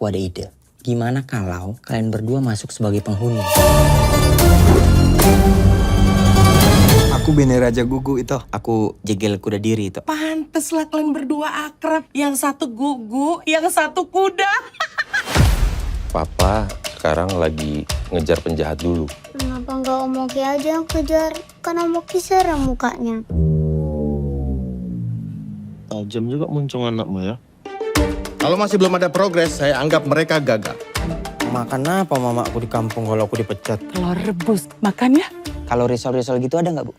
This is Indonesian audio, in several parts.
Aku ada ide. Gimana kalau kalian berdua masuk sebagai penghuni? Aku Bene Raja Gugu itu. Aku Jegel Kuda Diri itu. Panteslah kalian berdua akrab. Yang satu gugu, yang satu kuda. Papa sekarang lagi ngejar penjahat dulu. Kenapa nggak Om Oki aja yang kejar? Kan Om Oki serem mukanya. Tajam juga muncung anakmu ya. Kalau masih belum ada progres, saya anggap mereka gagal. Makan apa mamaku di kampung kalau aku dipecat? Telur rebus, makan ya? Kalau risol-risol gitu ada nggak, Bu?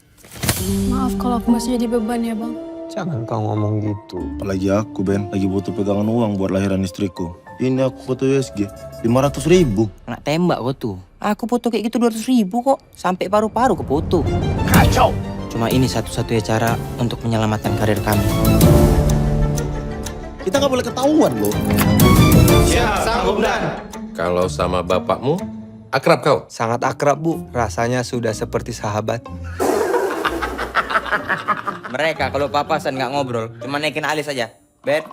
Maaf kalau aku masih jadi beban ya, Bang. Jangan kau ngomong gitu. Apalagi aku, Ben, lagi butuh pegangan uang buat lahiran istriku. Ini aku foto USG, 500.000. Nak tembak kok tuh. Aku foto kayak gitu 200.000 kok. Sampai paru-paru ke foto. Kacau! Cuma ini satu-satunya cara untuk menyelamatkan karir kami. Kita nggak boleh ketahuan loh. Kalau sama bapakmu, akrab kau? Sangat akrab, Bu. Rasanya sudah seperti sahabat. Mereka kalau papasan nggak ngobrol, cuma naikin alis aja. Bet.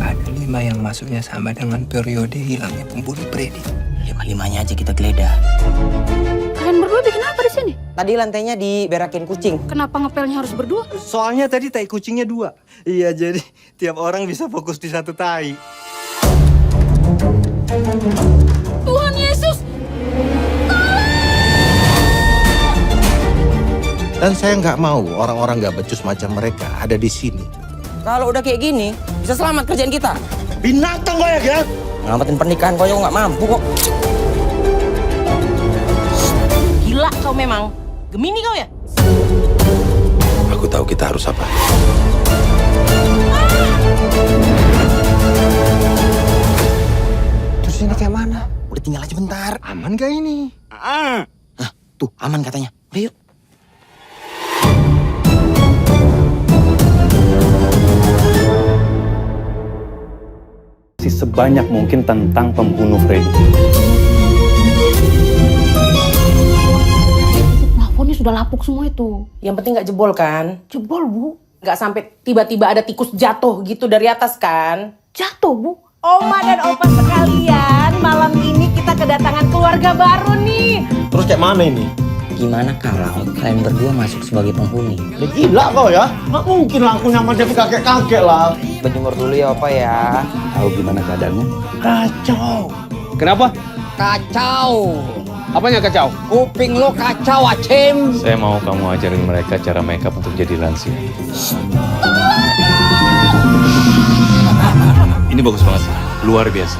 Ada 5 yang masuknya sama dengan periode hilangnya pembunuh Freddy. 5-5-nya aja kita geledah. Kalian berdua bikin apa di sini? Tadi lantainya diberakin kucing. Kenapa ngepelnya harus berdua? Soalnya tadi tai kucingnya 2. Iya, jadi tiap orang bisa fokus di satu tai. Tuhan Yesus! Dan saya nggak mau orang-orang nggak becus macam mereka ada di sini. Kalau udah kayak gini, bisa selamat kerjaan kita. Binatang kau ya, Ngelamatin pernikahan kau nggak mampu kok. Gila kau memang. Gemini kau ya? Aku tahu kita harus apa. Terus ini kayak mana? Udah tinggal aja bentar. Aman gak ini? Tuh, aman katanya. Udah yuk. Sebanyak mungkin tentang pembunuh Freddy. Plafonnya sudah lapuk semua itu. Yang penting nggak jebol kan? Jebol, Bu. Nggak sampai tiba-tiba ada tikus jatuh gitu dari atas kan? Jatuh, Bu. Oma dan opa sekalian, malam ini kita kedatangan keluarga baru nih. Terus kayak mana ini? Gimana kalau kalian berdua masuk sebagai penghuni? Udah gila kau ya? Nggak mungkin lah aku nyaman jadi kakek-kakek lah. Berjemur dulu ya Opa ya. Tahu gimana keadaannya? Kacau. Kenapa? Kacau. Apanya kacau? Kuping lo kacau, Acim. Saya mau kamu ajarin mereka cara makeup untuk jadi lansia. Ini bagus banget, luar biasa.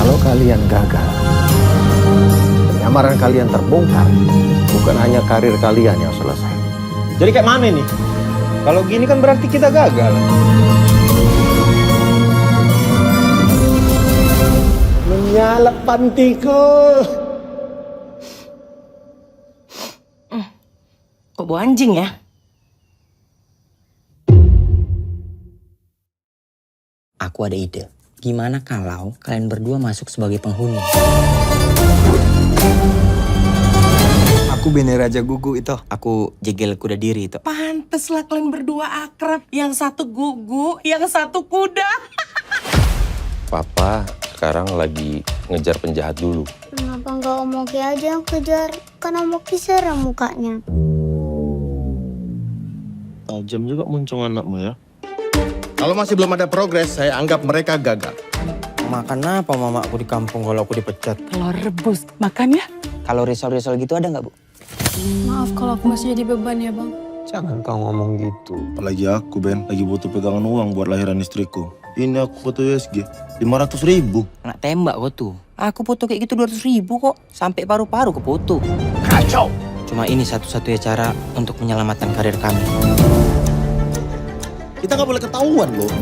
Kalau kalian gagal, penyamaran kalian terbongkar, bukan hanya karir kalian yang selesai. Jadi kayak mana nih? Kalau gini kan berarti kita gagal. Menyalap pantiku. Kok bau anjing ya? Aku ada ide. Gimana kalau kalian berdua masuk sebagai penghuni? Aku Bene Raja Gugu itu. Aku Jegel Kuda Diri itu. Panteslah kalian berdua akrab. Yang satu gugu, yang satu kuda. Papa sekarang lagi ngejar penjahat dulu. Kenapa nggak Om Oki aja yang kejar? Kan Om Oki serem mukanya. Tajam juga muncung anakmu ya. Kalau masih belum ada progres, saya anggap mereka gagal. Makan apa mamaku di kampung kalau aku dipecat? Telur rebus, makan ya? Kalau risol-risol gitu ada nggak, Bu? Maaf kalau aku masih jadi beban ya, Bang. Jangan kau ngomong gitu. Apalagi aku, Ben, lagi butuh pegangan uang buat lahiran istriku. Ini aku foto USG, 500.000. Nak tembak kok tuh. Aku foto kayak gitu 200.000 kok. Sampai paru-paru ke foto. Kacau! Cuma ini satu-satunya cara untuk menyelamatkan karir kami. Kita nggak boleh ketahuan loh.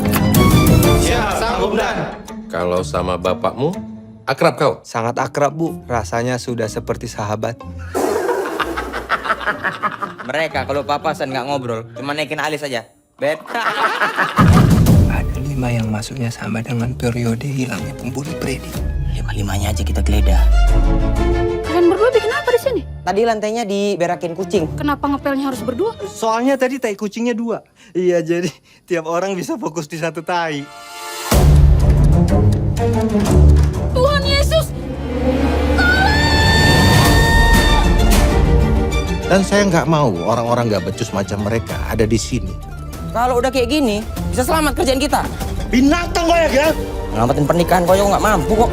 Kalau sama bapakmu, akrab kau? Sangat akrab, Bu. Rasanya sudah seperti sahabat. Mereka kalau papasan nggak ngobrol, cuma naikin alis aja. Bet. Ada 5 yang masuknya sama dengan periode hilangnya pembunuh Freddy. 5-5-nya aja kita geledah. Kalian berdua bikin apa di sini? Tadi lantainya diberakin kucing. Kenapa ngepelnya harus berdua? Soalnya tadi tai kucingnya 2. Iya, jadi tiap orang bisa fokus di satu tai. Tuhan Yesus! Dan saya nggak mau orang-orang nggak becus macam mereka ada di sini. Kalau udah kayak gini, bisa selamat kerjaan kita. Binatang kau ya? Ngelamatin pernikahan kau nggak mampu kok.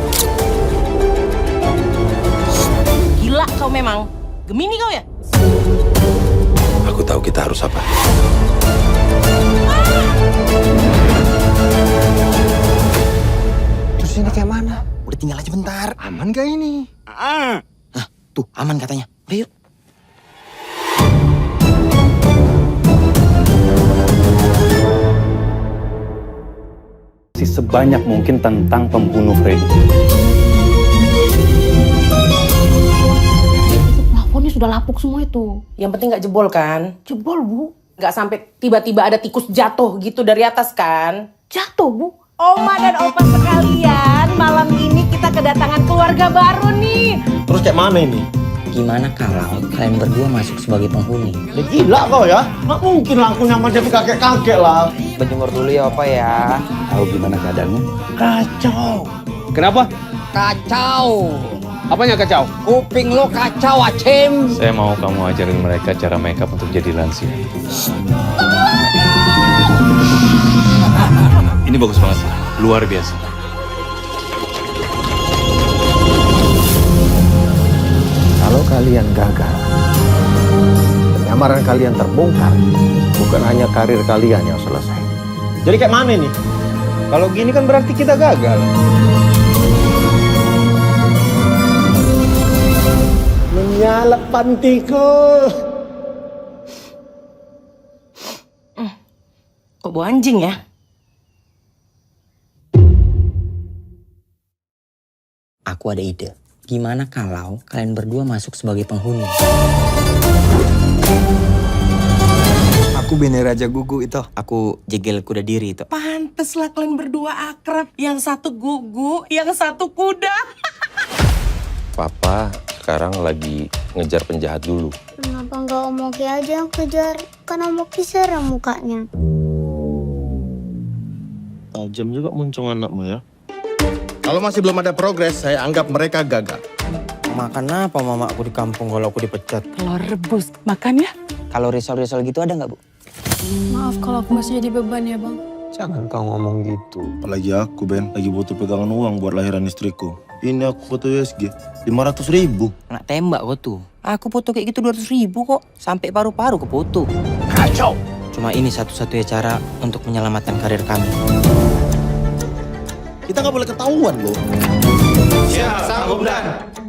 Gila kau memang. Gemini kau ya? Aku tahu kita harus apa. Terus ini kayak mana? Udah tinggal aja bentar. Aman gak ini? Tuh, aman katanya. Udah yuk. Sebanyak mungkin tentang pembunuh Freddy. Plafonnya sudah lapuk semua itu. Yang penting nggak jebol kan? Jebol, Bu. Nggak sampai tiba-tiba ada tikus jatuh gitu dari atas kan? Jatuh, Bu. Oma dan opa sekalian, malam ini kita kedatangan keluarga baru nih. Terus kayak mana ini? Gimana kalau kalian berdua masuk sebagai penghuni? Ya gila kau ya? Nggak mungkin lah aku nyaman jadi kakek-kakek lah. Berjemur dulu ya Opa ya. Tahu gimana keadaannya? Kacau. Kenapa? Kacau. Apanya kacau? Kuping lo kacau, Acem. Saya mau kamu ajarin mereka cara makeup untuk jadi lansia. Ini bagus banget, luar biasa. Kalau kalian gagal, penyamaran kalian terbongkar, bukan hanya karir kalian yang selesai. Jadi kayak mana ini? Kalau gini kan berarti kita gagal. Menyala pantiku. Kok bau anjing ya? Aku ada ide. Gimana kalau kalian berdua masuk sebagai penghuni? Aku Bene Raja Gugu itu. Aku jegel kuda diri itu. Pantes lah kalian berdua akrab. Yang satu gugu, yang satu kuda. Papa sekarang lagi ngejar penjahat dulu. Kenapa nggak Om Oki aja yang kejar? Kan Om Oki serem mukanya. Tajam juga muncung anakmu ya. Kalau masih belum ada progres, saya anggap mereka gagal. Makan apa mama aku di kampung kalau aku dipecat? Telur rebus, makan ya? Kalau risol-risol gitu ada nggak, Bu? Maaf kalau aku masih jadi beban ya, Bang. Jangan kau ngomong gitu. Apalagi aku, Ben. Lagi butuh pegangan uang buat lahiran istriku. Ini aku foto USG. 500.000. Nak tembak kok tuh. Aku foto kayak gitu 200.000 kok. Sampai paru-paru ke foto. Kacau! Cuma ini satu-satunya cara untuk menyelamatkan karir kami. Kita nggak boleh ketahuan loh.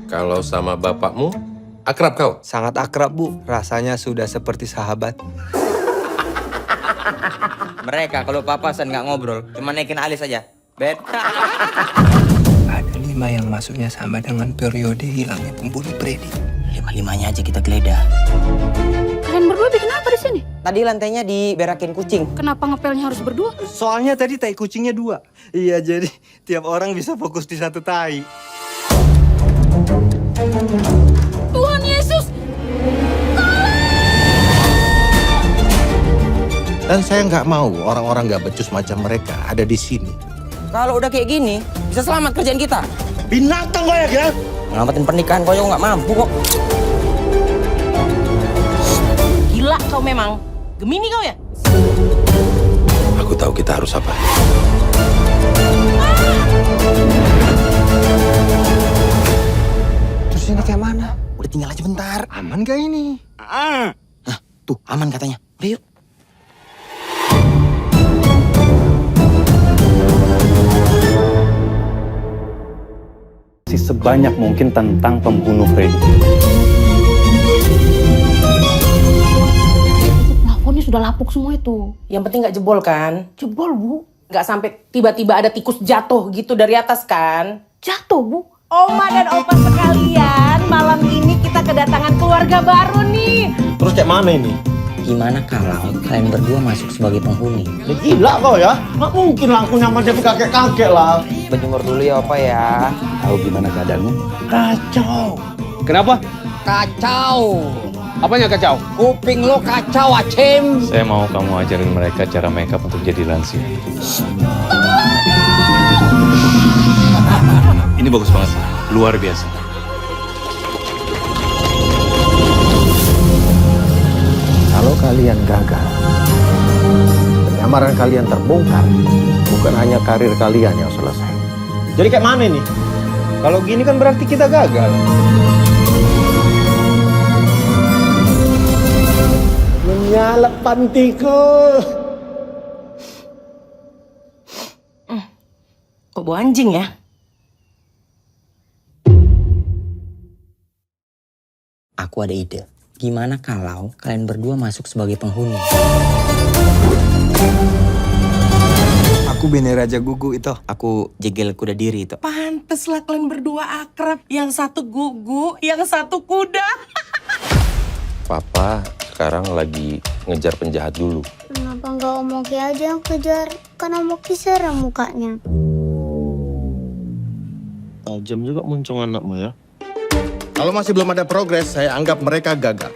Kalau sama bapakmu, akrab kau. Sangat akrab, Bu. Rasanya sudah seperti sahabat. Mereka kalau papasan nggak ngobrol, cuma naikin alis aja. Bet. Ada 5 yang masuknya sama dengan periode hilangnya pembunuh Freddy. 5-5-nya aja kita geledah. Kalian berdua bikin apa di sini? Tadi lantainya diberakin kucing. Kenapa ngepelnya harus berdua? Soalnya tadi tai kucingnya 2. Iya, jadi tiap orang bisa fokus di satu tai. Tuhan Yesus! Dan saya nggak mau orang-orang nggak becus macam mereka ada di sini. Kalau udah kayak gini, bisa selamat kerjaan kita. Binatang kau ya? Ngelamatin pernikahan kau nggak mampu kok. Gila kau memang. Gemini kau ya? Aku tahu kita harus apa. Terus ini kayak mana? Udah tinggal aja bentar. Aman gak ini? Tuh, aman katanya. Udah yuk. Sebanyak mungkin tentang pembunuh Freddy. Plafonnya sudah lapuk semua itu. Yang penting nggak jebol kan? Jebol, Bu. Nggak sampai tiba-tiba ada tikus jatuh gitu dari atas kan? Jatuh, Bu. Oma dan opa sekalian, malam ini kita kedatangan keluarga baru nih. Terus kayak mana ini? Gimana kalau kalian berdua masuk sebagai penghuni? Ya gila kau ya? Nggak mungkin lah aku nyaman jadi kakek-kakek lah. Berjemur dulu ya Opa ya. Tahu gimana keadaannya? Kacau. Kenapa? kacau. Apanya kacau? Kuping lo kacau, Acem. Saya mau kamu ajarin mereka cara makeup untuk jadi lansia. Ini bagus banget, luar biasa. Kalau kalian gagal, penyamaran kalian terbongkar, bukan hanya karir kalian yang selesai. Jadi kayak mana nih? Kalau gini kan berarti kita gagal. Menyala pantiku. Kok bau anjing ya? Aku ada ide. Gimana kalau kalian berdua masuk sebagai penghuni? Aku Bene Raja Gugu itu. Aku Jegel Kuda Diri itu. Pantes lah kalian berdua akrab. Yang satu gugu, yang satu kuda. Papa sekarang lagi ngejar penjahat dulu. Kenapa nggak Om Oki aja yang kejar? Kan Om Oki serem mukanya. Tajam juga muncung anakmu ya. Kalau masih belum ada progres, saya anggap mereka gagal.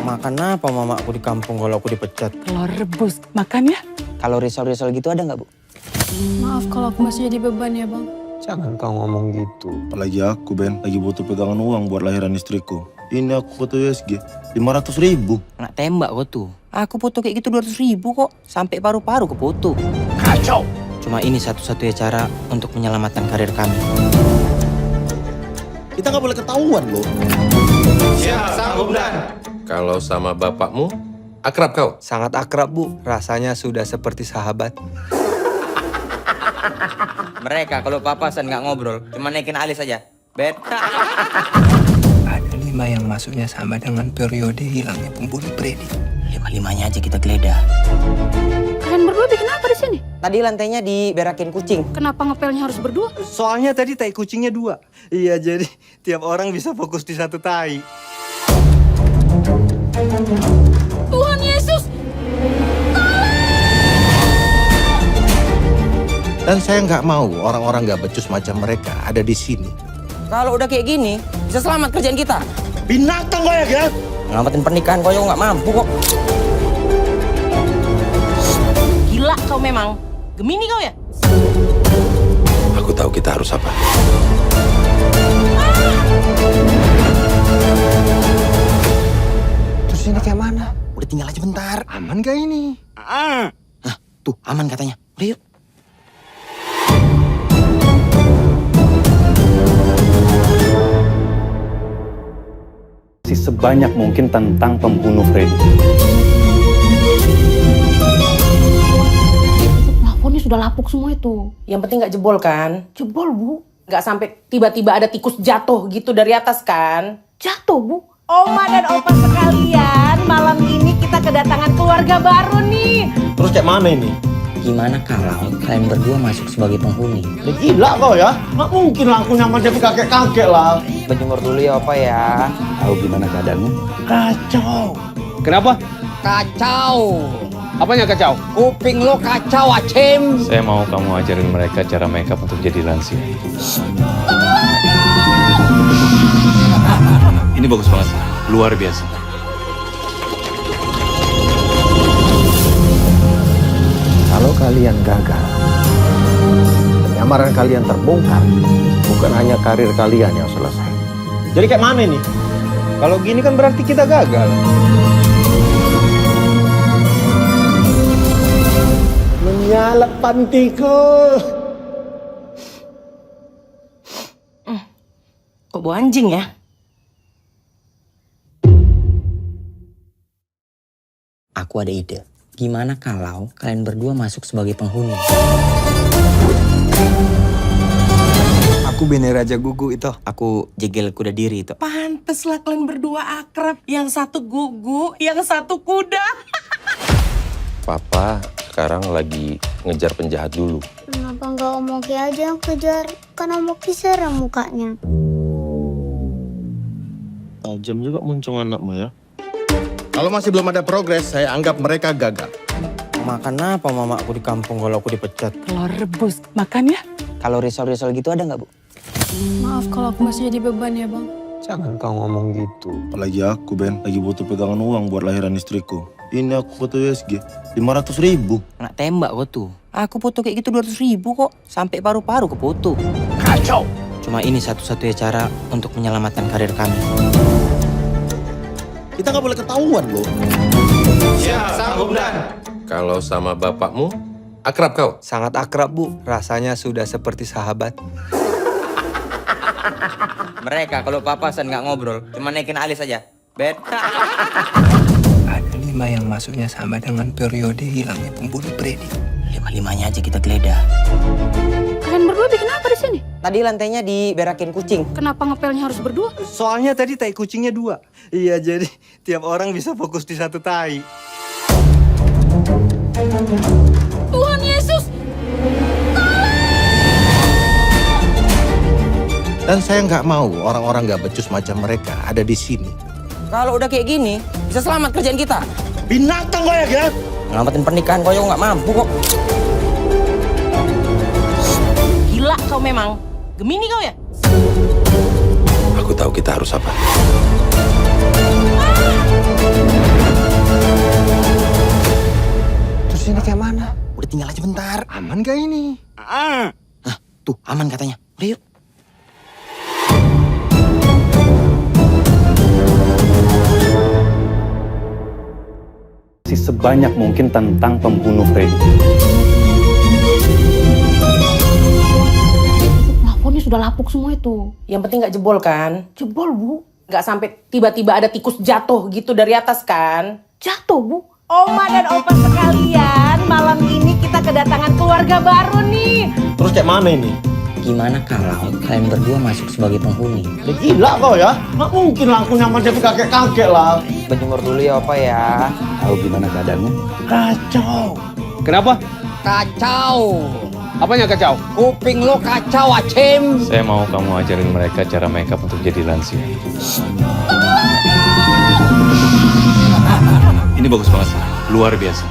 Makan apa mama aku di kampung kalau aku dipecat? Telur rebus, makan ya? Kalau risol-risol gitu ada nggak, Bu? Maaf kalau aku masih jadi beban ya bang. Jangan kau ngomong gitu. Apalagi aku, Ben, lagi butuh pegangan uang buat lahiran istriku. Ini aku foto USG, 500.000. Nak tembak kok tuh. Aku foto kayak gitu 200.000 kok. Sampai paru-paru ke foto. Kacau! Cuma ini satu-satunya cara untuk menyelamatkan karir kami. Kita nggak boleh ketahuan loh. Kalau sama bapakmu, akrab kau. Sangat akrab, Bu. Rasanya sudah seperti sahabat. Mereka kalau papasan nggak ngobrol, cuma naikin alis aja. Bet. Ada 5 yang masuknya sama dengan periode hilangnya pembunuh Freddy. 5-5-nya aja kita geledah. Kalian berdua bikin apa di sini? Tadi lantainya diberakin kucing. Kenapa ngepelnya harus berdua? Soalnya tadi tai kucingnya 2. Iya, jadi tiap orang bisa fokus di satu tai. Tuhan Yesus! Dan saya nggak mau orang-orang nggak becus macam mereka ada di sini. Kalau udah kayak gini, bisa selamat kerjaan kita. Binatang kayak ya? Ngelamatin pernikahan kau nggak mampu kok. Gila kau memang. Gemini kau ya? Aku tahu kita harus apa. Terus ini kayak mana? Udah tinggal aja bentar. Aman gak ini? Tuh, aman katanya. Udah yuk. Sebanyak mungkin tentang pembunuh Freddy. Plafonnya sudah lapuk semua itu. Yang penting nggak jebol kan? Jebol bu. Nggak sampai tiba-tiba ada tikus jatuh gitu dari atas kan? Jatuh bu. Oma dan opa sekalian, malam ini kita kedatangan keluarga baru nih. Terus kayak mana ini? Gimana kalau kalian berdua masuk sebagai penghuni? Ya gila kau ya? Nggak mungkin lah aku nyamar jadi kakek-kakek lah. Berjemur dulu ya opa ya. Tahu gimana keadaanmu? Kacau. Kenapa? Kacau. Apanya kacau? Kuping lo kacau, Acem. Saya mau kamu ajarin mereka cara makeup untuk jadi lansia. Ini bagus banget, luar biasa. Kalau kalian gagal, penyamaran kalian terbongkar, bukan hanya karir kalian yang selesai. Jadi kayak mana nih? Kalau gini kan berarti kita gagal. Menyala pantiku. Kok bau anjing ya? Aku ada ide. Gimana kalau kalian berdua masuk sebagai penghuni? Aku Bene Raja Gugu itu. Aku Jegel Kuda Diri itu. Pantes lah kalian berdua akrab. Yang satu gugu, yang satu kuda. Papa sekarang lagi ngejar penjahat dulu. Kenapa nggak Om Oki aja yang kejar? Kan Om Oki serem mukanya. Tajam juga muncung anakmu ya. Kalau masih belum ada progres, saya anggap mereka gagal. Makan apa mama aku di kampung kalau aku dipecat? Telur rebus, makan ya? Kalau risol-risol gitu ada nggak, Bu? Maaf kalau aku masih jadi beban ya bang. Jangan kau ngomong gitu. Apalagi aku, Ben. Lagi butuh pegangan uang buat lahiran istriku. Ini aku foto USG. 500.000. Nak tembak kok tuh. Aku foto kayak gitu 200.000 kok. Sampai paru-paru ke foto. Kacau! Cuma ini satu-satunya cara untuk menyelamatkan karir kami. Kita nggak boleh ketahuan loh. Kalau sama bapakmu, akrab kau? Sangat akrab, Bu. Rasanya sudah seperti sahabat. Mereka kalau papasan nggak ngobrol, cuma naikin alis aja. Bet. Ada 5 yang masuknya sama dengan periode hilangnya pembunuh predik. 5-5-nya aja kita geledah. Kalian berdua bikin apa di sini? Tadi lantainya diberakin kucing. Kenapa ngepelnya harus berdua? Soalnya tadi tai kucingnya 2. Iya, jadi tiap orang bisa fokus di satu tai. Tuhan Yesus! Dan saya nggak mau orang-orang nggak becus macam mereka ada di sini. Kalau udah kayak gini, bisa selamat kerjaan kita. Binatang kau ya, Gap? Ngelamatin pernikahan kau nggak mampu kok. Gila kau memang. Gemini kau ya? Aku tahu kita harus apa. Terus ini kayak mana? Udah tinggal aja bentar. Aman gak ini? Tuh, aman katanya. Udah yuk. Sebanyak mungkin tentang pembunuh Freddy. Plafonnya sudah lapuk semua itu. Yang penting nggak jebol kan? Jebol, Bu. Nggak sampai tiba-tiba ada tikus jatuh gitu dari atas kan? Jatuh, Bu. Oma dan opa sekalian, malam ini kita kedatangan keluarga baru nih. Terus kayak mana ini? Gimana kalau kalian berdua masuk sebagai penghuni? Ya gila kau ya. Nggak mungkin langsung nyamar jadi kakek-kakek lah. Berjemur dulu ya opa ya. Tahu gimana keadaannya? Kacau. Kenapa? Kacau. Apanya kacau? Kuping lo kacau, Acem. Saya mau kamu ajarin mereka cara makeup untuk jadi lansia. Ini bagus banget, luar biasa.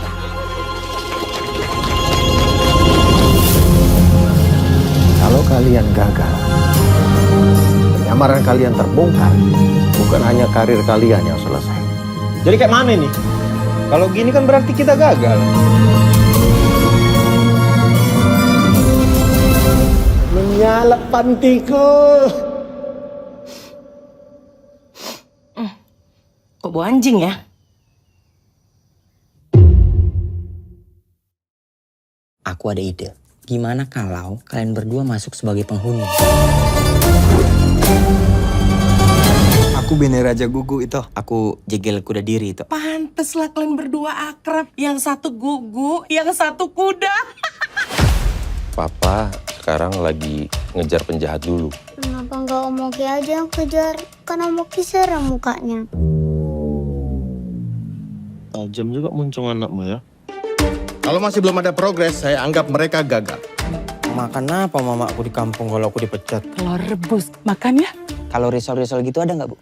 Kalau kalian gagal, penyamaran kalian terbongkar, bukan hanya karir kalian yang selesai. Jadi kayak mana ini? Kalau gini kan berarti kita gagal. Menyalak pantiku. Kok bau anjing ya? Aku ada ide. Gimana kalau kalian berdua masuk sebagai penghuni? Aku Bene Raja Gugu itu. Aku jegel kuda diri itu. Pantes lah kalian berdua akrab. Yang satu gugu, yang satu kuda. Papa sekarang lagi ngejar penjahat dulu. Kenapa nggak Om Oki aja yang kejar? Kan Om Oki serem mukanya. Tajam juga muncung anakmu ya. Kalau masih belum ada progres, saya anggap mereka gagal. Makan apa mama aku di kampung kalau aku dipecat? Telur rebus. Makan ya? Kalau risol-risol gitu ada nggak, Bu?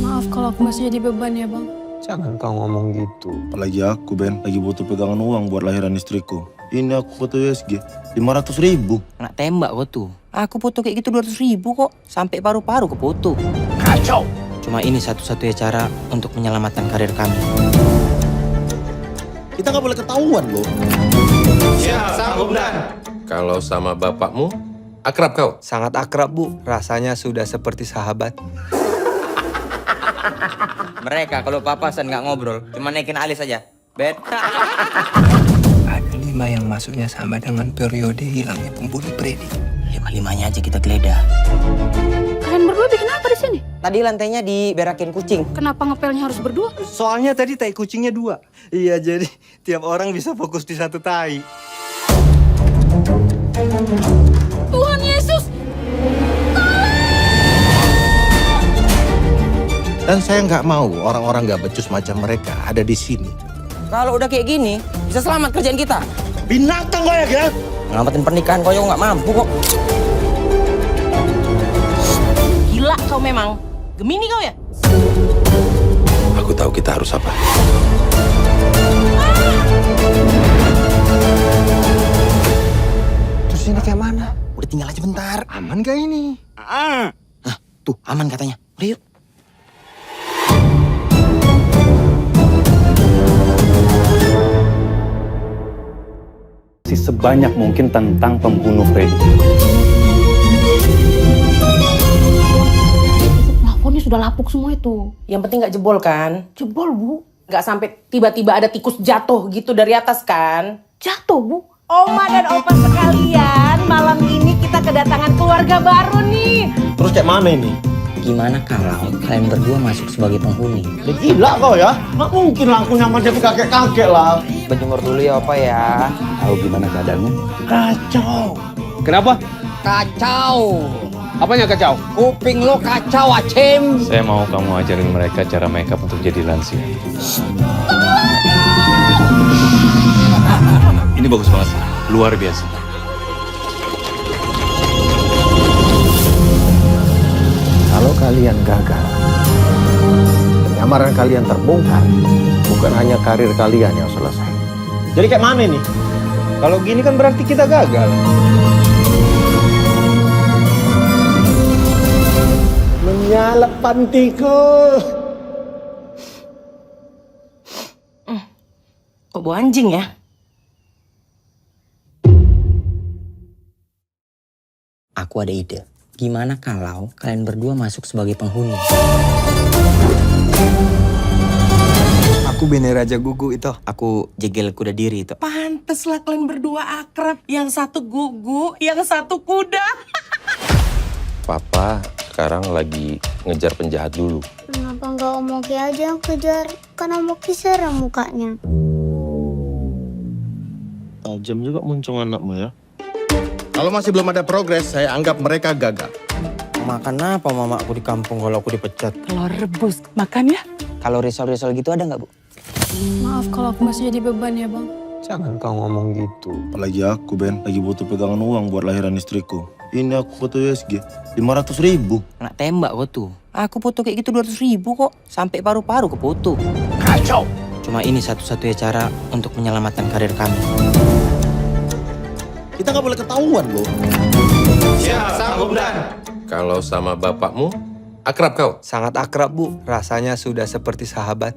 Maaf kalau aku masih jadi beban ya, Bang. Jangan kau ngomong gitu. Apalagi aku, Ben. Lagi butuh pegangan uang buat lahiran istriku. Ini aku foto USG. 500.000. Nak tembak kok tuh. Aku foto kayak gitu 200.000 kok. Sampai paru-paru ke foto. Kacau! Cuma ini satu-satunya cara untuk menyelamatkan karir kami. Kita nggak boleh ketahuan loh. Kalau sama bapakmu, akrab kau? Sangat akrab, Bu. Rasanya sudah seperti sahabat. Mereka kalau papasan nggak ngobrol, cuma naikin alis aja. Bet. Ada 5 yang masuknya sama dengan periode hilangnya pembunuh predik. 5-5-nya aja kita geledah. Kalian berdua bikin apa di sini? Tadi lantainya diberakin kucing. Kenapa ngepelnya harus berdua? Soalnya tadi tai kucingnya 2. Iya, jadi tiap orang bisa fokus di satu tai. Tuhan Yesus! Dan saya nggak mau orang-orang nggak becus macam mereka ada di sini. Kalau udah kayak gini, bisa selamat kerjaan kita. Binatang kau ya, Gap? Ngelamatin pernikahan kau nggak mampu kok. Gila kau memang. Gemini kau ya? Aku tahu kita harus apa. Terus ini kayak mana? Udah tinggal aja bentar. Aman gak ini? Tuh, aman katanya. Udah yuk. Sebanyak mungkin tentang pembunuh Freddy. Plafonnya sudah lapuk semua itu. Yang penting nggak jebol kan? Jebol, Bu. Nggak sampai tiba-tiba ada tikus jatuh gitu dari atas kan? Jatuh, Bu. Oma dan opa sekalian, malam ini kita kedatangan keluarga baru nih. Terus kayak mana ini? Gimana kalau kalian berdua masuk sebagai penghuni? Udah gila kau ya? Nggak mungkin langsung nyamar jadi kakek-kakek lah. Berjemur dulu ya opa ya. Tahu gimana keadaannya? Kacau. Kenapa? Kacau. Apanya kacau? Kuping lo kacau, Acem. Saya mau kamu ajarin mereka cara makeup untuk jadi lansia. Ini bagus banget, luar biasa. Kalau kalian gagal, penyamaran kalian terbongkar, bukan hanya karir kalian yang selesai. Jadi kayak mana nih? Kalau gini kan berarti kita gagal. Menyalap pantiku. Kok bau anjing ya? Aku ada ide. Gimana kalau kalian berdua masuk sebagai penghuni? Aku Bene Raja Gugu itu. Aku jegel kuda diri itu. Pantes lah kalian berdua akrab. Yang satu gugu, yang satu kuda. Papa sekarang lagi ngejar penjahat dulu. Kenapa nggak Om Oki aja yang kejar? Kan Om Oki serem mukanya. Tajam juga muncung anakmu ya. Kalau masih belum ada progres, saya anggap mereka gagal. Makan apa mama aku di kampung kalau aku dipecat? Telur rebus, makan ya? Kalau risol-risol gitu ada nggak, Bu? Maaf kalau aku masih jadi beban ya, Bang. Jangan kau ngomong gitu. Apalagi aku, Ben. Lagi butuh pegangan uang buat lahiran istriku. Ini aku foto USG. 500.000. Nak tembak kok tuh. Aku foto kayak gitu 200.000 kok. Sampai paru-paru ke foto. Kacau. Cuma ini satu-satunya cara untuk menyelamatkan karir kami. Kita nggak boleh ketahuan loh. Kalau sama bapakmu, akrab kau. Sangat akrab, Bu. Rasanya sudah seperti sahabat.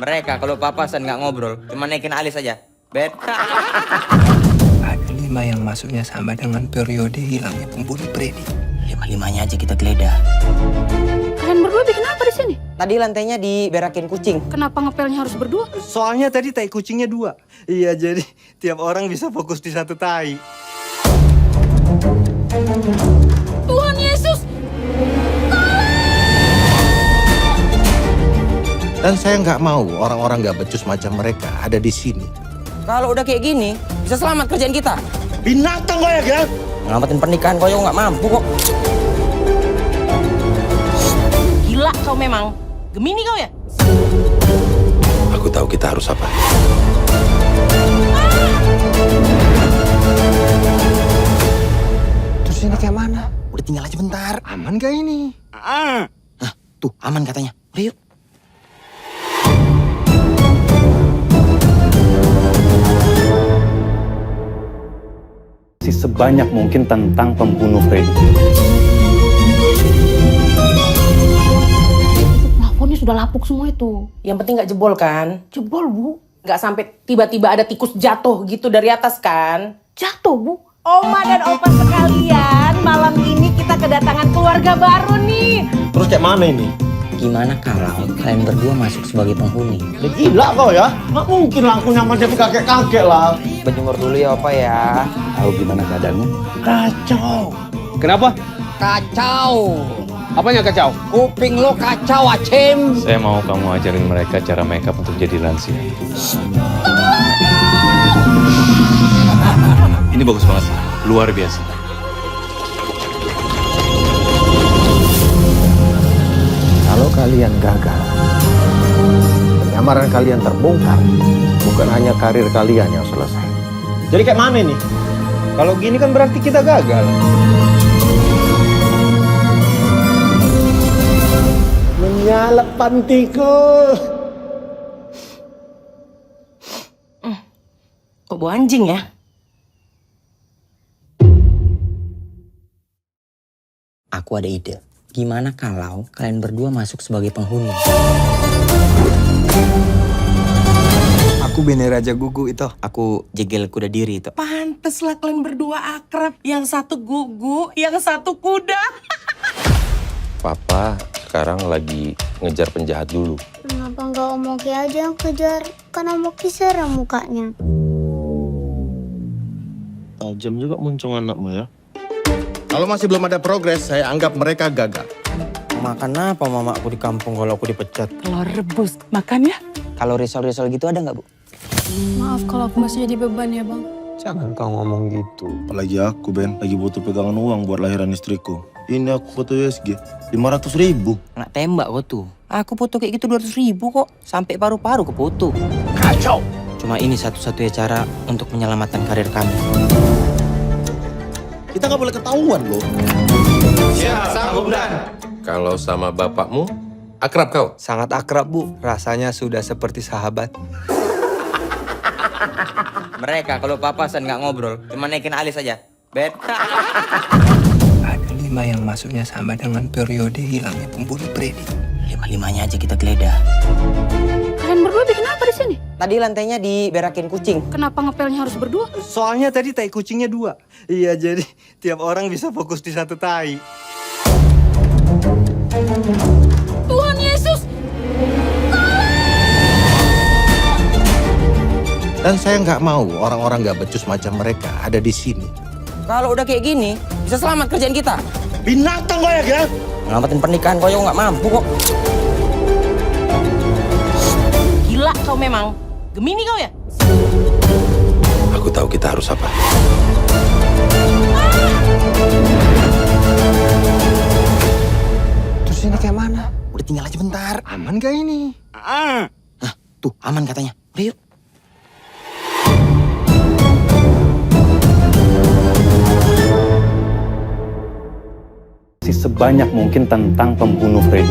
Mereka kalau papasan nggak ngobrol, cuma naikin alis aja. Bet. Ada 5 yang masuknya sama dengan periode hilangnya pembunuh Freddy. 5-5-nya aja kita geledah. Kalian berdua bikin apa di sini? Tadi lantainya diberakin kucing. Kenapa ngepelnya harus berdua? Soalnya tadi tai kucingnya 2. Iya, jadi tiap orang bisa fokus di satu tai. Tuhan Yesus! Dan saya nggak mau orang-orang nggak becus macam mereka ada di sini. Kalau udah kayak gini, bisa selamat kerjaan kita. Binatang kau ya, Gan? Ngelamatin pernikahan kau yang nggak mampu kok. Gila kau memang. Gemini kau ya? Aku tahu kita harus apa. Terus ini kayak mana? Udah tinggal aja bentar. Aman gak ini? Tuh, aman katanya. Udah yuk. Sebanyak mungkin tentang pembunuh Freddy. Plafonnya sudah lapuk semua itu. Yang penting nggak jebol kan? Jebol, Bu. Nggak sampai tiba-tiba ada tikus jatuh gitu dari atas kan? Jatuh, Bu. Oma dan opa sekalian, malam ini kita kedatangan keluarga baru nih. Terus kayak mana ini? Gimana kalau kalian berdua masuk sebagai penghuni? Udah gila kau ya? Nggak mungkin langsung nyamar jadi kakek-kakek lah. Berjemur dulu ya opa ya. Tahu gimana keadaannya? Kacau. Kenapa? Kacau. Apanya kacau? Kuping lo kacau, Acem. Saya mau kamu ajarin mereka cara makeup untuk jadi lansia. Ini bagus banget, luar biasa. Kalau kalian gagal, penyamaran kalian terbongkar, bukan hanya karir kalian yang selesai. Jadi kayak mana nih? Kalau gini kan berarti kita gagal. Menyalap pantiku. Kok bau anjing ya? Aku ada ide. Gimana kalau kalian berdua masuk sebagai penghuni? Aku Bene Raja Gugu itu. Aku Jegel Kuda Diri itu. Pantes lah kalian berdua akrab. Yang satu gugu, yang satu kuda. Papa sekarang lagi ngejar penjahat dulu. Kenapa nggak Om Oki aja yang kejar? Kan Om Oki serem mukanya. Tajam juga muncung anakmu ya. Kalau masih belum ada progres, saya anggap mereka gagal. Makan apa mama aku di kampung kalau aku dipecat? Telur rebus, makan ya? Kalau risol-risol gitu ada nggak, Bu? Maaf kalau aku masih jadi beban ya bang. Jangan kau ngomong gitu. Apalagi aku, Ben, lagi butuh pegangan uang buat lahiran istriku. Ini aku foto USG, 500.000. Nggak tembak kok tuh. Aku foto kayak gitu 200.000 kok. Sampai paru-paru ke foto. Kacau! Cuma ini satu-satunya cara untuk menyelamatkan karir kami. Kita nggak boleh ketahuan loh. Kalau sama bapakmu, akrab kau? Sangat akrab, Bu. Rasanya sudah seperti sahabat. Mereka kalau papasan nggak ngobrol, cuma naikin alis aja. Bet. Ada 5 yang masuknya sama dengan periode hilangnya pembunuh Freddy. 5-5-nya aja kita geledah. Kalian berdua bikin apa di sini? Tadi lantainya diberakin kucing. Kenapa ngepelnya harus berdua? Soalnya tadi tai kucingnya 2. Iya, jadi tiap orang bisa fokus di satu tai. Tuhan Yesus! Dan saya nggak mau orang-orang nggak becus macam mereka ada di sini. Kalau udah kayak gini, bisa selamat kerjaan kita. Binatang kau ya, Ngelamatin pernikahan kau nggak mampu kok. Gila kau memang. Gemini kau ya? Aku tahu kita harus apa. Terus ini kayak mana? Udah tinggal aja bentar. Aman gak ini? Nah, tuh aman katanya. Udah yuk. Sebanyak mungkin tentang pembunuh Freddy.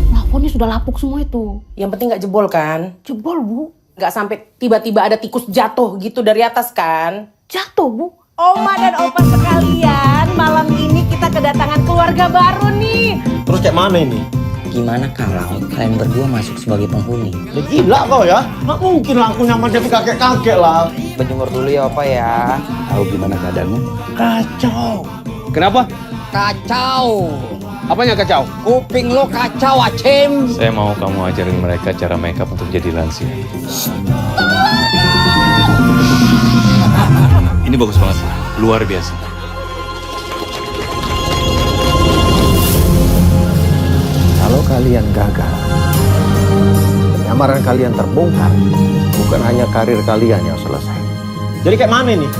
Plafonnya sudah lapuk semua itu. Yang penting nggak jebol kan? Jebol bu. Nggak sampai tiba-tiba ada tikus jatuh gitu dari atas kan? Jatuh bu. Oma dan opa sekalian, malam ini kita kedatangan keluarga baru nih. Terus kayak mana ini? Gimana kalau kalian berdua masuk sebagai penghuni? Ya gila kau ya. Nggak mungkin lah aku nyaman jadi kakek-kakek lah. Berjemur dulu ya Opa ya. Tahu gimana keadaanmu? Kacau. Kenapa? Kacau. Apanya kacau? Kuping lo kacau, Acem. Saya mau kamu ajarin mereka cara makeup untuk jadi lansia. Ini bagus banget, luar biasa. Kalau kalian gagal, penyamaran kalian terbongkar, bukan hanya karir kalian yang selesai. Jadi kayak mana nih?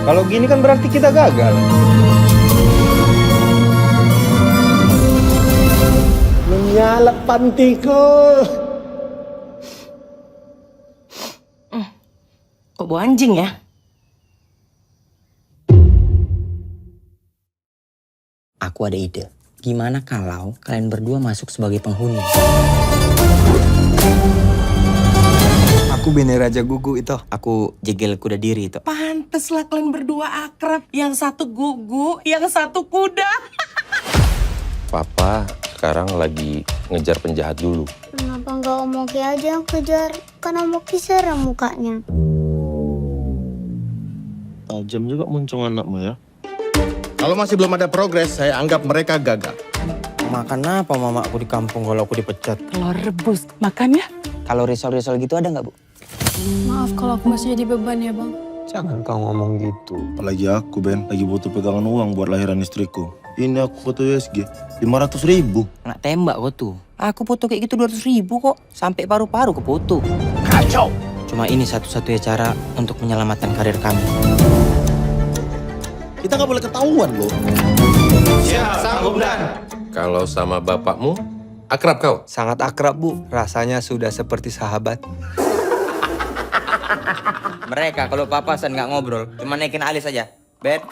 Kalau gini kan berarti kita gagal. Menyalak pantiku. Kok bau anjing ya? Aku ada ide. Gimana kalau kalian berdua masuk sebagai penghuni? Aku Bene Raja Gugu itu. Aku Jegel Kuda Diri itu. Pantes lah kalian berdua akrab. Yang satu gugu, yang satu kuda. Papa sekarang lagi ngejar penjahat dulu. Kenapa nggak Om Oki aja yang kejar? Kan Om Oki serem mukanya. Tajam juga muncung anakmu ya. Kalau masih belum ada progres, saya anggap mereka gagal. Makan apa mama aku di kampung kalau aku dipecat? Telur rebus, makan ya? Kalau risol-risol gitu ada nggak, Bu? Maaf kalau aku masih jadi beban ya bang. Jangan kau ngomong gitu. Apalagi aku, Ben, lagi butuh pegangan uang buat lahiran istriku. Ini aku foto USG, 500.000. Nggak tembak kok tuh. Aku foto kayak gitu 200.000 kok. Sampai paru-paru ke foto. Kacau! Cuma ini satu-satunya cara untuk menyelamatkan karir kami. Kita nggak boleh ketahuan loh. Kalau sama bapakmu, akrab kau? Sangat akrab, Bu. Rasanya sudah seperti sahabat. Mereka kalau papasan nggak ngobrol, cuma naikin alis aja. Bet.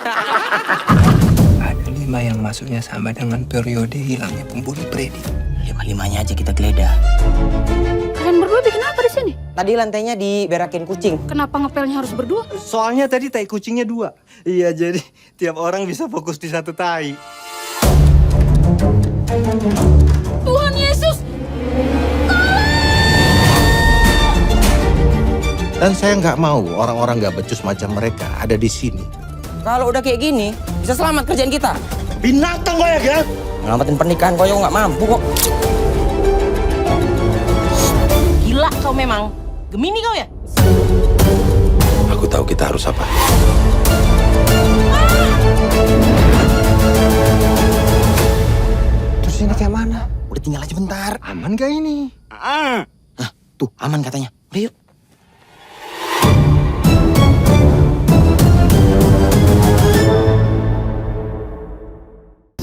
Ada 5 yang masuknya sama dengan periode hilangnya pembunuh Freddy. 5-5-nya aja kita geledah. Kalian berdua bikin apa di sini? Tadi lantainya diberakin kucing. Kenapa ngepelnya harus berdua? Soalnya tadi tai kucingnya 2. Iya, jadi tiap orang bisa fokus di satu tai. Tuhan Yesus! Dan saya nggak mau orang-orang nggak becus macam mereka ada di sini. Kalau udah kayak gini, bisa selamat kerjaan kita. Binatang kau ya, Ngelamatin pernikahan kau nggak mampu kok. Gila kau memang. Gemini kau ya? Aku tahu kita harus apa. Terus ini kayak mana? Udah tinggal aja bentar. Aman gak ini? Nah, tuh aman katanya. Udah yuk.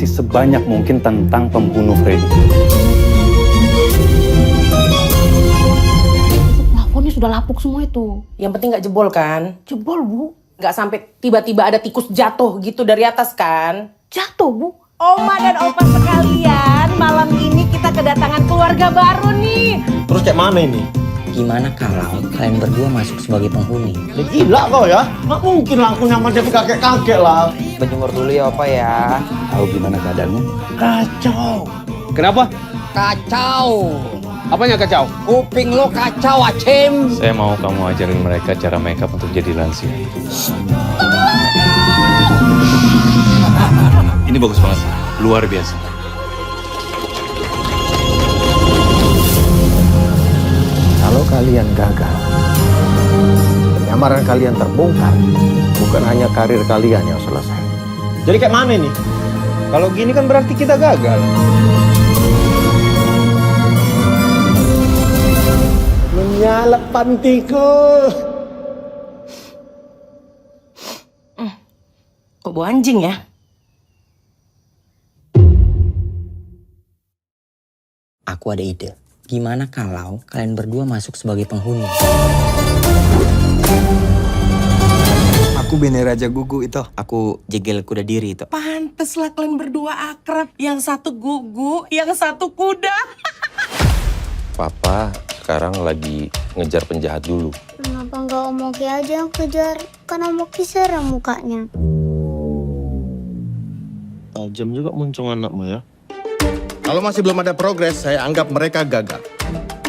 Sebanyak mungkin tentang pembunuh Freddy. Plafonnya sudah lapuk semua itu. Yang penting nggak jebol kan? Jebol, Bu. Nggak sampai tiba-tiba ada tikus jatuh gitu dari atas kan? Jatuh, Bu. Oma dan opa sekalian, malam ini kita kedatangan keluarga baru nih. Terus kayak mana ini? Gimana kalau kalian berdua masuk sebagai penghuni? Ya, gila kau ya. Nggak mungkin lah aku nyaman jadi kakek-kakek lah. Berjemur dulu ya Opa ya. Tahu gimana keadaanmu? Kacau. Kenapa? Kacau. Apanya kacau? Kuping lo kacau, Acem. Saya mau kamu ajarin mereka cara makeup untuk jadi lansia. Ini bagus banget, luar biasa. Kalau kalian gagal, penyamaran kalian terbongkar, bukan hanya karir kalian yang selesai. Jadi kayak mana ini? Kalau gini kan berarti kita gagal. Menyala pantiku. Kok bau anjing ya? Aku ada ide. Gimana kalau kalian berdua masuk sebagai penghuni? Aku Bene Raja Gugu itu. Aku jegel kuda diri itu. Pantes lah kalian berdua akrab. Yang satu gugu, yang satu kuda. Papa sekarang lagi ngejar penjahat dulu. Kenapa nggak Om Oki aja yang kejar? Kan Om Oki serem mukanya. Tajam juga muncung anakmu ya. Kalau masih belum ada progres, saya anggap mereka gagal.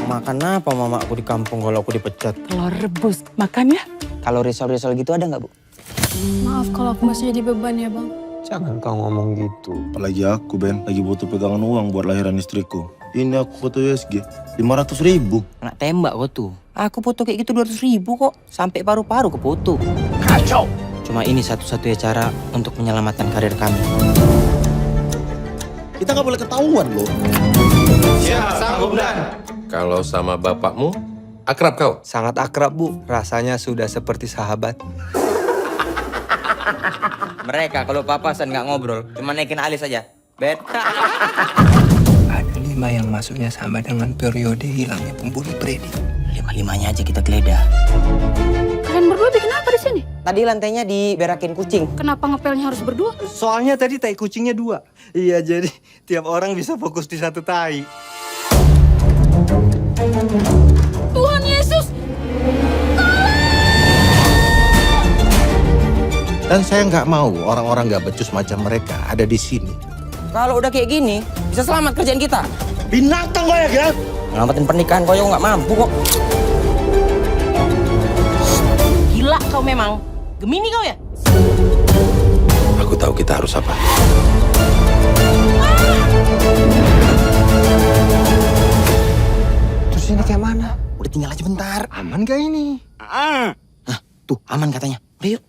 Makan apa mama aku di kampung kalau aku dipecat? Telur rebus, makan ya? Kalau risol-risol gitu ada nggak Bu? Maaf kalau aku masih jadi beban ya, Bang. Jangan kau ngomong gitu. Apalagi aku, Ben. Lagi butuh pegangan uang buat lahiran istriku. Ini aku foto USG. 500.000. Kena tembak kok tuh. Aku foto kayak gitu 200.000 kok. Sampai paru-paru ke foto. Kacau. Cuma ini satu-satunya cara untuk menyelamatkan karir kami. Kita nggak boleh ketahuan loh. Kalau sama bapakmu, akrab kau. Sangat akrab, Bu. Rasanya sudah seperti sahabat. Mereka kalau papasan nggak ngobrol, cuma naikin alis aja. Bet. Ada 5 yang masuknya sama dengan periode hilangnya pembunuh Freddy. 5-5-nya aja kita geledah. Kalian berdua bikin apa di sini? Tadi lantainya diberakin kucing. Kenapa ngepelnya harus berdua? Soalnya tadi tai kucingnya 2. Iya, jadi tiap orang bisa fokus di satu tai. Tuhan Yesus! Dan saya nggak mau orang-orang nggak becus macam mereka ada di sini. Kalau udah kayak gini, bisa selamat kerjaan kita. Binatang kau ya, Ngelamatin pernikahan kau nggak mampu kok. Gila kau memang. Gemini kau ya? Aku tahu kita harus apa. Terus ini kayak mana? Udah tinggal aja bentar. Aman gak ini? Nah, tuh aman katanya. Udah yuk.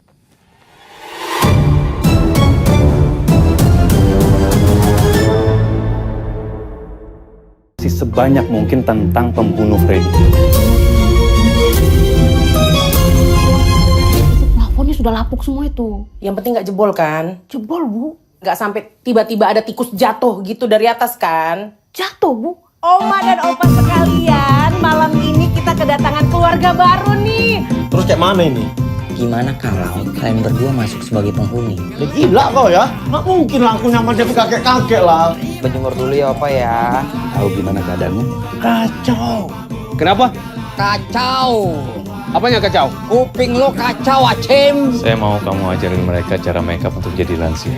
Sebanyak mungkin tentang pembunuh Freddy. Plafonnya sudah lapuk semua itu. Yang penting nggak jebol kan? Jebol, Bu. Nggak sampai tiba-tiba ada tikus jatuh gitu dari atas kan? Jatuh, Bu. Oma dan opa sekalian, malam ini kita kedatangan keluarga baru nih. Terus kayak mana ini? Gimana kalau kalian berdua masuk sebagai penghuni? Ya, gila kau ya. Nggak mungkin lah aku nyaman jadi kakek-kakek lah. Berjemur dulu ya Opa ya. Tahu gimana keadaanmu? Kacau. Kenapa? Kacau. Apanya kacau? Kuping lo kacau, Acim. Saya mau kamu ajarin mereka cara makeup untuk jadi lansia.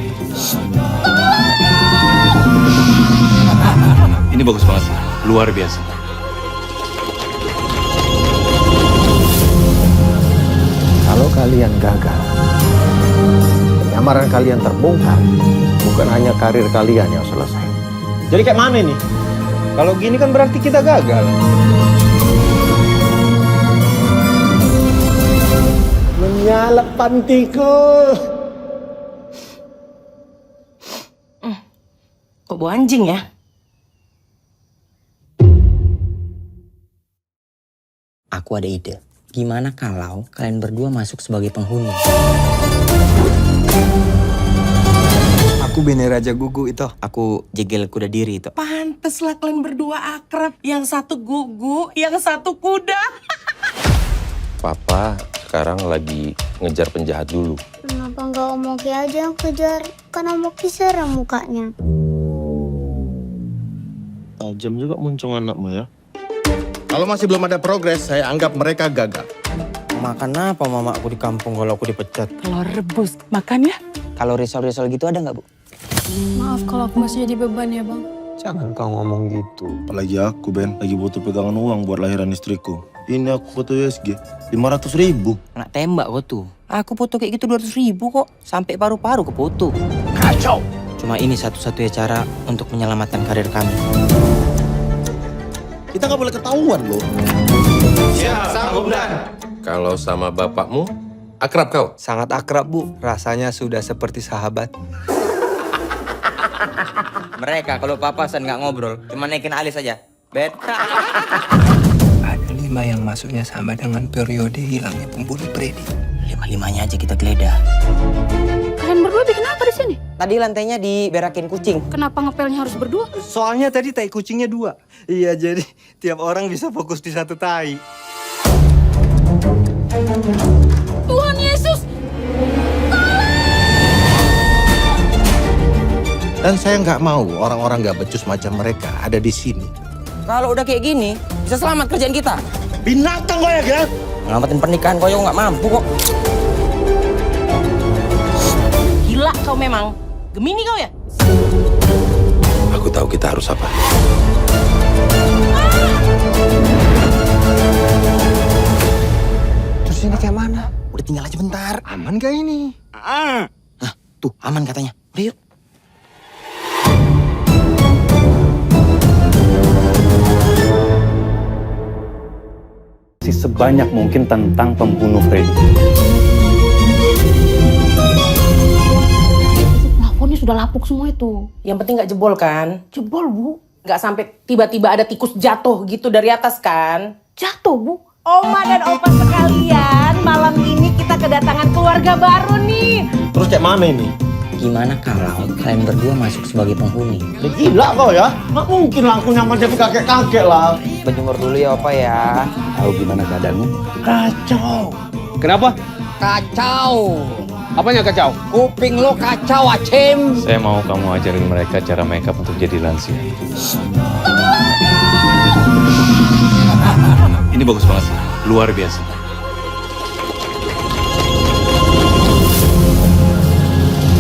Ini bagus banget, luar biasa. Kalau kalian gagal, penyamaran kalian terbongkar, bukan hanya karir kalian yang selesai. Jadi kayak mana nih? Kalau gini kan berarti kita gagal. Menyala pantiku. Kok bau anjing ya? Aku ada ide. Gimana kalau kalian berdua masuk sebagai penghuni? Aku Bene Raja Gugu itu. Aku Jegel Kuda Diri itu. Pantes lah kalian berdua akrab. Yang satu gugu, yang satu kuda. Papa sekarang lagi ngejar penjahat dulu. Kenapa nggak Om Oki aja yang kejar? Kan Om Oki serem mukanya. Tajam juga muncung anakmu ya. Kalau masih belum ada progres, saya anggap mereka gagal. Makan apa mama aku di kampung kalau aku dipecat? Telur rebus, makan ya? Kalau risol-risol gitu ada nggak, Bu? Maaf kalau aku masih jadi beban ya bang. Jangan kau ngomong gitu. Apalagi aku, Ben, lagi butuh pegangan uang buat lahiran istriku. Ini aku foto USG, 500.000. Nak tembak kok tuh. Aku foto kayak gitu 200.000 kok. Sampai paru-paru ke foto. Kacau. Cuma ini satu-satunya cara untuk menyelamatkan karir kami. Kita nggak boleh ketahuan loh. Kalau sama bapakmu, akrab kau? Sangat akrab, Bu. Rasanya sudah seperti sahabat. Mereka kalau papasan nggak ngobrol, cuma naikin alis aja. Bet. Ada 5 yang masuknya sama dengan periode hilangnya pembunuh Freddy. 5-5-nya aja kita geledah. Kalian berdua bikin apa di sini? Tadi lantainya diberakin kucing. Kenapa ngepelnya harus berdua? Soalnya tadi tai kucingnya 2. Iya, jadi tiap orang bisa fokus di satu tai. Tuhan Yesus! Dan saya nggak mau orang-orang nggak becus macam mereka ada di sini. Kalau udah kayak gini, bisa selamat kerjaan kita. Binatang kau ya, Gan? Ngelamatin pernikahan kau nggak mampu kok. Gila kau memang. Gemini kau ya? Aku tahu kita harus apa. Terus ini kayak mana? Udah tinggal aja bentar. Aman gak ini? Tuh, aman katanya. Udah yuk. Sebanyak mungkin tentang pembunuh Freddy. Plafonnya sudah lapuk semua itu. Yang penting nggak jebol kan? Jebol bu. Nggak sampai tiba-tiba ada tikus jatuh gitu dari atas kan? Jatuh bu. Oma dan opa sekalian, malam ini kita kedatangan keluarga baru nih. Terus kayak mana ini? Gimana kalau kalian berdua masuk sebagai penghuni? Gila kau ya? Nggak mungkin lah aku nyamar jadi kakek-kakek lah. Berjemur dulu ya opa ya. Tahu gimana keadaanmu? Kacau. Kenapa? Kacau. Apanya kacau? Kuping lo kacau, Acim. Saya mau kamu ajarin mereka cara makeup untuk jadi lansia. Ini bagus banget, luar biasa.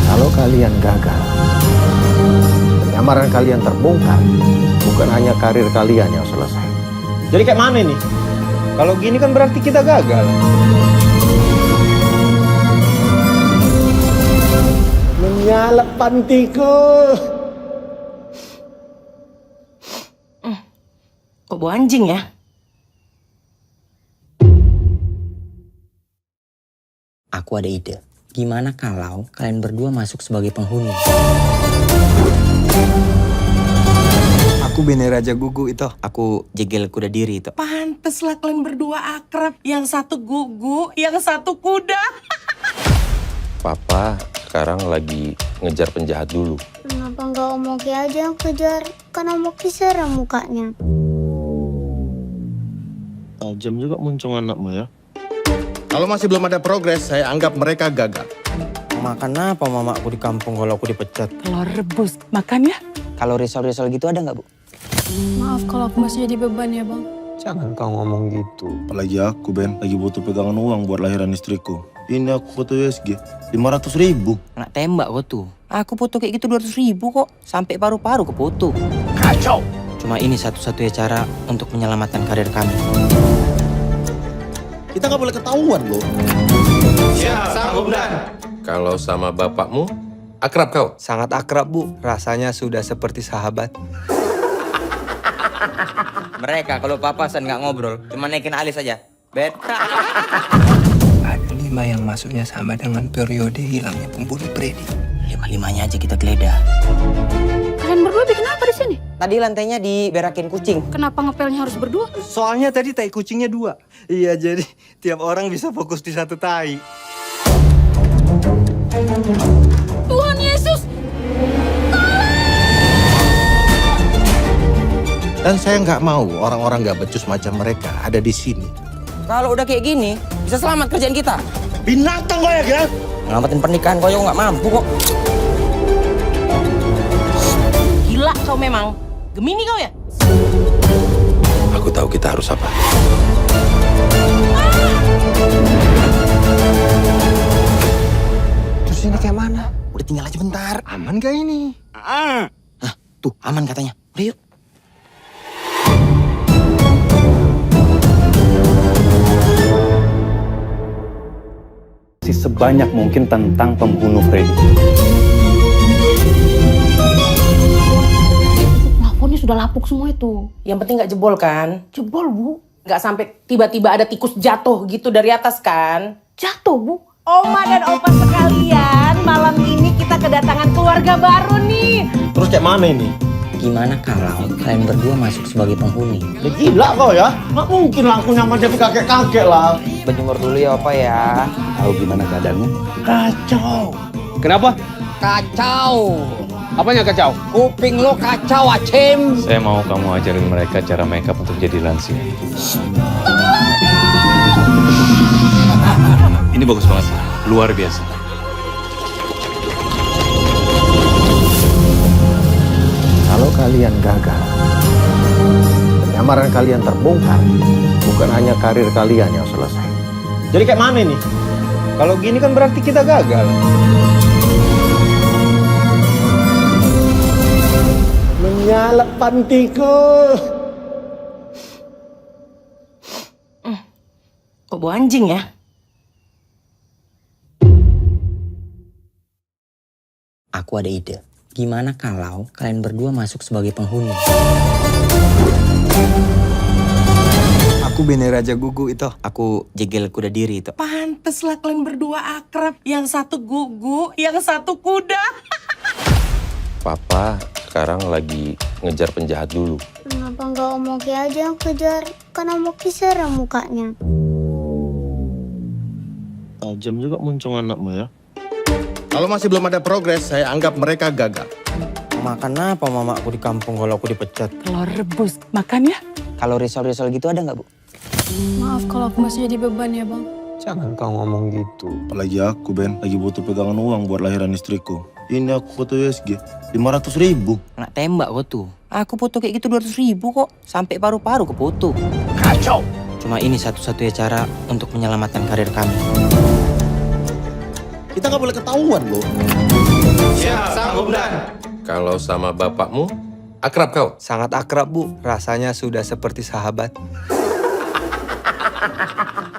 Kalau kalian gagal, penyamaran kalian terbongkar, bukan hanya karir kalian yang selesai. Jadi kayak mana nih? Kalau gini kan berarti kita gagal. Menyala pantiku. Kok bau anjing ya? Aku ada ide. Gimana kalau kalian berdua masuk sebagai penghuni? Aku Bene Raja Gugu itu. Aku Jegel Kuda Diri itu. Pantes lah kalian berdua akrab. Yang satu gugu, yang satu kuda. Papa sekarang lagi ngejar penjahat dulu. Kenapa nggak Om Oki aja yang kejar? Kan Om Oki serem mukanya. Tajam juga muncung anakmu ya. Kalau masih belum ada progres, saya anggap mereka gagal. Makan apa mama aku di kampung kalau aku dipecat? Telur rebus, makan ya? Kalau risol-risol gitu ada nggak, Bu? Maaf kalau aku masih jadi beban ya bang. Jangan kau ngomong gitu. Apalagi aku, Ben, lagi butuh pegangan uang buat lahiran istriku. Ini aku foto USG 500.000. Nak tembak kok tuh. Aku foto kayak gitu 200.000 kok. Sampai paru-paru ke foto. Kacau. Cuma ini satu-satunya cara untuk menyelamatkan karir kami. Kita nggak boleh ketahuan loh. Kalau sama bapakmu, akrab kau? Sangat akrab, Bu. Rasanya sudah seperti sahabat. Mereka kalau papasan nggak ngobrol, cuma naikin alis aja. Bet. Ada 5 yang masuknya sama dengan periode hilangnya pembunuh Freddy. 5-5-nya aja kita geledah. Kalian berdua bikin apa di sini? Tadi lantainya diberakin kucing. Kenapa ngepelnya harus berdua? Soalnya tadi tai kucingnya 2. Iya, jadi tiap orang bisa fokus di satu tai. Tuhan Yesus! Dan saya nggak mau orang-orang nggak becus macam mereka ada di sini. Kalau udah kayak gini, bisa selamat kerjaan kita. Binatang kau ya, Gan? Ngelamatin pernikahan kau nggak mampu kok. Gila kau memang. Gemini kau ya? Aku tahu kita harus apa. Terus ini kayak mana? Udah tinggal aja bentar. Aman gak ini? Tuh, aman katanya. Udah yuk. Sebanyak mungkin tentang pembunuh Freddy. Plafonnya sudah lapuk semua itu. Yang penting nggak jebol kan? Jebol, Bu. Nggak sampai tiba-tiba ada tikus jatuh gitu dari atas kan? Jatuh, Bu. Oma dan opa sekalian, malam ini kita kedatangan keluarga baru nih. Terus kayak mana ini? Gimana kalau kalian berdua masuk sebagai penghuni? Udah gila kau ya? Nggak mungkin lah aku nyamar jadi kakek-kakek lah. Berjemur dulu ya opa ya. Tahu gimana keadaannya? Kacau. Kenapa? Kacau. Apanya kacau? Kuping lo kacau, Acim. Saya mau kamu ajarin mereka cara makeup untuk jadi lansia. Ini bagus banget, luar biasa. Kalau kalian gagal, penyamaran kalian terbongkar, bukan hanya karir kalian yang selesai. Jadi kayak mana nih? Kalau gini kan berarti kita gagal. Menyala pantiku. Kok bau anjing ya? Aku ada ide. Gimana kalau kalian berdua masuk sebagai penghuni? Aku Bene Raja Gugu itu. Aku jegel kuda diri itu. Pantes lah kalian berdua akrab. Yang satu gugu, yang satu kuda. Papa sekarang lagi ngejar penjahat dulu. Kenapa nggak Om Oki aja yang kejar? Kan Om Oki serem mukanya. Tajam juga muncung anakmu ya. Kalau masih belum ada progres, saya anggap mereka gagal. Makan apa mamaku di kampung kalau aku dipecat? Telur rebus. Makan ya? Kalau risol-risol gitu ada nggak, Bu? Maaf kalau aku masih jadi beban ya, Bang. Jangan kau ngomong gitu. Apalagi aku, Ben, lagi butuh pegangan uang buat lahiran istriku. Ini aku foto USG 500.000. Nak tembak kok tuh. Aku foto kayak gitu 200.000 kok. Sampai paru-paru ke foto. Kacau. Cuma ini satu-satunya cara untuk menyelamatkan karir kami. Kita nggak boleh ketahuan loh. Kalau sama bapakmu, akrab kau? Sangat akrab, Bu. Rasanya sudah seperti sahabat.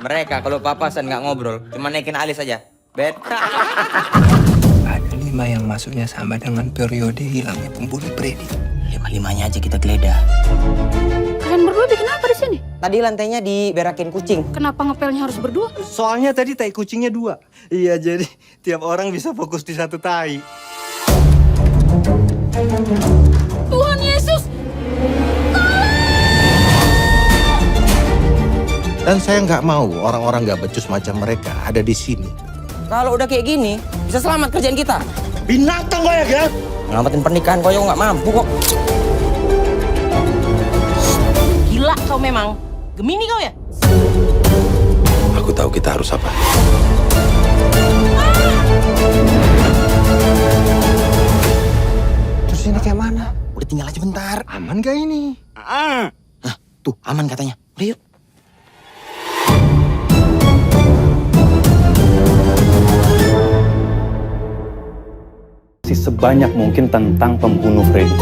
Mereka kalau papasan nggak ngobrol, cuma naikin alis aja. Bet. Ada 5 yang masuknya sama dengan periode hilangnya pembunuh Freddy. 5-5-nya aja kita geledah. Kalian berdua bikin apa di sini? Tadi lantainya diberakin kucing. Kenapa ngepelnya harus berdua? Soalnya tadi tai kucingnya 2. Iya, jadi tiap orang bisa fokus di satu tai. Tuhan Yesus! Dan saya nggak mau orang-orang nggak becus macam mereka ada di sini. Kalau udah kayak gini, bisa selamat kerjaan kita. Binatang kau ya, Gan? Ngelamatin pernikahan kau nggak mampu kok. Gila kau memang. Gemini kau ya? Aku tahu kita harus apa. Terus ini kayak mana? Udah tinggal aja bentar. Aman gak ini? Tuh, aman katanya. Udah yuk. sebanyak mungkin tentang pembunuh Freddy.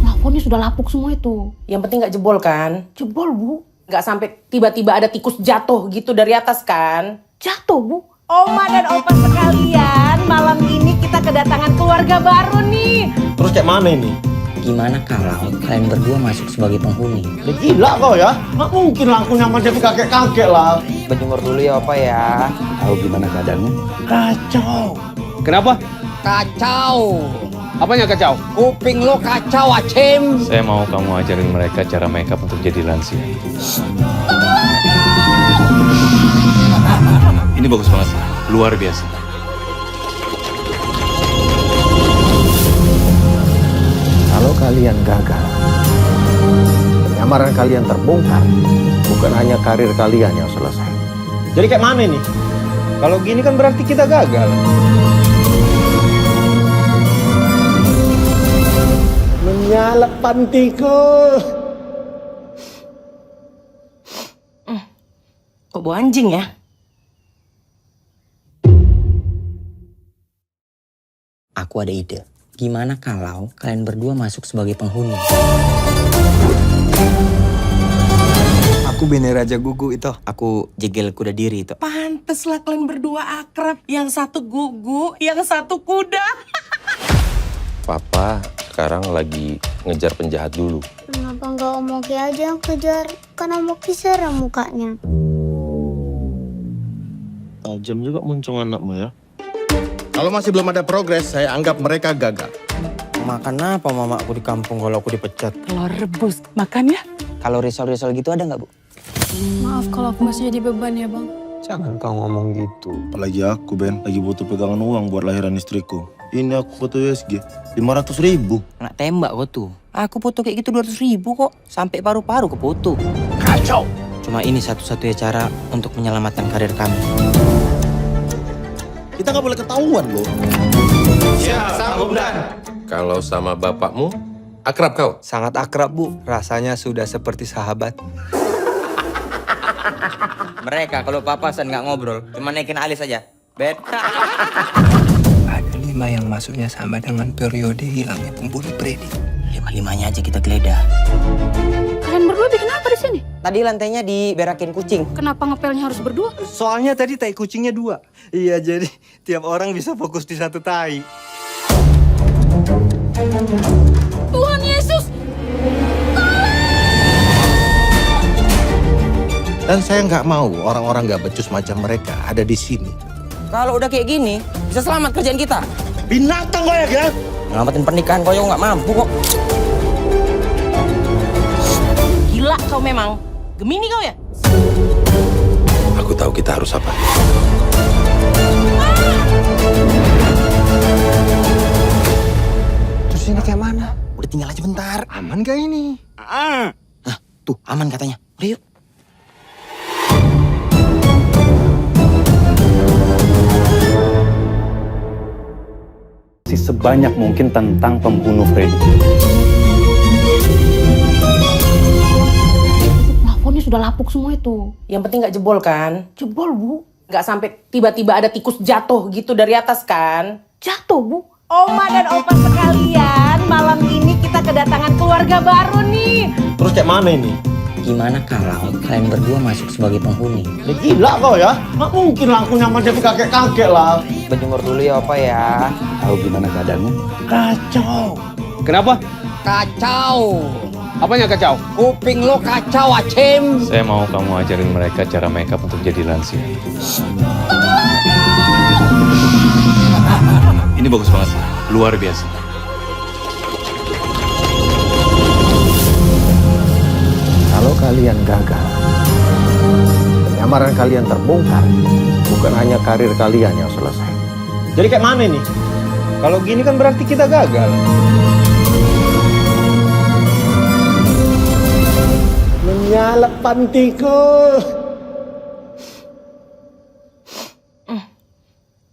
Plafonnya sudah lapuk semua itu. Yang penting nggak jebol kan? Jebol, Bu. Nggak sampai tiba-tiba ada tikus jatuh gitu dari atas kan? Jatuh, Bu. Oma dan opa sekalian, malam ini kita kedatangan keluarga baru nih. Terus kayak mana ini? Gimana kalau kalian berdua masuk sebagai penghuni? Ya gila kau ya. Nggak mungkin lah aku nyaman jadi kakek-kakek lah. Berjemur dulu ya opa ya. Tahu gimana keadaannya? Kacau. Kenapa? Kacau. Apanya kacau? Kuping lo kacau, Acem. Saya mau kamu ajarin mereka cara makeup untuk jadi lansia. Ini bagus banget, luar biasa. Kalau kalian gagal, penyamaran kalian terbongkar, bukan hanya karir kalian yang selesai. Jadi kayak mana ini? Kalau gini kan berarti kita gagal. Menyala pantiku. Kok bau anjing ya? Aku ada ide. Gimana kalau kalian berdua masuk sebagai penghuni? Aku Bene Raja Gugu itu. Aku jegel kuda diri itu. Pantes lah kalian berdua akrab. Yang satu gugu, yang satu kuda. Papa sekarang lagi ngejar penjahat dulu. Kenapa nggak Om Oki aja yang kejar? Kan Om Oki serem mukanya. Tajam juga muncung anakmu ya. Kalau masih belum ada progres, saya anggap mereka gagal. Makan apa mamaku di kampung kalau aku dipecat? Telur rebus, makan ya? Kalau risol-risol gitu ada nggak, Bu? Maaf kalau aku masih jadi beban ya, Bang. Jangan kau ngomong gitu. Apalagi aku, Ben. Lagi butuh pegangan uang buat lahiran istriku. Ini aku foto USG. 500.000. Nak tembak kok tuh. Aku foto kayak gitu 200.000 kok. Sampai paru-paru ke foto. Kacau. Cuma ini satu-satunya cara untuk menyelamatkan karir kami. Kita nggak boleh ketahuan loh. Kalau sama bapakmu, akrab kau? Sangat akrab, Bu. Rasanya sudah seperti sahabat. Mereka kalau papasan nggak ngobrol, cuma naikin alis aja. Bet. Ada 5 yang masuknya sama dengan periode hilangnya pembunuh Freddy. 5-5-nya aja kita geledah. Kalian berdua bikin apa di sini? Tadi lantainya diberakin kucing. Kenapa ngepelnya harus berdua? Soalnya tadi tai kucingnya 2. Iya, jadi tiap orang bisa fokus di satu tai. Tuhan Yesus! Dan saya nggak mau orang-orang nggak becus macam mereka ada di sini. Kalau udah kayak gini, bisa selamat kerjaan kita. Binatang kau ya, Gak? Ngelamatin pernikahan kau nggak mampu kok. Gila kau memang. Gemini kau ya? Aku tahu kita harus apa. Terus ini kayak mana? Udah tinggal aja bentar. Aman gak ini? Tuh, aman katanya. Udah yuk. Sebanyak mungkin tentang pembunuh Freddy. Plafonnya sudah lapuk semua itu. Yang penting nggak jebol kan? Jebol, Bu. Nggak sampai tiba-tiba ada tikus jatuh gitu dari atas kan? Jatuh, Bu. Oma dan opa sekalian, malam ini kita kedatangan keluarga baru nih. Terus kayak mana ini? Gimana kalau kalian berdua masuk sebagai penghuni? Ya gila kau ya. Nggak mungkin lah aku nyaman jadi kakek-kakek lah. Berjemur dulu ya opa ya. Tahu gimana keadaannya? Kacau. Kenapa? Kacau. Apanya kacau? Kuping lo kacau, Acem. Saya mau kamu ajarin mereka cara makeup untuk jadi lansia. Ini bagus banget, luar biasa. Kalau kalian gagal, penyamaran kalian terbongkar, bukan hanya karir kalian yang selesai. Jadi kayak mana ini? Kalau gini kan berarti kita gagal. Menyala pantiku.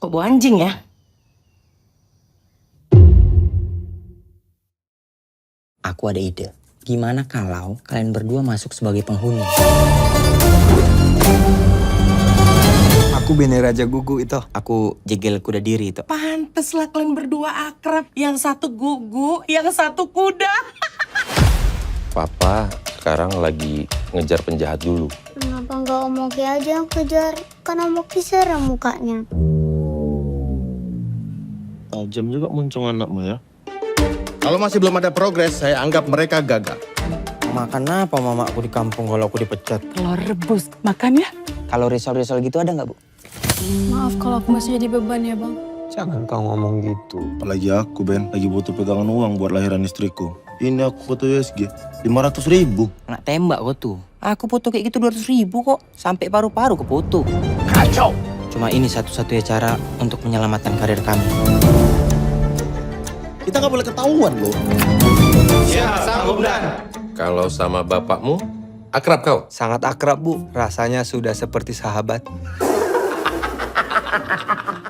Kok bau anjing ya? Aku ada ide. Gimana kalau kalian berdua masuk sebagai penghuni? Aku Bene Raja Gugu itu. Aku Jegel Kuda Diri itu. Pantes lah kalian berdua akrab. Yang satu gugu, yang satu kuda. Papa sekarang lagi ngejar penjahat dulu. Kenapa nggak Om Oki aja yang kejar? Kan Om Oki serem mukanya. Tajam juga muncung anakmu ya. Kalau masih belum ada progres, saya anggap mereka gagal. Makan apa mama aku di kampung kalau aku dipecat? Telur rebus, makan ya? Kalau risol-risol gitu ada nggak, Bu? Maaf kalau aku masih jadi beban ya bang. Jangan kau ngomong gitu. Apalagi aku, Ben, lagi butuh pegangan uang buat lahiran istriku. Ini aku foto USG, 500.000. Nak tembak kok tuh. Aku foto kayak gitu 200.000 kok. Sampai paru-paru ke foto. Kacau! Cuma ini satu-satunya cara untuk menyelamatkan karir kami. Kita nggak boleh ketahuan loh. Kalau sama bapakmu, akrab kau? Sangat akrab, Bu. Rasanya sudah seperti sahabat.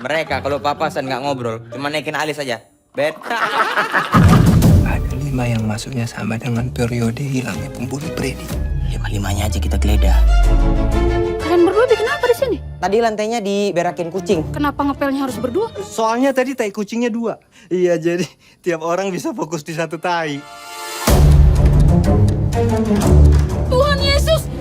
Mereka kalau papasan nggak ngobrol, cuma naikin alis aja. Bet. Ada 5 yang masuknya sama dengan periode hilangnya pembunuh Freddy. 5-5-nya aja kita geledah. Kalian berdua bikin apa di sini? Tadi lantainya diberakin kucing. Kenapa ngepelnya harus berdua? Soalnya tadi tai kucingnya 2. Iya, jadi tiap orang bisa fokus di satu tai. Tuhan Yesus!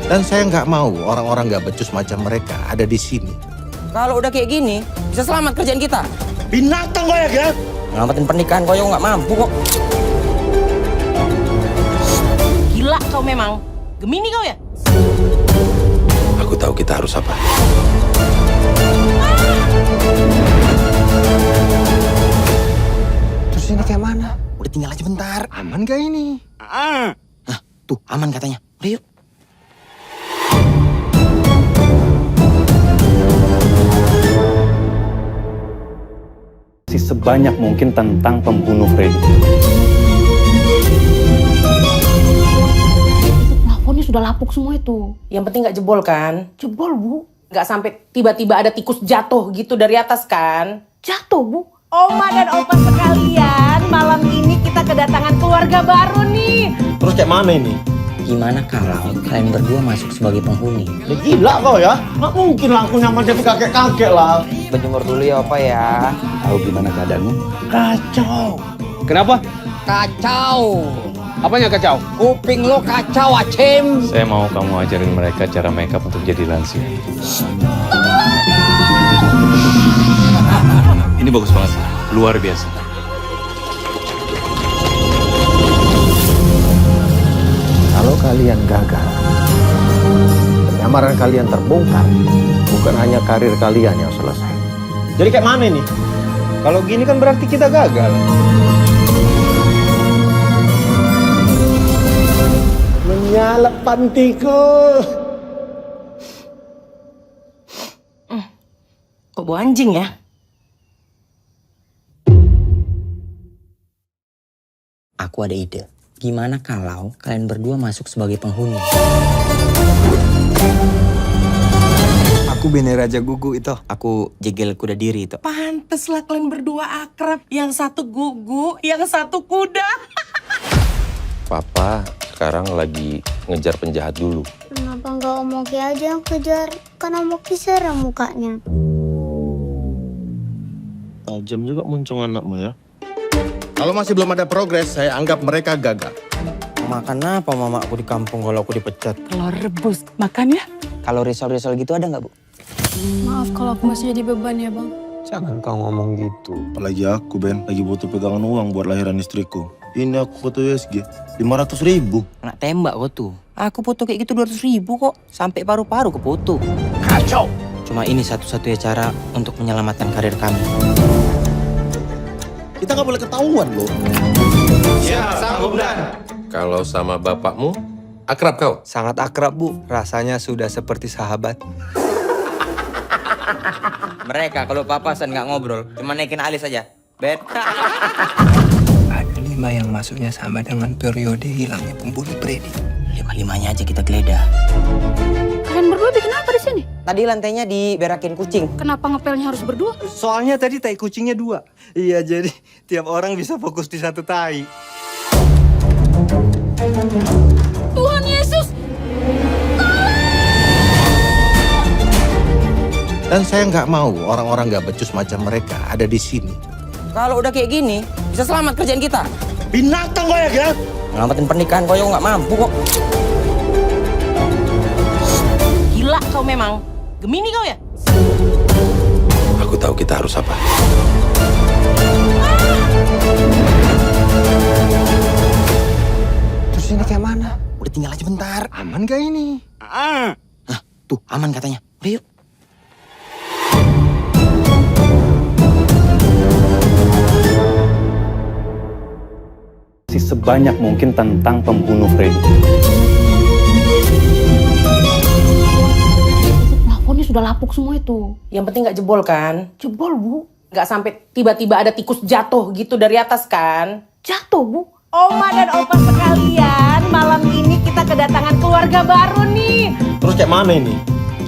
Dan saya nggak mau orang-orang nggak becus macam mereka ada di sini. Kalau udah kayak gini, bisa selamat kerjaan kita. Binatang kau ya, Gak? Ngelamatin pernikahan kau nggak mampu kok. Gila kau memang. Gemini kau ya? Aku tahu kita harus apa. Terus ini kayak mana? Udah tinggal aja bentar. Aman gak ini? Tuh, aman katanya. Udah yuk. Sebanyak mungkin tentang pembunuh Freddy. Plafonnya sudah lapuk semua itu. Yang penting gak jebol kan? Jebol bu. Gak sampai tiba-tiba ada tikus jatuh gitu dari atas kan? Jatuh bu. Oma dan opa sekalian, malam ini kita kedatangan keluarga baru nih. Terus kayak mana ini? Gimana kalau kalian berdua masuk sebagai penghuni? Ya gila kau ya. Nggak mungkin lah aku nyamar jadi kakek-kakek lah. Berjemur dulu ya opa ya. Tahu gimana keadaanmu? Kacau. Kenapa? Kacau. Apanya kacau? Kuping lo kacau, Acem. Saya mau kamu ajarin mereka cara makeup untuk jadi lansia. Ini bagus banget, luar biasa. Kalau kalian gagal, penyamaran kalian terbongkar, bukan hanya karir kalian yang selesai. Jadi kayak mana ini? Kalau gini kan berarti kita gagal. Menyalap pantiku. Kok bau anjing ya? Aku ada ide. Gimana kalau kalian berdua masuk sebagai penghuni? Aku Bene Raja Gugu itu. Aku Jegel Kuda Diri itu. Pantes lah kalian berdua akrab. Yang satu gugu, yang satu kuda. Papa sekarang lagi ngejar penjahat dulu. Kenapa nggak Om Oki aja yang kejar? Kan Om Oki serem mukanya. Tajam juga muncung anakmu ya. Kalau masih belum ada progres, saya anggap mereka gagal. Makan apa mama aku di kampung kalau aku dipecat? Telur rebus, makan ya? Kalau risol-risol gitu ada nggak, Bu? Maaf kalau aku masih jadi beban ya bang. Jangan kau ngomong gitu. Apalagi aku, Ben, lagi butuh pegangan uang buat lahiran istriku. Ini aku foto USG, 500.000. Nak tembak kok tuh. Aku foto kayak gitu 200.000 kok. Sampai paru-paru ke foto. Kacau! Cuma ini satu-satunya cara untuk menyelamatkan karir kami. Kita nggak boleh ketahuan loh. Kalau sama bapakmu, akrab kau? Sangat akrab, Bu. Rasanya sudah seperti sahabat. Mereka kalau papasan nggak ngobrol, cuma naikin alis aja. Bet. Ada 5 yang masuknya sama dengan periode hilangnya pembunuh Freddy. 5-5-nya aja kita geledah. Kalian berdua bikin apa di sini? Tadi lantainya diberakin kucing. Kenapa ngepelnya harus berdua? Soalnya tadi tai kucingnya 2. Iya, jadi tiap orang bisa fokus di satu tai. Tuhan Yesus! Dan saya nggak mau orang-orang nggak becus macam mereka ada di sini. Kalau udah kayak gini, bisa selamat kerjaan kita. Binatang kau ya, Gak? Ngelamatin pernikahan kau nggak mampu kok. Gila kau memang. Gemini kau ya? Aku tahu kita harus apa. Terus ini kayak mana? Udah tinggal aja bentar. Aman gak ini? Tuh, aman katanya. Udah yuk. Sebanyak mungkin tentang pembunuh Freddy. Plafonnya sudah lapuk semua itu. Yang penting nggak jebol kan? Jebol, Bu. Nggak sampai tiba-tiba ada tikus jatuh gitu dari atas kan? Jatuh, Bu. Oma dan opa sekalian, malam ini kita kedatangan keluarga baru nih. Terus kayak mana ini?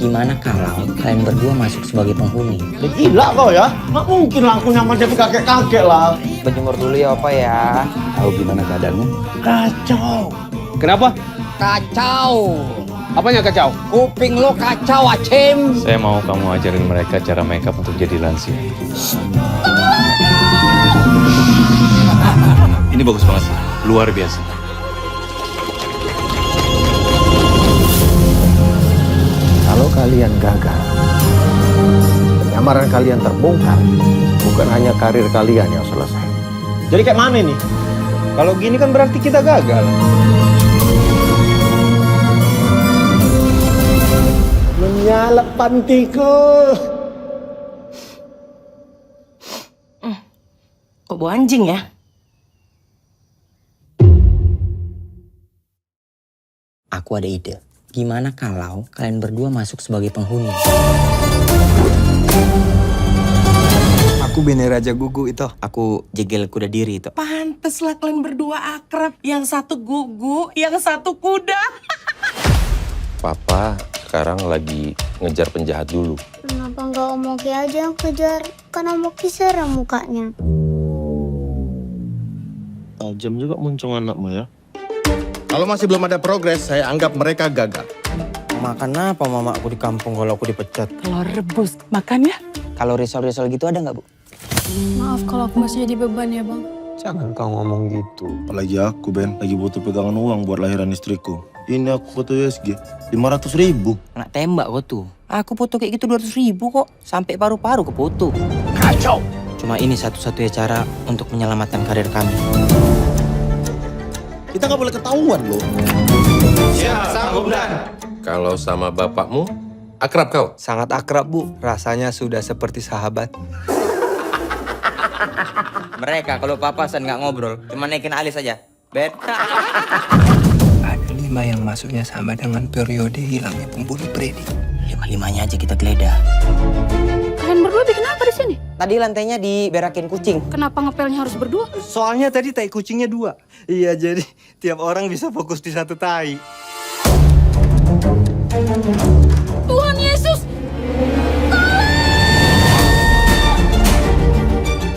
Gimana kalau kalian berdua masuk sebagai penghuni? Gila kau ya? Nggak mungkin lah aku nyaman jadi kakek-kakek lah. Berjemur dulu ya Opa ya. Tahu gimana keadaanmu? Kacau. Kenapa? Kacau. Apanya kacau? Kuping lo kacau, Acem. Saya mau kamu ajarin mereka cara makeup untuk jadi lansia. Ini bagus banget sih. Luar biasa. Kalau kalian gagal, penyamaran kalian terbongkar, bukan hanya karir kalian yang selesai. Jadi kayak mana ini? Kalau gini kan berarti kita gagal. Menyalak pantiku. Kok bau anjing ya? Aku ada ide. Gimana kalau kalian berdua masuk sebagai penghuni? Aku Bene Raja Gugu itu. Aku jegel kuda diri itu. Pantes lah kalian berdua akrab. Yang satu gugu, yang satu kuda. Papa sekarang lagi ngejar penjahat dulu. Kenapa nggak Om Oki aja yang kejar? Kan Om Oki serem mukanya. Tajam juga muncung anakmu ya. Kalau masih belum ada progres, saya anggap mereka gagal. Makan apa mama aku di kampung kalau aku dipecat? Telur rebus, makan ya? Kalau risol-risol gitu ada nggak Bu? Maaf kalau aku masih jadi beban ya, Bang. Jangan kau ngomong gitu. Apalagi aku, Ben. Lagi butuh pegangan uang buat lahiran istriku. Ini aku foto USG. 500.000. Nak tembak kok tuh. Aku foto kayak gitu 200.000 kok. Sampai paru-paru ke foto. Kacau. Cuma ini satu-satunya cara untuk menyelamatkan karir kami. Kita nggak boleh ketahuan loh. Kalau sama bapakmu, akrab kau. Sangat akrab, Bu. Rasanya sudah seperti sahabat. Mereka kalau papasan nggak ngobrol, cuma naikin alis aja. Bet. Ada 5 yang masuknya sama dengan periode hilangnya pembunuh Freddy. 5-5-nya aja kita geledah. Kalian berdua bikin apa di sini? Tadi lantainya diberakin kucing. Kenapa ngepelnya harus berdua? Soalnya tadi tai kucingnya 2. Iya, jadi tiap orang bisa fokus di satu tai. Tuhan Yesus!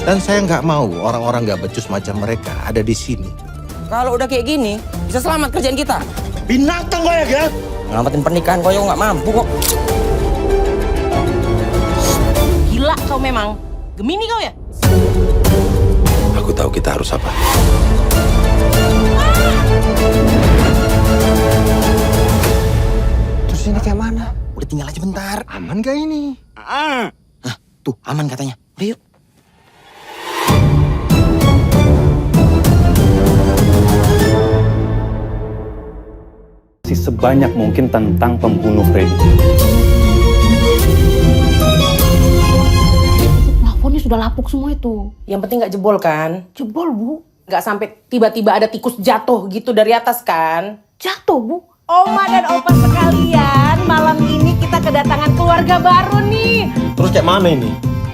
Dan saya nggak mau orang-orang nggak becus macam mereka ada di sini. Kalau udah kayak gini, bisa selamat kerjaan kita. Binatang kau ya, Gak? Ngelamatin pernikahan kau nggak mampu kok. Gila kau memang. Gemini kau ya? Aku tahu kita harus apa. Terus ini kayak mana? Udah tinggal aja bentar. Aman gak ini? Tuh, aman katanya. Udah yuk. Sebanyak mungkin tentang pembunuh Freddy. Plafonnya sudah lapuk semua itu. Yang penting nggak jebol kan? Jebol, Bu. Nggak sampai tiba-tiba ada tikus jatuh gitu dari atas kan? Jatuh, Bu. Oma dan opa sekalian, malam ini kita kedatangan keluarga baru nih. Terus kayak mana ini?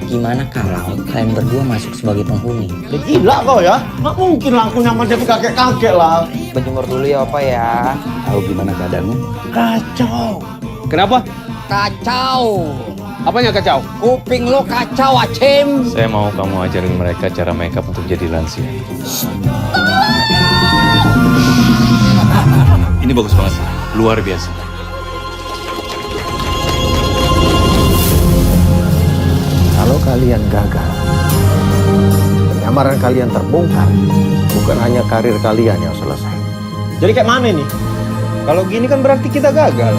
Gimana kalau kalian berdua masuk sebagai penghuni? Gila kau ya? Nggak mungkin lah aku nyaman jadi kakek-kakek lah. Berjemur dulu ya Opa ya. Tahu gimana keadaanmu? Kacau. Kenapa? Kacau. Apanya kacau? Kuping lo kacau, Acem. Saya mau kamu ajarin mereka cara makeup untuk jadi lansia. Ini bagus banget sih. Luar biasa. Kalau kalian gagal, penyamaran kalian terbongkar, bukan hanya karir kalian yang selesai. Jadi kayak mana nih? Kalau gini kan berarti kita gagal.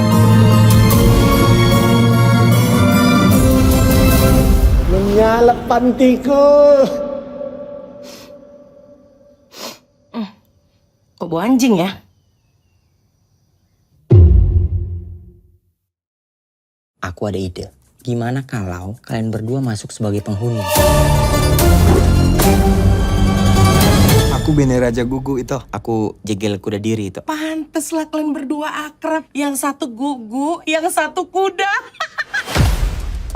Menyalap pantiku. Kok bau anjing ya? Aku ada ide. Gimana kalau kalian berdua masuk sebagai penghuni? Aku Bene Raja Gugu itu. Aku Jegel Kuda Diri itu. Pantes lah kalian berdua akrab. Yang satu gugu, yang satu kuda.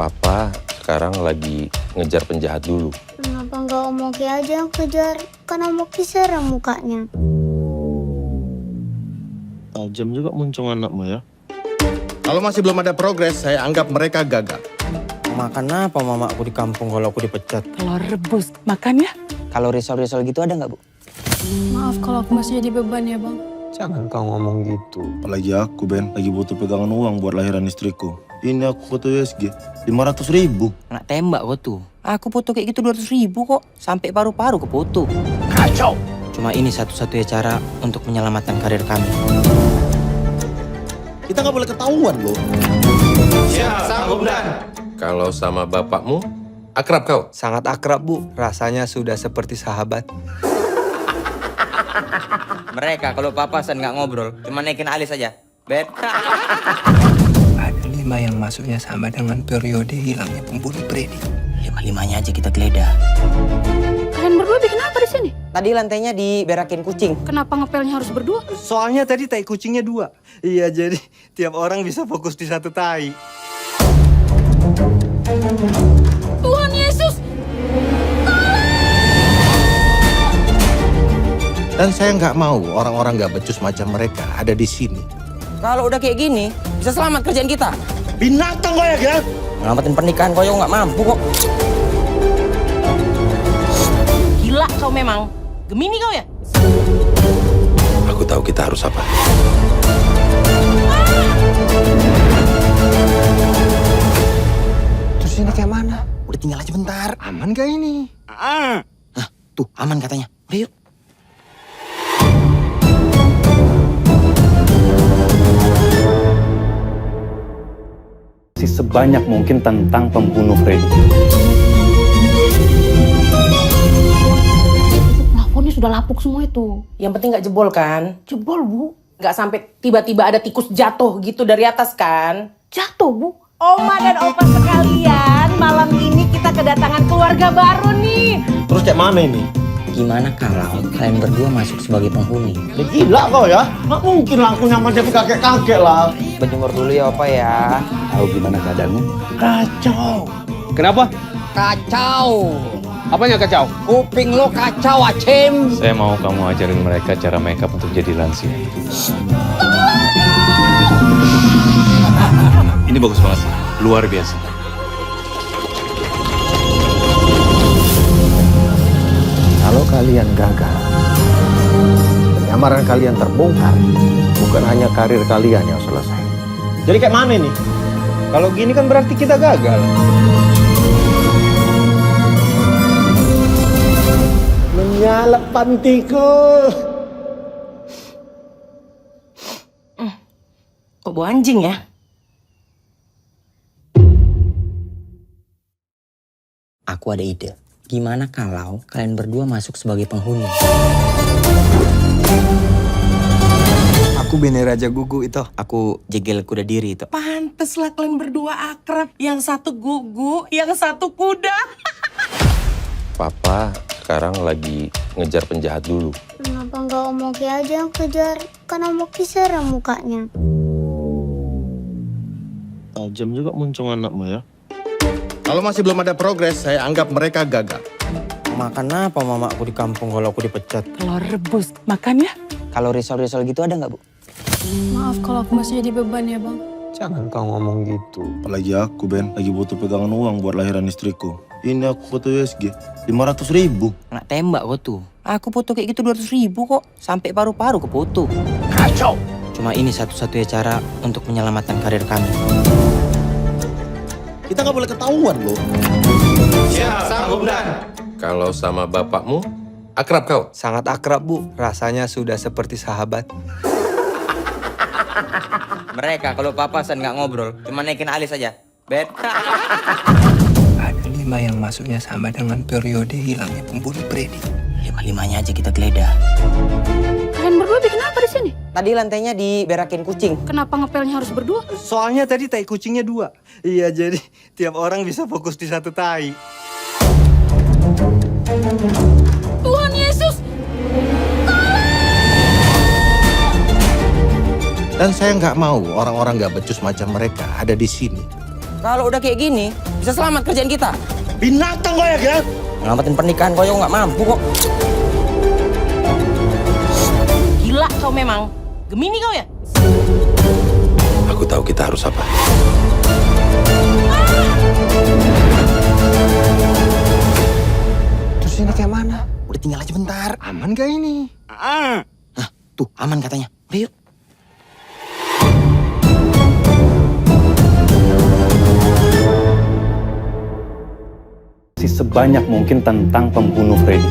Papa sekarang lagi ngejar penjahat dulu. Kenapa nggak Om Oki aja yang kejar? Kan Om Oki serem mukanya. Tajam juga muncung anakmu ya. Kalau masih belum ada progres, saya anggap mereka gagal. Makan apa mama aku di kampung kalau aku dipecat? Telur rebus. Makan ya? Kalau risol-risol gitu ada nggak, Bu? Maaf kalau aku masih jadi beban ya, Bang. Jangan kau ngomong gitu. Apalagi aku, Ben. Lagi butuh pegangan uang buat lahiran istriku. Ini aku foto USG. 500.000. Nak tembak kok tuh. Aku foto kayak gitu 200.000 kok. Sampai paru-paru ke foto. Kacau! Cuma ini satu-satunya cara untuk menyelamatkan karir kami. Kita nggak boleh ketahuan loh. Kalau sama bapakmu, akrab kau. Sangat akrab, Bu. Rasanya sudah seperti sahabat. Mereka kalau papasan nggak ngobrol, cuma naikin alis aja. Bet. Ada 5 yang masuknya sama dengan periode hilangnya pembunuh predik. 5-5-nya aja kita geledah. Kalian berdua bikin apa di sini? Tadi lantainya diberakin kucing. Kenapa ngepelnya harus berdua? Soalnya tadi tai kucingnya 2. Iya, jadi tiap orang bisa fokus di satu tai. Tuhan Yesus! Dan saya nggak mau orang-orang nggak becus macam mereka ada di sini. Kalau udah kayak gini, bisa selamat kerjaan kita. Binatang kau ya, Ngelamatin pernikahan kau nggak mampu kok. Gila kau memang. Gemini kau ya? Aku tahu kita harus apa. Terus ini kayak mana? Udah tinggal aja bentar. Aman gak ini? Nah, tuh aman katanya. Udah yuk. Sebanyak mungkin tentang pembunuh Freddy. Plafonnya sudah lapuk semua itu. Yang penting nggak jebol kan? Jebol, Bu. Nggak sampai tiba-tiba ada tikus jatuh gitu dari atas kan? Jatuh, Bu. Oma dan opa sekalian, malam ini kita kedatangan keluarga baru nih. Terus kayak mana ini? Gimana kalau kalian berdua masuk sebagai penghuni? Udah gila kau ya. Nggak mungkin langsung nyaman jadi kakek-kakek lah. Berjemur dulu ya opa ya. Tahu gimana keadaanmu? Kacau. Kenapa? Kacau. Apanya kacau? Kuping lo kacau, Acem. Saya mau kamu ajarin mereka cara makeup untuk jadi lansia. Ini bagus banget sih. Luar biasa. Kalau kalian gagal, penyamaran kalian terbongkar, bukan hanya karir kalian yang selesai. Jadi kayak mana nih? Kalau gini kan berarti kita gagal. Menyalap pantiku. Kok bau anjing ya? Aku ada ide. Gimana kalau kalian berdua masuk sebagai penghuni? Aku Bene Raja Gugu itu. Aku Jegel Kuda Diri itu. Pantes lah kalian berdua akrab. Yang satu gugu, yang satu kuda. Papa sekarang lagi ngejar penjahat dulu. Kenapa nggak Om Oki aja yang kejar? Kan Om Oki serem mukanya. Tajam juga muncung anakmu ya. Kalau masih belum ada progres, saya anggap mereka gagal. Makan apa mama aku di kampung kalau aku dipecat? Telur rebus. Makan ya? Kalau risol-risol gitu ada nggak, Bu? Maaf kalau aku masih jadi beban ya, Bang. Jangan kau ngomong gitu. Apalagi aku, Ben. Lagi butuh pegangan uang buat lahiran istriku. Ini aku foto USG. 500.000. Nak tembak kok tuh. Aku foto kayak gitu 200.000 kok. Sampai paru-paru ke foto. Kacau! Cuma ini satu-satunya cara untuk menyelamatkan karir kami. Kita nggak boleh ketahuan loh. Kalau sama bapakmu, akrab kau? Sangat akrab, Bu. Rasanya sudah seperti sahabat. Mereka kalau papasan nggak ngobrol, cuma naikin alis aja. Bet. Ada 5 yang masuknya sama dengan periode hilangnya pembunuh Freddy. 5-5-nya aja kita geledah. Kalian berdua bikin apa di sini? Tadi lantainya diberakin kucing. Kenapa ngepelnya harus berdua? Soalnya tadi tai kucingnya 2. Iya, jadi tiap orang bisa fokus di satu tai. Tuhan Yesus! Dan saya nggak mau orang-orang nggak becus macam mereka ada di sini. Kalau udah kayak gini, bisa selamat kerjaan kita. Binatang kau ya, Gak? Ngelamatin pernikahan kau nggak mampu kok. Gila kau memang. Gemini kau ya? Aku tahu kita harus apa. Terus ini kayak mana? Udah tinggal aja bentar. Aman gak ini? Nah, tuh aman katanya. Udah yuk. Sebanyak mungkin tentang pembunuh Freddy.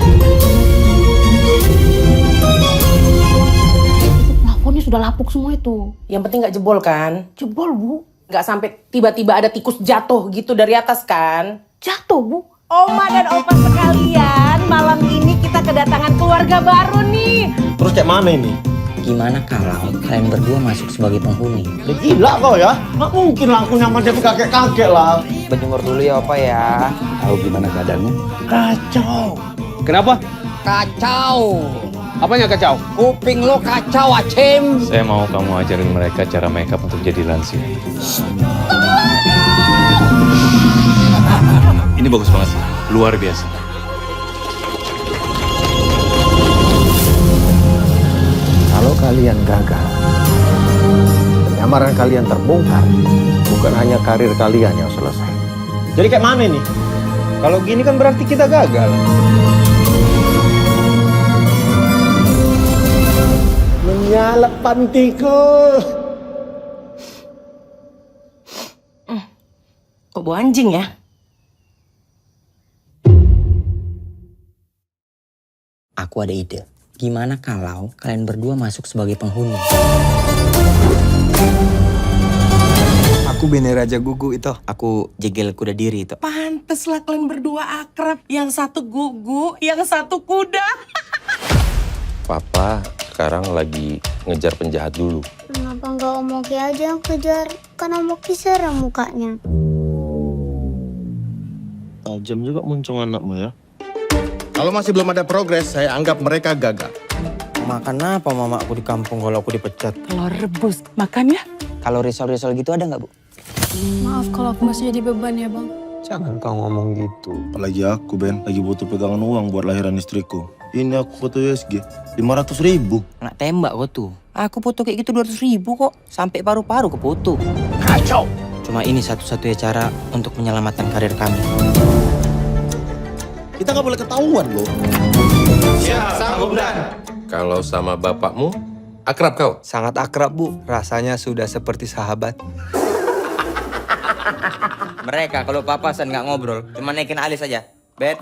Plafonnya sudah lapuk semua itu. Yang penting nggak jebol kan? Jebol, Bu. Nggak sampai tiba-tiba ada tikus jatuh gitu dari atas kan? Jatuh, Bu. Oma dan opa sekalian, malam ini kita kedatangan keluarga baru nih. Terus kayak mana ini? Gimana kalau kalian berdua masuk sebagai penghuni? Udah gila kau ya? Nggak mungkin lah aku nyaman dia kakek-kakek lah. Berjemur dulu ya opa ya. Tahu gimana keadaannya? Kacau. Kenapa? Kacau. Apanya kacau? Kuping lo kacau, Acem. Saya mau kamu ajarin mereka cara makeup untuk jadi lansia. Ini bagus banget sih. Luar biasa. Kalau kalian gagal, penyamaran kalian terbongkar, bukan hanya karir kalian yang selesai. Jadi kayak mana ini? Kalau gini kan berarti kita gagal. Menyalap pantiku. Kok bau anjing ya? Aku ada ide. Gimana kalau kalian berdua masuk sebagai penghuni? Aku Bene Raja Gugu itu. Aku jegel kuda diri itu. Pantes lah kalian berdua akrab. Yang satu gugu, yang satu kuda. Papa sekarang lagi ngejar penjahat dulu. Kenapa nggak Om Oki aja yang kejar? Kan Om Oki serem mukanya. Tajam juga muncung anakmu ya. Kalau masih belum ada progres, saya anggap mereka gagal. Makan apa mama aku di kampung kalau aku dipecat? Telur rebus. Makan ya? Kalau risol-risol gitu ada nggak, Bu? Maaf kalau aku masih jadi beban ya, Bang. Jangan kau ngomong gitu. Apalagi aku, Ben. Lagi butuh pegangan uang buat lahiran istriku. Ini aku foto USG. 500.000. Nggak tembak kok tuh. Aku foto kayak gitu 200.000 kok. Sampai paru-paru ke foto. Kacau. Cuma ini satu-satunya cara untuk menyelamatkan karir kami. Kita nggak boleh ketahuan loh. Kalau sama bapakmu, akrab kau? Sangat akrab, Bu. Rasanya sudah seperti sahabat. Mereka kalau papasan nggak ngobrol, cuma naikin alis aja. Bet.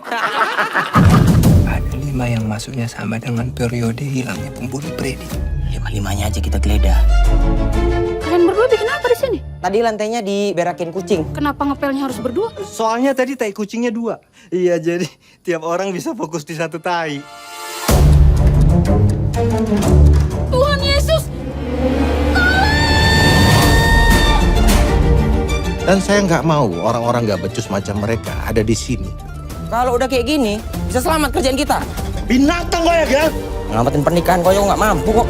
Ada 5 yang masuknya sama dengan periode hilangnya pembunuh Freddy. 5-5-nya aja kita geledah. Kalian berdua bikin apa di sini? Tadi lantainya diberakin kucing. Kenapa ngepelnya harus berdua? Soalnya tadi tai kucingnya 2. Iya, jadi tiap orang bisa fokus di satu tai. Tuhan Yesus! Dan saya nggak mau orang-orang nggak becus macam mereka ada di sini. Kalau udah kayak gini, bisa selamat kerjaan kita. Binatang kau ya, Gak? Ngelamatin pernikahan kau nggak mampu kok.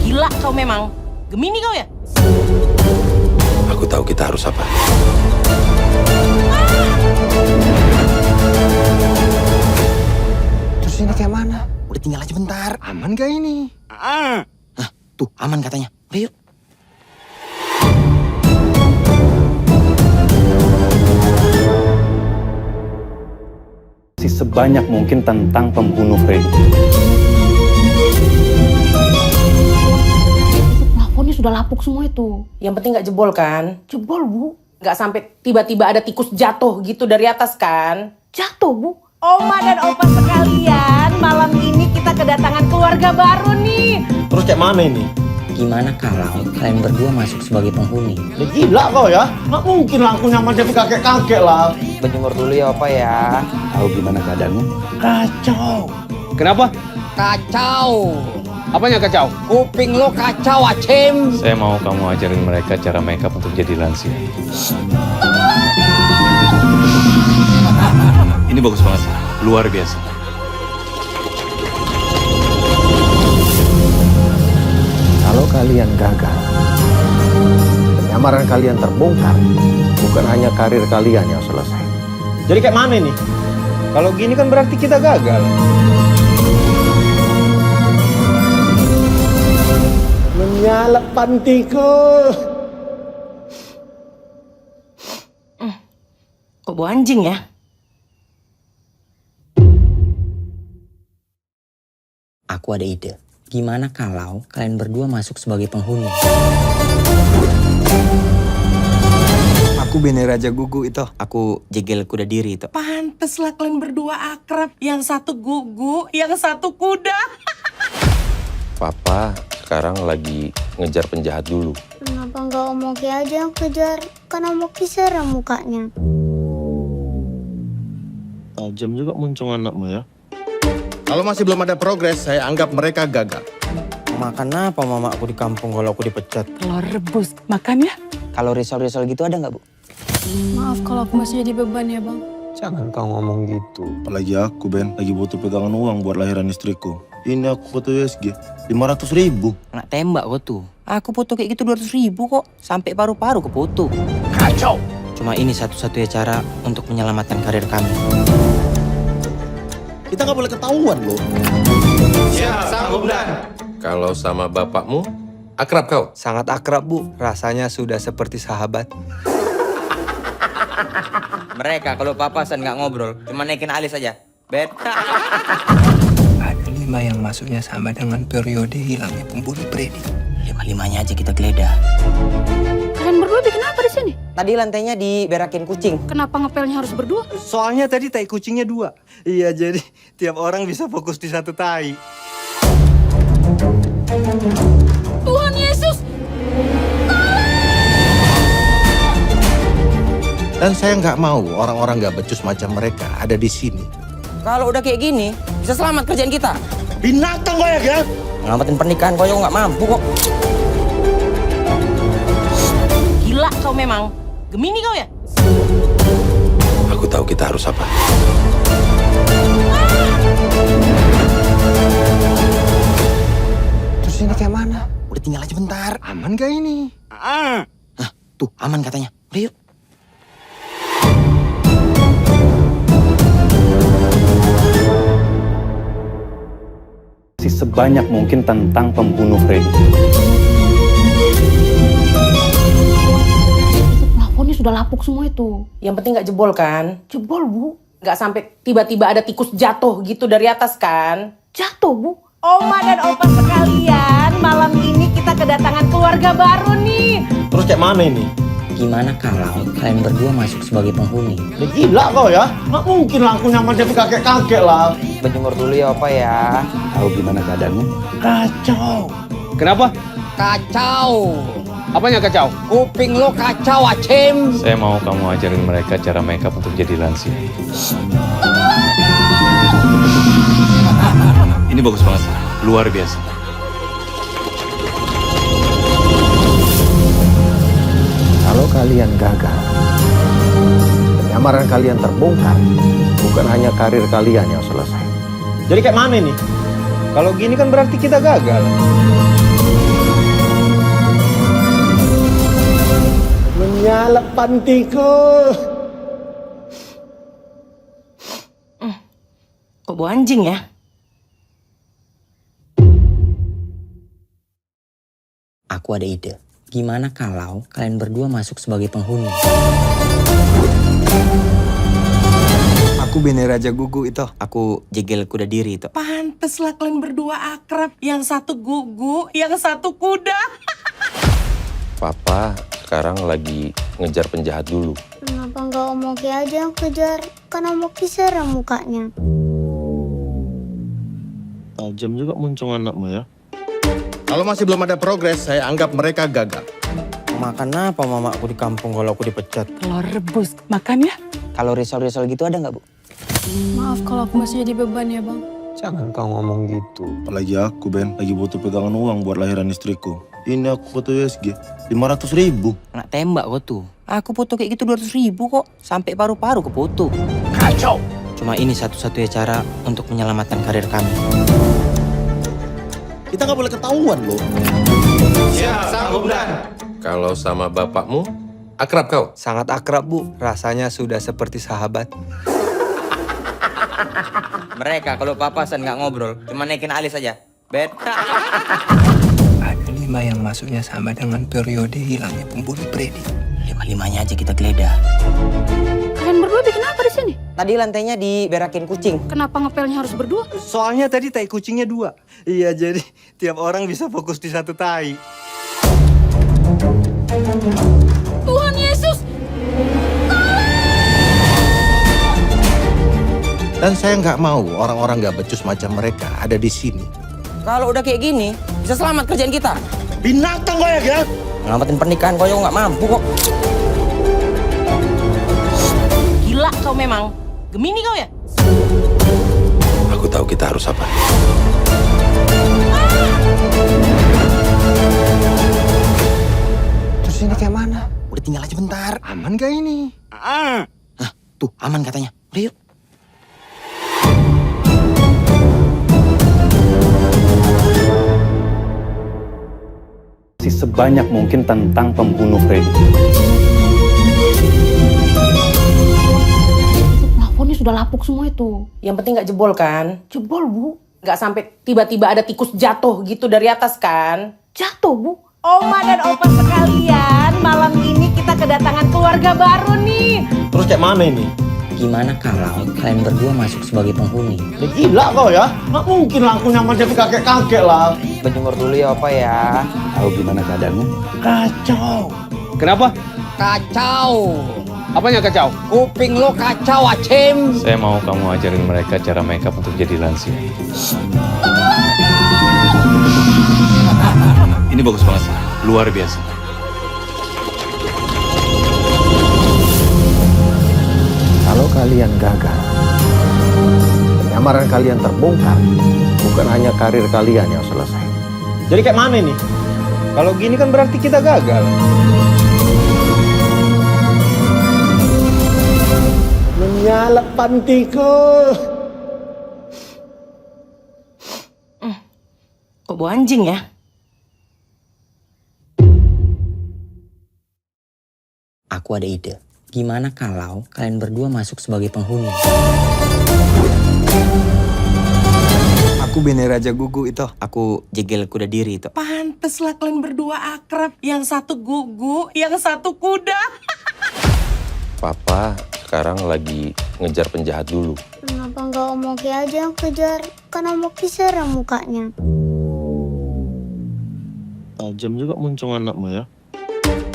Gila kau memang. Gemini kau ya? Aku tahu kita harus apa. Terus ini kayak mana? Udah tinggal aja bentar. Aman gak ini? Nah, tuh aman katanya. Udah yuk. Sebanyak mungkin tentang pembunuh Freddy. Plafonnya sudah lapuk semua itu. Yang penting nggak jebol kan? Jebol, Bu. Nggak sampai tiba-tiba ada tikus jatuh gitu dari atas kan? Jatuh, Bu. Oma dan opa sekalian, malam ini kita kedatangan keluarga baru nih. Terus kayak mana ini? Gimana kalau kalian berdua masuk sebagai penghuni? Ya gila kau ya. Nggak mungkin lah aku nyaman jadi kakek-kakek lah. Berjemur dulu ya Opa ya. Tahu gimana keadaanmu? Kacau. Kenapa? Kacau. Apanya kacau? Kuping lo kacau, Acem. Saya mau kamu ajarin mereka cara makeup untuk jadi lansia. Ini bagus banget, luar biasa. Kalau kalian gagal, penyamaran kalian terbongkar, bukan hanya karir kalian yang selesai. Jadi kayak mana nih? Kalau gini kan berarti kita gagal. Menyalap pantiku. Kok bau anjing ya? Aku ada ide. Gimana kalau kalian berdua masuk sebagai penghuni? Aku Bene Raja Gugu itu. Aku Jegel Kuda Diri itu. Pantes lah kalian berdua akrab. Yang satu gugu, yang satu kuda. Papa sekarang lagi ngejar penjahat dulu. Kenapa nggak Om Oki aja yang kejar? Kan Om Oki serem mukanya. Tajam juga muncung anakmu ya. Kalau masih belum ada progres, saya anggap mereka gagal. Makan apa mama aku di kampung kalau aku dipecat? Telur rebus, makan ya? Kalau risol-risol gitu ada nggak Bu? Maaf kalau aku masih jadi beban ya bang. Jangan kau ngomong gitu. Apalagi aku Ben, lagi butuh pegangan uang buat lahiran istriku. Ini aku foto USG, 500.000. Nak tembak kok tuh. Aku foto kayak gitu 200.000 kok. Sampai paru-paru ke foto. Kacau. Cuma ini satu-satunya cara untuk menyelamatkan karir kami. Kita nggak boleh ketahuan loh. Kalau sama bapakmu, akrab kau? Sangat akrab, Bu. Rasanya sudah seperti sahabat. Mereka kalau papasan nggak ngobrol, cuma naikin alis aja. Bet. Ada 5 yang masuknya sama dengan periode hilangnya pembunuh Freddy. 5-5-nya aja kita geledah. Kalian berdua bikin apa di sini? Tadi lantainya diberakin kucing. Kenapa ngepelnya harus berdua? Soalnya tadi tai kucingnya 2. Iya, jadi tiap orang bisa fokus di satu tai. Tuhan Yesus! Dan saya nggak mau orang-orang nggak becus macam mereka ada di sini. Kalau udah kayak gini, bisa selamat kerjaan kita. Binatang kau ya, Ngelamatin pernikahan kau nggak mampu kok. Gila kau memang. Gemini kau ya? Aku tahu kita harus apa. Terus ini kayak mana? Udah tinggal aja bentar. Aman gak ini? Nah, tuh aman katanya. Udah yuk. Sebanyak mungkin tentang pembunuh Freddy. Plafonnya sudah lapuk semua itu. Yang penting nggak jebol kan? Jebol, Bu. Nggak sampai tiba-tiba ada tikus jatuh gitu dari atas kan? Jatuh, Bu. Oma dan opa sekalian, malam ini kita kedatangan keluarga baru nih. Terus kayak mana ini? Gimana kalau kalian berdua masuk sebagai penghuni? Ya gila kau ya. Nggak mungkin lah aku nyaman jadi kakek-kakek lah. Berjemur dulu ya Opa ya. Tahu gimana keadaanmu? Kacau. Kenapa? Kacau. Apanya kacau? Kuping lo kacau, Acem. Saya mau kamu ajarin mereka cara makeup untuk jadi lansia. Ini bagus banget, luar biasa. Kalau kalian gagal, penyamaran kalian terbongkar, bukan hanya karir kalian yang selesai. Jadi kayak mana nih? Kalau gini kan berarti kita gagal. Menyalap pantiku. Kok bau anjing ya? Aku ada ide. Gimana kalau kalian berdua masuk sebagai penghuni? Aku Bene Raja Gugu itu. Aku Jegel Kuda Diri itu. Pantes lah kalian berdua akrab. Yang satu gugu, yang satu kuda. Papa sekarang lagi ngejar penjahat dulu. Kenapa nggak Om Oki aja yang kejar? Kan Om Oki serem mukanya. Tajam juga muncung anakmu ya. Kalau masih belum ada progres, saya anggap mereka gagal. Makan apa mamaku di kampung kalau aku dipecat? Telur rebus, makan ya? Kalau risol-risol gitu ada nggak, Bu? Maaf kalau aku masih jadi beban ya bang. Jangan kau ngomong gitu. Apalagi aku, Ben, lagi butuh pegangan uang buat lahiran istriku. Ini aku foto USG, 500.000. Nak tembak kok tuh. Aku foto kayak gitu 200.000 kok. Sampai paru-paru ke foto. Kacau! Cuma ini satu-satunya cara untuk menyelamatkan karir kami. Kita nggak boleh ketahuan loh. Kalau sama bapakmu, akrab kau? Sangat akrab, Bu. Rasanya sudah seperti sahabat. Mereka kalau papasan nggak ngobrol, cuma naikin alis aja. Bet. Ada 5 yang masuknya sama dengan periode hilangnya pembunuh Freddy. 5-5-nya aja kita geledah. Kalian berdua bikin apa di sini? Tadi lantainya diberakin kucing. Kenapa ngepelnya harus berdua? Soalnya tadi tai kucingnya 2. Iya, jadi tiap orang bisa fokus di satu tai. Tuhan Yesus! Dan saya nggak mau orang-orang nggak becus macam mereka ada di sini. Kalau udah kayak gini, bisa selamat kerjaan kita. Binatang kau ya, Ngelamatin pernikahan kau nggak mampu kok. Gila kau memang. Gemini kau ya? Aku tahu kita harus apa. Terus ini kayak mana? Udah tinggal aja bentar. Aman gak ini? Tuh, aman katanya. Udah yuk. Sebanyak mungkin tentang pembunuh Freddy. Plafonnya sudah lapuk semua itu. Yang penting nggak jebol kan? Jebol bu. Nggak sampai tiba-tiba ada tikus jatuh gitu dari atas kan? Jatuh bu. Oma dan opa sekalian, malam ini kita kedatangan keluarga baru nih. Terus kayak mana ini? Gimana kalau kalian berdua masuk sebagai penghuni? Ya, gila kau ya. Nggak mungkin lah aku nyaman jadi kakek-kakek lah. Berjemur dulu ya opa ya. Tahu gimana keadaannya? Kacau. Kenapa? Kacau. Apanya kacau? Kuping lo kacau, Acim. Saya mau kamu ajarin mereka cara makeup untuk jadi lansia. Ini bagus banget, luar biasa. Kalau kalian gagal, penyamaran kalian terbongkar, bukan hanya karir kalian yang selesai. Jadi kayak mana ini? Kalau gini kan berarti kita gagal. Menyalak pantiku. Kok bau anjing ya? Aku ada ide. Gimana kalau kalian berdua masuk sebagai penghuni? Aku Bene Raja Gugu itu. Aku jegel kuda diri itu. Pantes lah kalian berdua akrab. Yang satu gugu, yang satu kuda. Papa sekarang lagi ngejar penjahat dulu. Kenapa nggak Om Oki aja yang kejar? Kan Om Oki serem mukanya. Tajam juga muncung anakmu ya.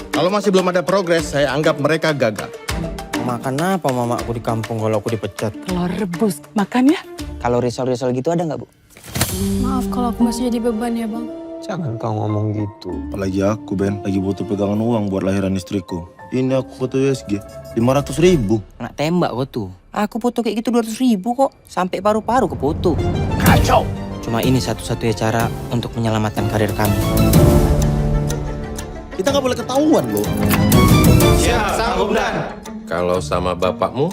Kalau masih belum ada progres, saya anggap mereka gagal. Makan apa mamaku di kampung kalau aku dipecat? Telur rebus, makan ya? Kalau risol-risol gitu ada nggak, Bu? Maaf kalau aku masih jadi beban ya bang. Jangan kau ngomong gitu. Apalagi aku, Ben, lagi butuh pegangan uang buat lahiran istriku. Ini aku foto USG, 500.000. Nak tembak kok tuh. Aku foto kayak gitu 200.000 kok. Sampai paru-paru ke foto. Kacau! Cuma ini satu-satunya cara untuk menyelamatkan karir kami. Kita nggak boleh ketahuan loh. Kalau sama bapakmu,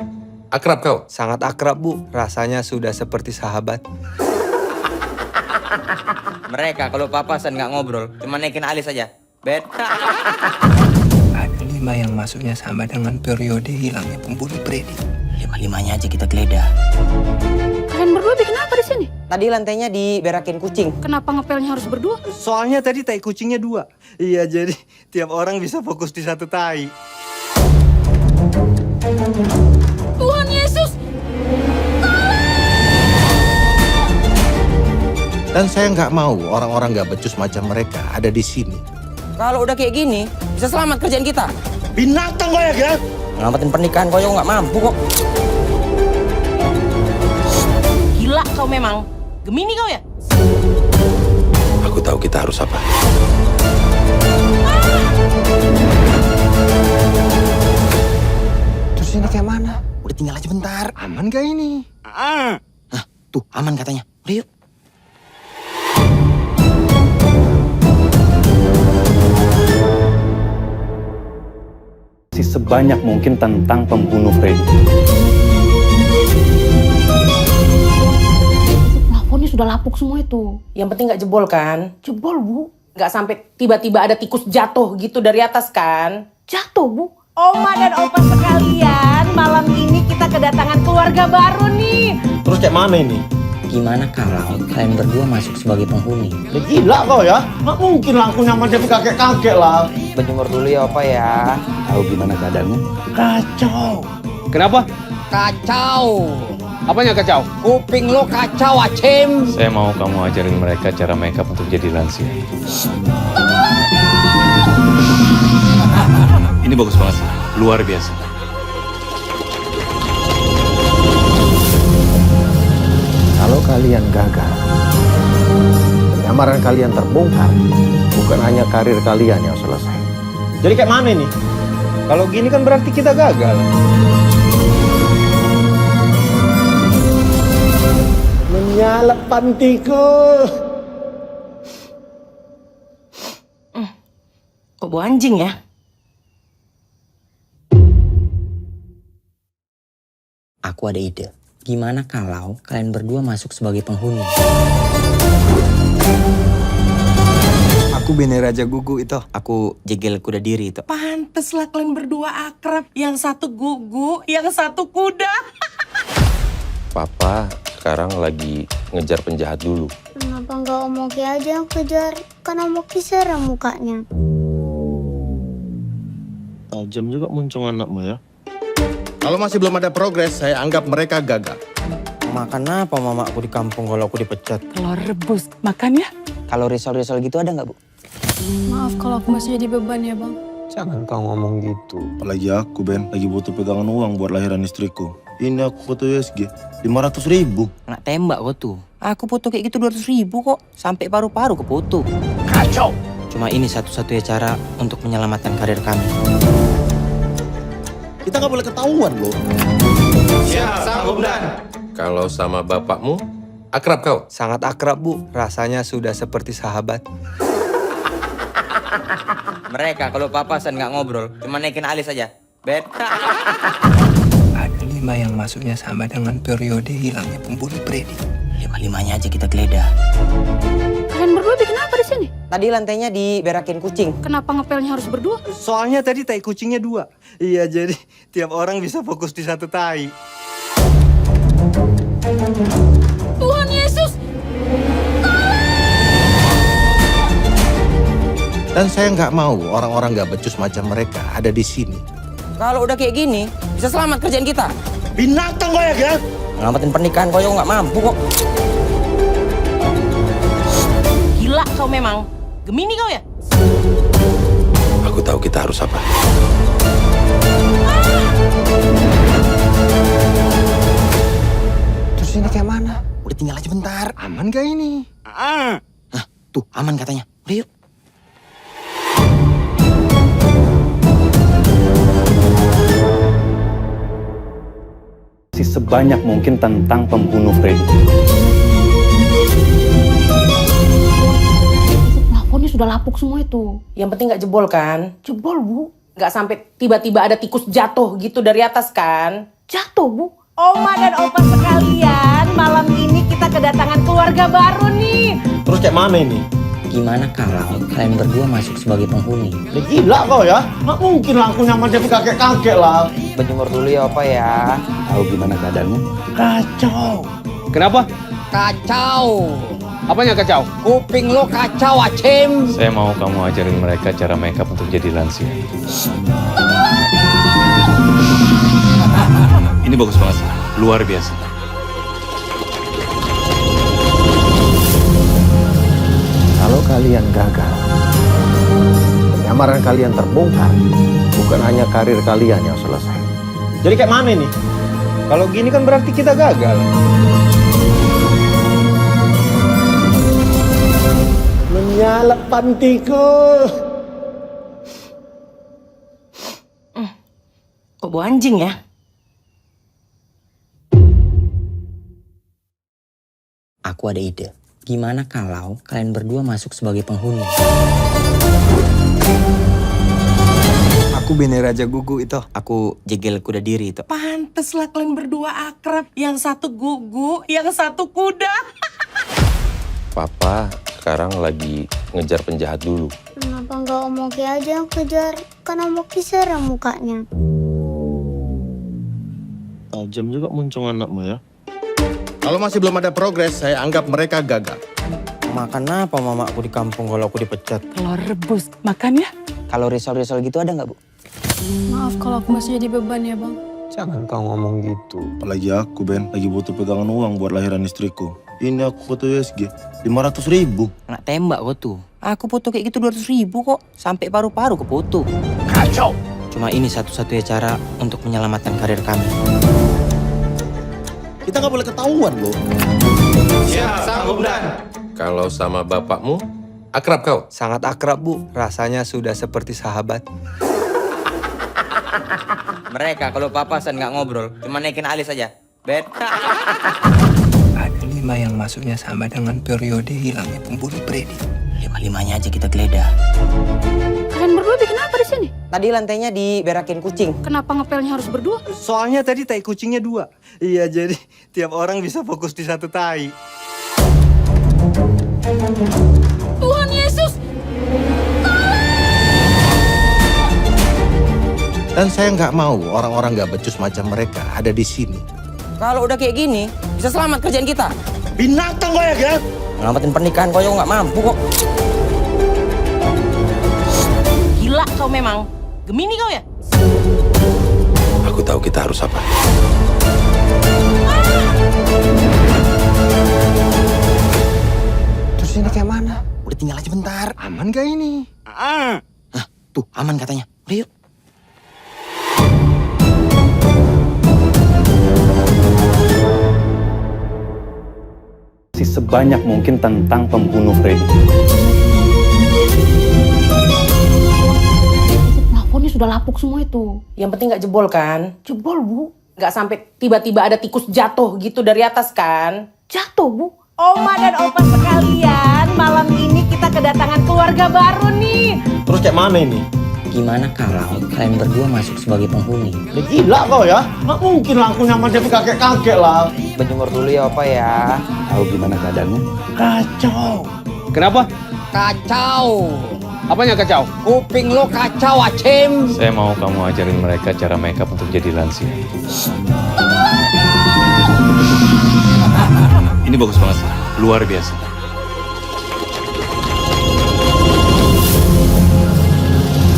akrab kau? Sangat akrab, Bu. Rasanya sudah seperti sahabat. Mereka kalau papasan nggak ngobrol, cuma naikin alis aja. Bet. Ada 5 yang masuknya sama dengan periode hilangnya pembunuh Freddy. 5-5-nya aja kita geledah. Kalian berdua bikin apa di sini? Tadi lantainya diberakin kucing. Kenapa ngepelnya harus berdua? Soalnya tadi tai kucingnya 2. Iya, jadi tiap orang bisa fokus di satu tai. Tuhan Yesus! Dan saya nggak mau orang-orang nggak becus macam mereka ada di sini. Kalau udah kayak gini, bisa selamat kerjaan kita. Binatang kau ya, Gan? Ngelamatin pernikahan kau nggak mampu kok. Gila kau memang. Gemini kau ya? Aku tahu kita harus apa. Terus ini kayak mana? Udah tinggal aja bentar. Aman gak ini? Tuh, aman katanya. Udah yuk. Sebanyak mungkin tentang pembunuh Freddy. Plafonnya sudah lapuk semua itu. Yang penting nggak jebol kan? Jebol, Bu. Nggak sampai tiba-tiba ada tikus jatuh gitu dari atas kan? Jatuh, Bu. Oma dan opa sekalian, malam ini kita kedatangan keluarga baru nih. Terus kayak mana ini? Gimana kalau kalian berdua masuk sebagai penghuni? Ya gila kau ya. Nggak mungkin lah aku nyamar jadi kakek-kakek lah. Berjemur dulu ya opa ya. Tahu gimana keadaannya? Kacau. Kenapa? Kacau. Apanya kacau? Kuping lo kacau, Acim. Saya mau kamu ajarin mereka cara makeup untuk jadi lansia. Ini bagus banget, luar biasa. Kalau kalian gagal, penyamaran kalian terbongkar, bukan hanya karir kalian yang selesai. Jadi kayak mana nih? Kalau gini kan berarti kita gagal. Menyalap pantiku. Kok bau anjing ya? Aku ada ide. Gimana kalau kalian berdua masuk sebagai penghuni? Aku Bene Raja Gugu itu. Aku jegel kuda diri itu. Pantes lah kalian berdua akrab. Yang satu gugu, yang satu kuda. Papa sekarang lagi ngejar penjahat dulu. Kenapa nggak Om Oki aja yang kejar? Kan Om Oki serem mukanya. Tajam juga muncung anakmu ya. Kalau masih belum ada progres, saya anggap mereka gagal. Makan apa mama aku di kampung kalau aku dipecat? Telur rebus, makan ya? Kalau risol-risol gitu ada nggak, Bu? Maaf kalau aku masih jadi beban ya, Bang. Jangan kau ngomong gitu. Apalagi aku, Ben. Lagi butuh pegangan uang buat lahiran istriku. Ini aku foto USG. 500.000. Nak tembak kok tuh. Aku foto kayak gitu 200.000 kok. Sampai paru-paru ke foto. Kacau. Cuma ini satu-satunya cara untuk menyelamatkan karir kami. Kita nggak boleh ketahuan loh. Kalau sama bapakmu, akrab kau? Sangat akrab, Bu. Rasanya sudah seperti sahabat. Mereka kalau papasan nggak ngobrol, cuma naikin alis aja. Bet. Ada 5 yang masuknya sama dengan periode hilangnya pembunuh Freddy. 5-5-nya aja kita geledah. Kalian berdua bikin apa di sini? Tadi lantainya diberakin kucing. Kenapa ngepelnya harus berdua? Soalnya tadi tai kucingnya 2. Iya, jadi tiap orang bisa fokus di satu tai. Tuhan Yesus! Dan saya nggak mau orang-orang nggak becus macam mereka ada di sini. Kalau udah kayak gini, bisa selamat kerjaan kita. Binatang kau ya, Gan? Ngelamatin pernikahan kau nggak mampu kok. Gila kau memang. Gemini kau ya? Aku tahu kita harus apa. Terus ini kayak mana? Udah tinggal aja bentar. Aman gak ini? Tuh, aman katanya. Udah yuk. Sebanyak mungkin tentang pembunuh Freddy. Plafonnya sudah lapuk semua itu. Yang penting nggak jebol kan? Jebol, Bu. Nggak sampai tiba-tiba ada tikus jatuh gitu dari atas kan? Jatuh, Bu. Oma dan opa sekalian, malam ini kita kedatangan keluarga baru nih. Terus kayak mana ini? Gimana kalau kalian berdua masuk sebagai penghuni? Ya gila kau ya. Nggak mungkin lah aku nyamar jadi kakek-kakek lah. Berjemur dulu ya opa ya. Tahu gimana keadaannya? Kacau. Kenapa? Kacau. Apanya kacau? Kuping lo kacau, Acim. Saya mau kamu ajarin mereka cara makeup untuk jadi lansia. Ini bagus banget, luar biasa. Kalau kalian gagal, Penyamaran kalian terbongkar, bukan hanya karir kalian yang selesai. Jadi kayak mana nih? Kalau gini kan berarti kita gagal. Menyala pantiku. Kok bau anjing ya? Aku ada ide. Gimana kalau kalian berdua masuk sebagai penghuni? Aku Bene Raja Gugu itu. Aku Jegel Kuda Diri itu. Pantes lah kalian berdua akrab. Yang satu gugu, yang satu kuda. Papa sekarang lagi ngejar penjahat dulu. Kenapa nggak Om Oki aja yang kejar? Kan Om Oki serem mukanya. Tajam juga muncung anakmu ya. Kalau masih belum ada progres, saya anggap mereka gagal. Makan apa mamaku di kampung kalau aku dipecat? Telur rebus, makan ya? Kalau risol-risol gitu ada nggak, Bu? Maaf kalau aku masih jadi beban ya bang. Jangan kau ngomong gitu. Apalagi aku, Ben, lagi butuh pegangan uang buat lahiran istriku. Ini aku foto USG, 500.000. Nak tembak kok tuh. Aku foto kayak gitu 200.000 kok. Sampai paru-paru ke foto. Kacau! Cuma ini satu-satunya cara untuk menyelamatkan karir kami. Kita nggak boleh ketahuan loh. Kalau sama bapakmu, akrab kau? Sangat akrab, Bu. Rasanya sudah seperti sahabat. Mereka kalau papasan nggak ngobrol, cuma naikin alis aja. Bet. Ada 5 yang masuknya sama dengan periode hilangnya pembunuh Freddy. 5-5-nya aja kita geledah. Kalian berdua bikin apa di sini? Tadi lantainya diberakin kucing. Kenapa ngepelnya harus berdua? Soalnya tadi tai kucingnya 2. Iya, jadi tiap orang bisa fokus di satu tai. Tuhan Yesus! Dan saya nggak mau orang-orang nggak becus macam mereka ada di sini. Kalau udah kayak gini, bisa selamat kerjaan kita. Binatang kau ya, Gan? Ngelamatin pernikahan kau nggak mampu kok. Gila kau memang. Gemini kau ya? Aku tahu kita harus apa. Terus ini kayak mana? Udah tinggal aja bentar. Aman gak ini? Tuh, aman katanya. Udah yuk. Sebanyak mungkin tentang pembunuh Freddy. Plafonnya sudah lapuk semua itu. Yang penting nggak jebol kan? Jebol bu. Nggak sampai tiba-tiba ada tikus jatuh gitu dari atas kan? Jatuh bu. Oma dan opa sekalian, malam ini kita kedatangan keluarga baru nih. Terus kayak mana ini? Gimana kalau kalian berdua masuk sebagai penghuni? Ya gila kau ya. Nggak mungkin lah aku nyaman jadi kakek-kakek lah. Berjemur dulu ya opa ya. Tahu gimana keadaanmu? Kacau. Kenapa? Kacau. Apanya kacau? Kuping lo kacau, Acem. Saya mau kamu ajarin mereka cara makeup untuk jadi lansia. Ini bagus banget, luar biasa.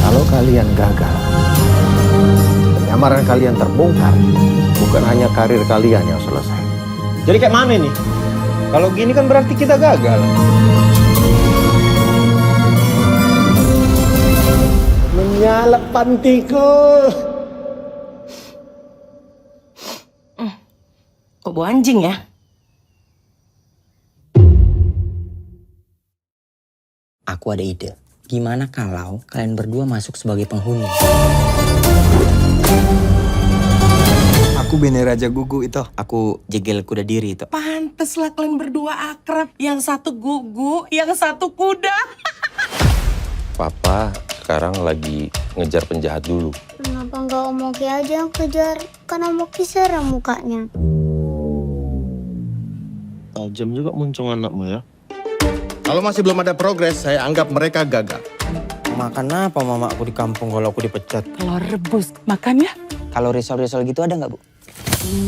Kalau kalian gagal, penyamaran kalian terbongkar, bukan hanya karir kalian yang selesai. Jadi kayak mana nih? Kalau gini kan berarti kita gagal. Menyala pantiku. Kok bau anjing ya? Aku ada ide. Gimana kalau kalian berdua masuk sebagai penghuni? Aku Bene Raja Gugu itu. Aku Jegel Kuda Diri itu. Pantes lah kalian berdua akrab. Yang satu gugu, yang satu kuda. Papa sekarang lagi ngejar penjahat dulu. Kenapa nggak Om Oki aja yang kejar? Kan Om Oki serem mukanya. Tajam juga muncung anakmu ya. Kalau masih belum ada progres, saya anggap mereka gagal. Makan apa mamaku di kampung kalau aku dipecat? Telur rebus, makan ya? Kalau risol-risol gitu ada nggak, Bu?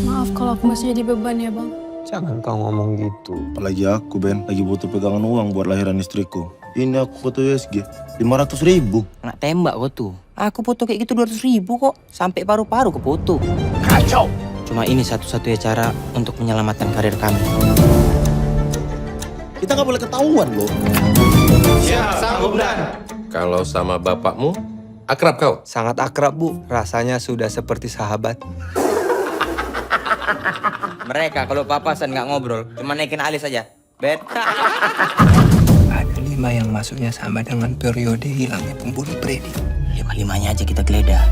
Maaf kalau aku masih jadi beban ya bang. Jangan kau ngomong gitu. Apalagi aku, Ben, lagi butuh pegangan uang buat lahiran istriku. Ini aku foto USG, 500.000. Nak tembak kok tuh. Aku foto kayak gitu 200.000 kok. Sampai paru-paru ke foto. Kacau! Cuma ini satu-satunya cara untuk menyelamatkan karir kami. Kita nggak boleh ketahuan loh. Kalau sama bapakmu, akrab kau? Sangat akrab, Bu. Rasanya sudah seperti sahabat. Mereka kalau papasan nggak ngobrol, cuma naikin alis aja. Bet. Ada 5 yang masuknya sama dengan periode hilangnya pembunuh Freddy. 5-5-nya aja kita geledah.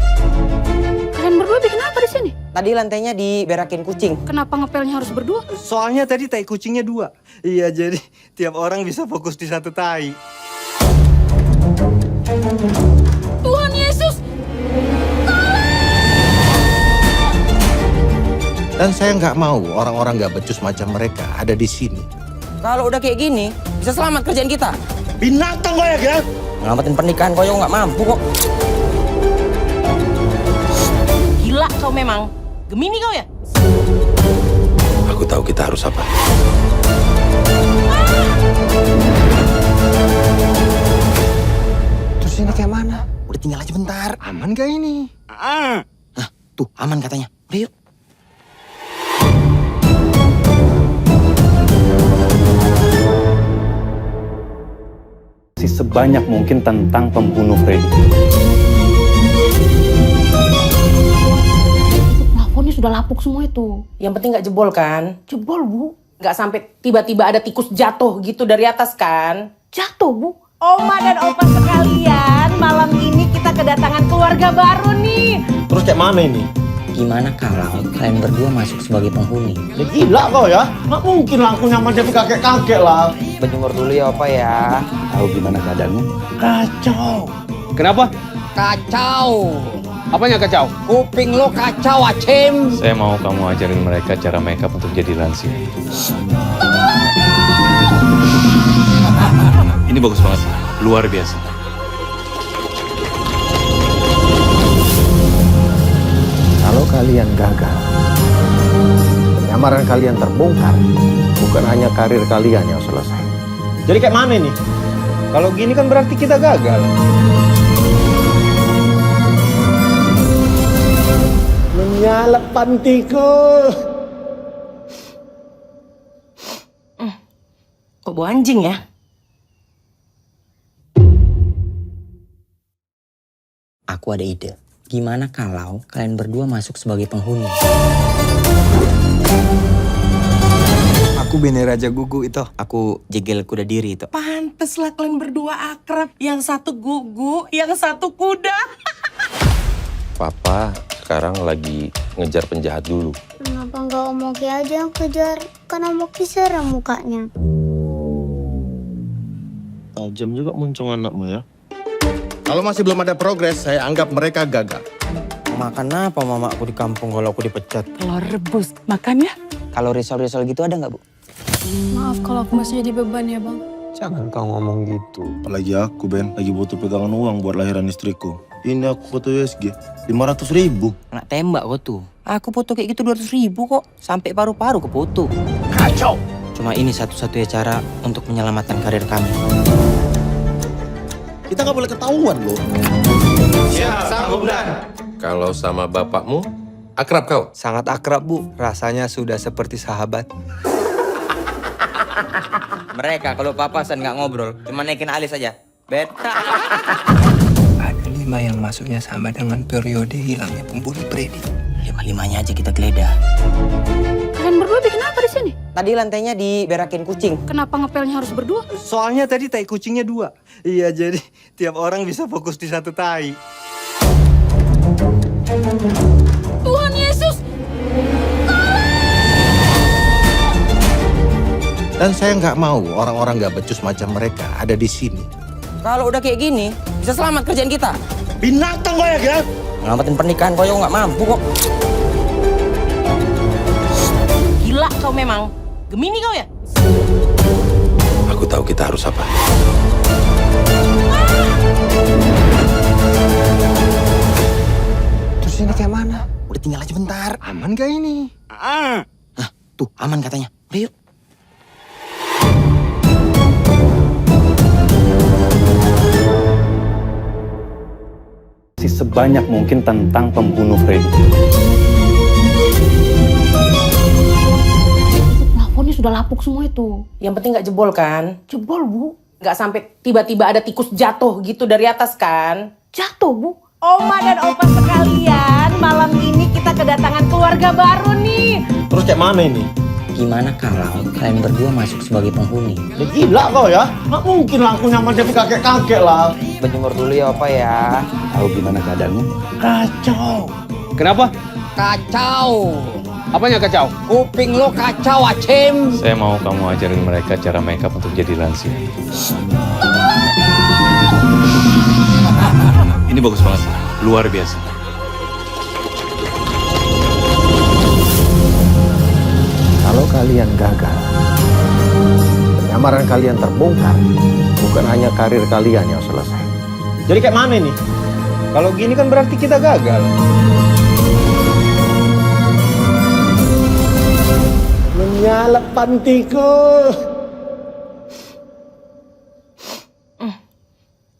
Kalian berdua bikin apa di sini? Tadi lantainya diberakin kucing. Kenapa ngepelnya harus berdua? Soalnya tadi tai kucingnya 2. Iya, jadi tiap orang bisa fokus di satu tai. Tuhan Yesus! Dan saya nggak mau orang-orang nggak becus macam mereka ada di sini. Kalau udah kayak gini, bisa selamat kerjaan kita. Binatang kau ya, Gak? Ngelamatin pernikahan kau nggak mampu kok. Gila kau memang. Gemini kau ya? Aku tahu kita harus apa. Terus ini kayak mana? Udah tinggal aja bentar. Aman gak ini? Tuh, aman katanya. Udah yuk. Sebanyak mungkin tentang pembunuh Freddy. Plafonnya sudah lapuk semua itu. Yang penting nggak jebol kan? Jebol, Bu. Nggak sampai tiba-tiba ada tikus jatuh gitu dari atas kan? Jatuh, Bu. Oma dan opa sekalian, malam ini kita kedatangan keluarga baru nih. Terus kayak mana ini? Gimana kalau kalian berdua masuk sebagai penghuni? Ya gila kau ya. Nggak mungkin lah aku nyaman jadi kakek-kakek lah. Berjemur dulu ya opa ya. Tahu gimana keadaannya? Kacau. Kenapa? Kacau. Apanya kacau? Kuping lo kacau, Acem. Saya mau kamu ajarin mereka cara makeup untuk jadi lansia. Ini bagus banget, luar biasa. Kalau kalian gagal, penyamaran kalian terbongkar, bukan hanya karir kalian yang selesai. Jadi kayak mana nih? Kalau gini kan berarti kita gagal. Menyalap pantiku. Kok bau anjing ya? Aku ada ide. Gimana kalau kalian berdua masuk sebagai penghuni? Aku Bene Raja Gugu itu. Aku jegel kuda diri itu. Pantes lah kalian berdua akrab. Yang satu gugu, yang satu kuda. Papa sekarang lagi ngejar penjahat dulu. Kenapa nggak Om Oki aja yang kejar? Kan Om Oki serem mukanya. Tajam juga muncung anakmu ya. Kalau masih belum ada progres, saya anggap mereka gagal. Makan apa mama aku di kampung kalau aku dipecat? Telur rebus, makan ya? Kalau risol-risol gitu ada nggak, Bu? Maaf kalau aku masih jadi beban ya, Bang. Jangan kau ngomong gitu. Apalagi aku, Ben. Lagi butuh pegangan uang buat lahiran istriku. Ini aku foto USG. 500.000. Nak tembak kok tuh. Aku foto kayak gitu 200.000 kok. Sampai paru-paru ke foto. Kacau. Cuma ini satu-satunya cara untuk menyelamatkan karir kami. Kita nggak boleh ketahuan loh. Kalau sama bapakmu, akrab kau? Sangat akrab, Bu. Rasanya sudah seperti sahabat. Mereka kalau papasan nggak ngobrol, cuma naikin alis aja. Bet. Ada 5 yang masuknya sama dengan periode hilangnya pembunuh Freddy. 5-5-nya aja kita geledah. Kalian berdua bikin apa di sini? Tadi lantainya diberakin kucing. Kenapa ngepelnya harus berdua? Soalnya tadi tai kucingnya 2. Iya, jadi tiap orang bisa fokus di satu tai. Tuhan Yesus! Dan saya nggak mau orang-orang nggak becus macam mereka ada di sini. Kalau udah kayak gini, bisa selamat kerjaan kita. Binatang kau ya, Gak? Ngelamatin pernikahan kau nggak mampu kok. Gila kau memang. Gemini kau ya? Aku tahu kita harus apa. Terus ini kayak mana? Udah tinggal aja bentar. Aman gak ini? Tuh, aman katanya. Udah yuk. Sebanyak mungkin tentang pembunuh Freddy. Plafonnya sudah lapuk semua itu. Yang penting nggak jebol kan? Jebol, Bu. Nggak sampai tiba-tiba ada tikus jatuh gitu dari atas kan? Jatuh, Bu. Oma dan opa sekalian, malam ini kita kedatangan keluarga baru nih. Terus kayak mana ini? Gimana kalau kalian berdua masuk sebagai penghuni? Ya gila kau ya. Nggak mungkin lah aku nyaman jadi kakek-kakek lah. Berjemur dulu ya Opa ya. Tahu gimana keadaanmu? Kacau. Kenapa? Kacau. Apanya kacau? Kuping lo kacau, Acim. Saya mau kamu ajarin mereka cara makeup untuk jadi lansia. Ini bagus banget, luar biasa. Kalau kalian gagal, penyamaran kalian terbongkar, bukan hanya karir kalian yang selesai. Jadi kayak mana nih? Kalau gini kan berarti kita gagal. Menyala pantiku.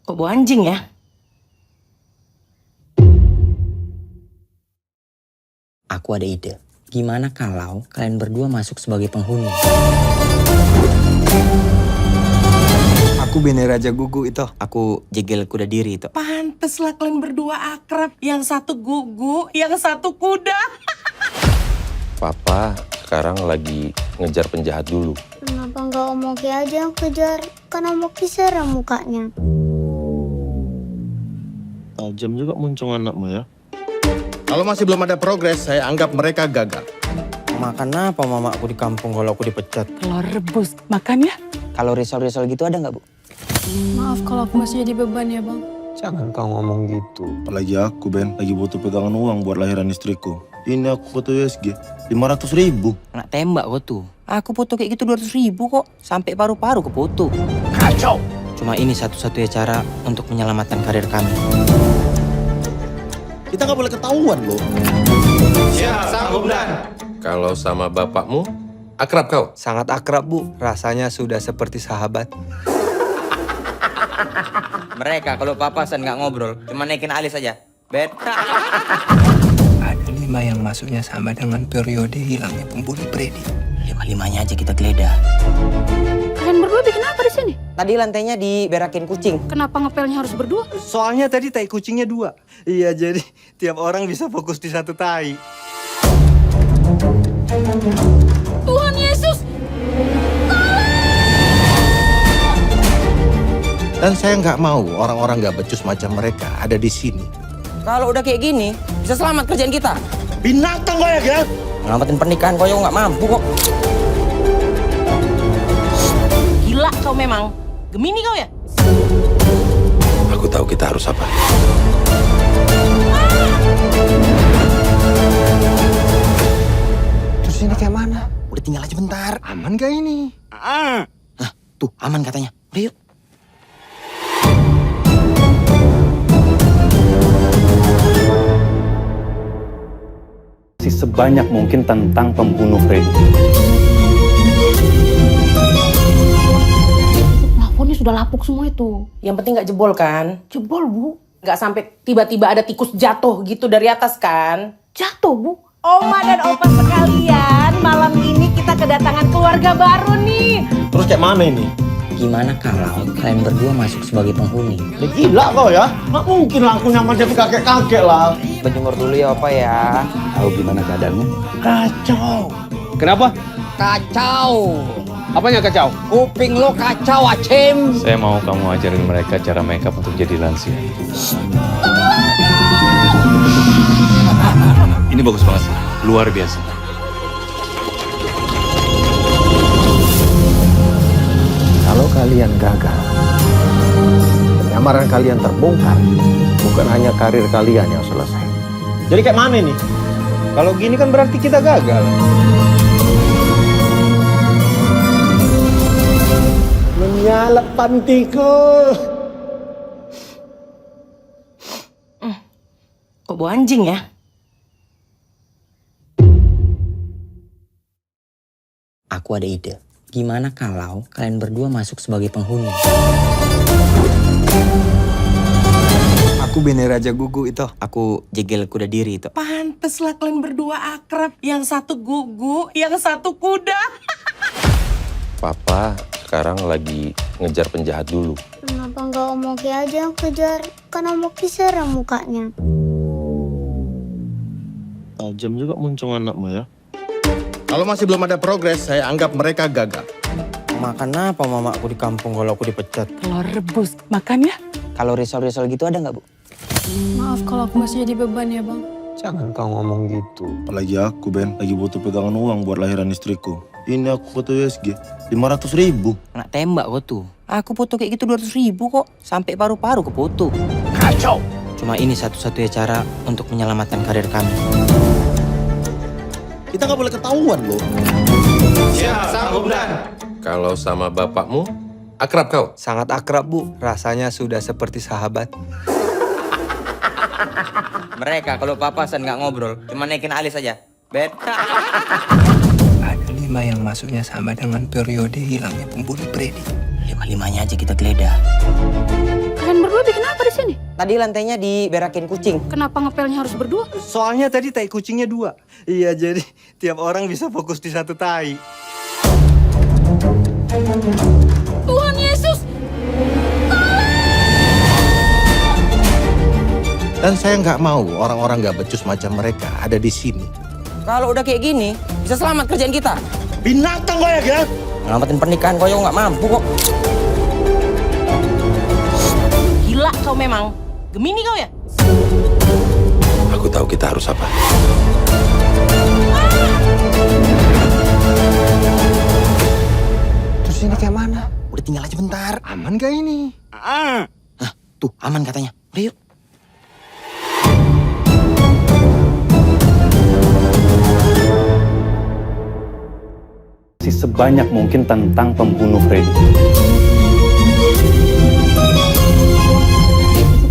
Kok bau anjing ya? Aku ada ide. Gimana kalau kalian berdua masuk sebagai penghuni? Aku Bene Raja Gugu itu. Aku Jegel Kuda Diri itu. Pantes lah kalian berdua akrab. Yang satu gugu, yang satu kuda. Papa sekarang lagi ngejar penjahat dulu. Kenapa nggak Om Oki aja yang kejar? Kan Om Oki serem mukanya. Tajam juga muncung anakmu ya. Kalau masih belum ada progres, saya anggap mereka gagal. Makan apa mama aku di kampung kalau aku dipecat? Telur rebus, makan ya? Kalau risol-risol gitu ada nggak Bu? Maaf kalau aku masih jadi beban ya bang. Jangan kau ngomong gitu. Apalagi aku Ben, lagi butuh pegangan uang buat lahiran istriku. Ini aku foto USG, 500.000. Nak tembak kok tuh. Aku foto kayak gitu 200.000 kok. Sampai paru-paru ke foto. Kacau. Cuma ini satu-satunya cara untuk menyelamatkan karir kami. Kita nggak boleh ketahuan loh. Kalau sama bapakmu, akrab kau? Sangat akrab Bu, rasanya sudah seperti sahabat. Mereka kalau papasan nggak ngobrol, cuma naikin alis aja. Beta. Ada 5 yang masuknya sama dengan periode hilangnya pembunuh Freddy. 5-5-nya aja kita geledah. Kalian berdua bikin apa di sini? Tadi lantainya diberakin kucing. Kenapa ngepelnya harus berdua? Soalnya tadi tai kucingnya 2. Iya, jadi tiap orang bisa fokus di satu tai. Tuhan Yesus! Dan saya nggak mau orang-orang nggak becus macam mereka ada di sini. Kalau udah kayak gini, bisa selamat kerjaan kita. Binatang kau ya, Gel? Ngelamatin pernikahan kau nggak mampu kok. Gila kau memang. Gemini kau ya? Aku tahu kita harus apa. Terus ini kayak mana? Udah tinggal aja bentar. Aman gak ini? Tuh, aman katanya. Udah yuk. Sebanyak mungkin tentang pembunuh Freddy. Plafonnya sudah lapuk semua itu. Yang penting nggak jebol kan? Jebol, Bu. Nggak sampai tiba-tiba ada tikus jatuh gitu dari atas kan? Jatuh, Bu. Oma dan opa sekalian, malam ini kita kedatangan keluarga baru nih. Terus kayak mana ini? Gimana kalau kalian berdua masuk sebagai penghuni? Ya gila kau ya. Nggak mungkin lah aku nyaman jadi kakek-kakek lah. Berjemur dulu ya Opa ya. Tahu gimana keadaanmu? Kacau. Kenapa? Kacau. Apanya kacau? Kuping lo kacau, Acim. Saya mau kamu ajarin mereka cara makeup untuk jadi lansia. Ini bagus banget, luar biasa. Kalau kalian gagal, penyamaran kalian terbongkar, bukan hanya karir kalian yang selesai. Jadi kayak mana nih? Kalau gini kan berarti kita gagal. Menyala pantiku. Kok bau anjing ya? Aku ada ide. Gimana kalau kalian berdua masuk sebagai penghuni? Aku Bene Raja Gugu itu. Aku Jegel Kuda Diri itu. Pantes lah kalian berdua akrab. Yang satu gugu, yang satu kuda. Papa sekarang lagi ngejar penjahat dulu. Kenapa nggak Om Oki aja yang kejar? Kan Om Oki serem mukanya. Tajam juga muncung anakmu ya. Kalau masih belum ada progres, saya anggap mereka gagal. Makan apa mamaku di kampung kalau aku dipecat? Telur rebus. Makan ya? Kalau risol-risol gitu ada nggak, Bu? Maaf kalau aku masih jadi beban ya, Bang. Jangan kau ngomong gitu. Apalagi aku, Ben. Lagi butuh pegangan uang buat lahiran istriku. Ini aku foto USG. 500.000. Nak tembak kok tuh. Aku foto kayak gitu 200.000 kok. Sampai paru-paru ke foto. Kacau! Cuma ini satu-satunya cara untuk menyelamatkan karir kami. Kita nggak boleh ketahuan loh. Kalau sama bapakmu, akrab kau? Sangat akrab, Bu. Rasanya sudah seperti sahabat. Mereka kalau papasan nggak ngobrol, cuma naikin alis aja. Bet. Ada 5 yang masuknya sama dengan periode hilangnya pembunuh Freddy. 5-5-nya aja kita geledah. Kalian berdua bikin apa di sini? Tadi lantainya diberakin kucing. Kenapa ngepelnya harus berdua? Soalnya tadi tai kucingnya 2. Iya, jadi tiap orang bisa fokus di satu tai. Tuhan Yesus! Dan saya nggak mau orang-orang nggak becus macam mereka ada di sini. Kalau udah kayak gini, bisa selamat kerjaan kita. Binatang kau ya, Gan? Ngelamatin pernikahan kau nggak mampu kok. Gila kau memang. Gemini kau ya? Aku tahu kita harus apa. Terus ini kayak mana? Udah tinggal aja bentar. Aman gak ini? Tuh, aman katanya. Udah yuk. Sebanyak mungkin tentang pembunuh Freddy.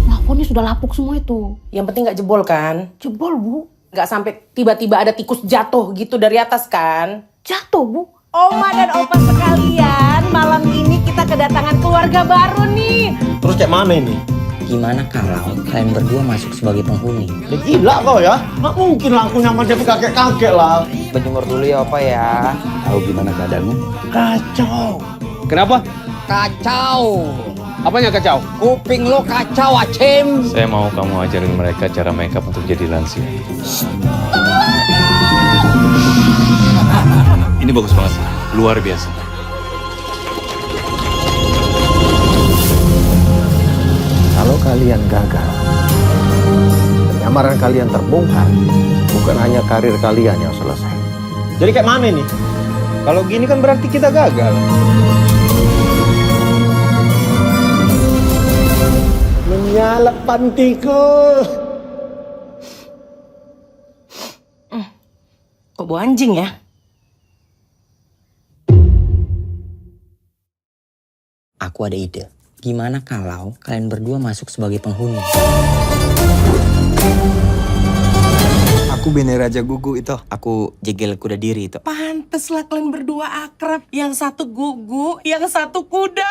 Plafonnya sudah lapuk semua itu. Yang penting nggak jebol kan? Jebol, Bu. Nggak sampai tiba-tiba ada tikus jatuh gitu dari atas kan? Jatuh, Bu. Oma dan opa sekalian, malam ini kita kedatangan keluarga baru nih. Terus kayak mana ini? Gimana kalau kalian berdua masuk sebagai penghuni? Ya gila kau ya. Nggak mungkin lah aku nyaman jadi kakek-kakek lah. Berjemur dulu ya opa ya. Tahu gimana keadaanmu? Kacau. Kenapa? Kacau. Apanya kacau? Kuping lo kacau, Acem. Saya mau kamu ajarin mereka cara makeup untuk jadi lansia. Ini bagus banget, luar biasa. Kalau kalian gagal, penyamaran kalian terbongkar, bukan hanya karir kalian yang selesai. Jadi kayak mana nih? Kalau gini kan berarti kita gagal. Menyalap pantiku. Kok bau anjing ya? Aku ada ide. Gimana kalau kalian berdua masuk sebagai penghuni? Aku Bene Raja Gugu itu. Aku jegel kuda diri itu. Pantes lah kalian berdua akrab. Yang satu gugu, yang satu kuda.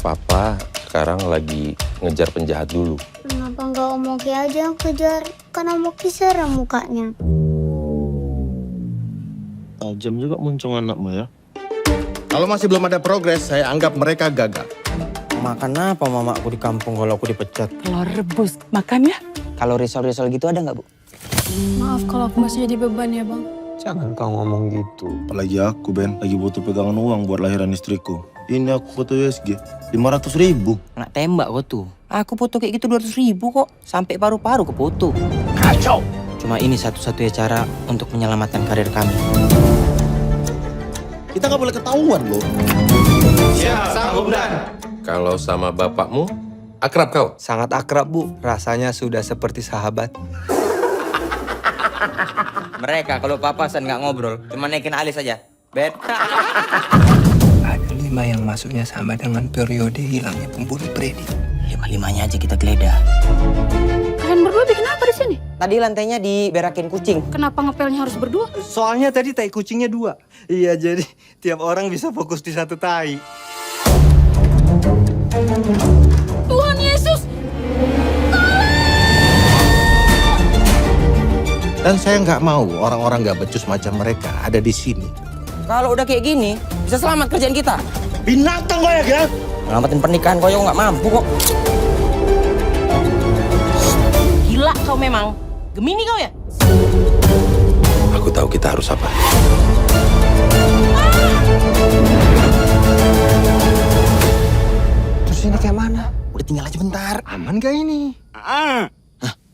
Papa sekarang lagi ngejar penjahat dulu. Kenapa nggak Om Oki aja yang kejar? Kan Om Oki serem mukanya. Tajam juga muncung anakmu ya. Kalau masih belum ada progres, saya anggap mereka gagal. Makan apa mamaku di kampung kalau aku dipecat? Telur rebus. Makan ya? Kalau risol-risol gitu ada nggak, Bu? Maaf kalau aku masih jadi beban ya, Bang. Jangan kau ngomong gitu. Apalagi aku, Ben. Lagi butuh pegangan uang buat lahiran istriku. Ini aku foto USG. 500.000. Nak tembak kok tuh. Aku foto kayak gitu 200.000 kok. Sampai paru-paru ke foto. Kacau! Cuma ini satu-satunya cara untuk menyelamatkan karir kami. Kita nggak boleh ketahuan loh. Kalau sama bapakmu, akrab kau? Sangat akrab, Bu. Rasanya sudah seperti sahabat. Mereka kalau papasan nggak ngobrol, cuma naikin alis aja. Bet. Ada 5 yang masuknya sama dengan periode hilangnya pembunuh Freddy. 5-5-nya aja kita geledah. Kalian berdua bikin apa di sini? Tadi lantainya diberakin kucing. Kenapa ngepelnya harus berdua? Soalnya tadi tai kucingnya 2. Iya, jadi tiap orang bisa fokus di satu tai. Tuhan Yesus! Dan saya nggak mau orang-orang nggak becus macam mereka ada di sini. Kalau udah kayak gini, bisa selamat kerjaan kita. Binatang kau ya, Gel? Ngelamatin pernikahan kau nggak mampu kok. Gila kau memang. Gemini kau ya? Aku tahu kita harus apa. Terus ini kayak mana? Udah tinggal aja bentar. Aman gak ini? Nah,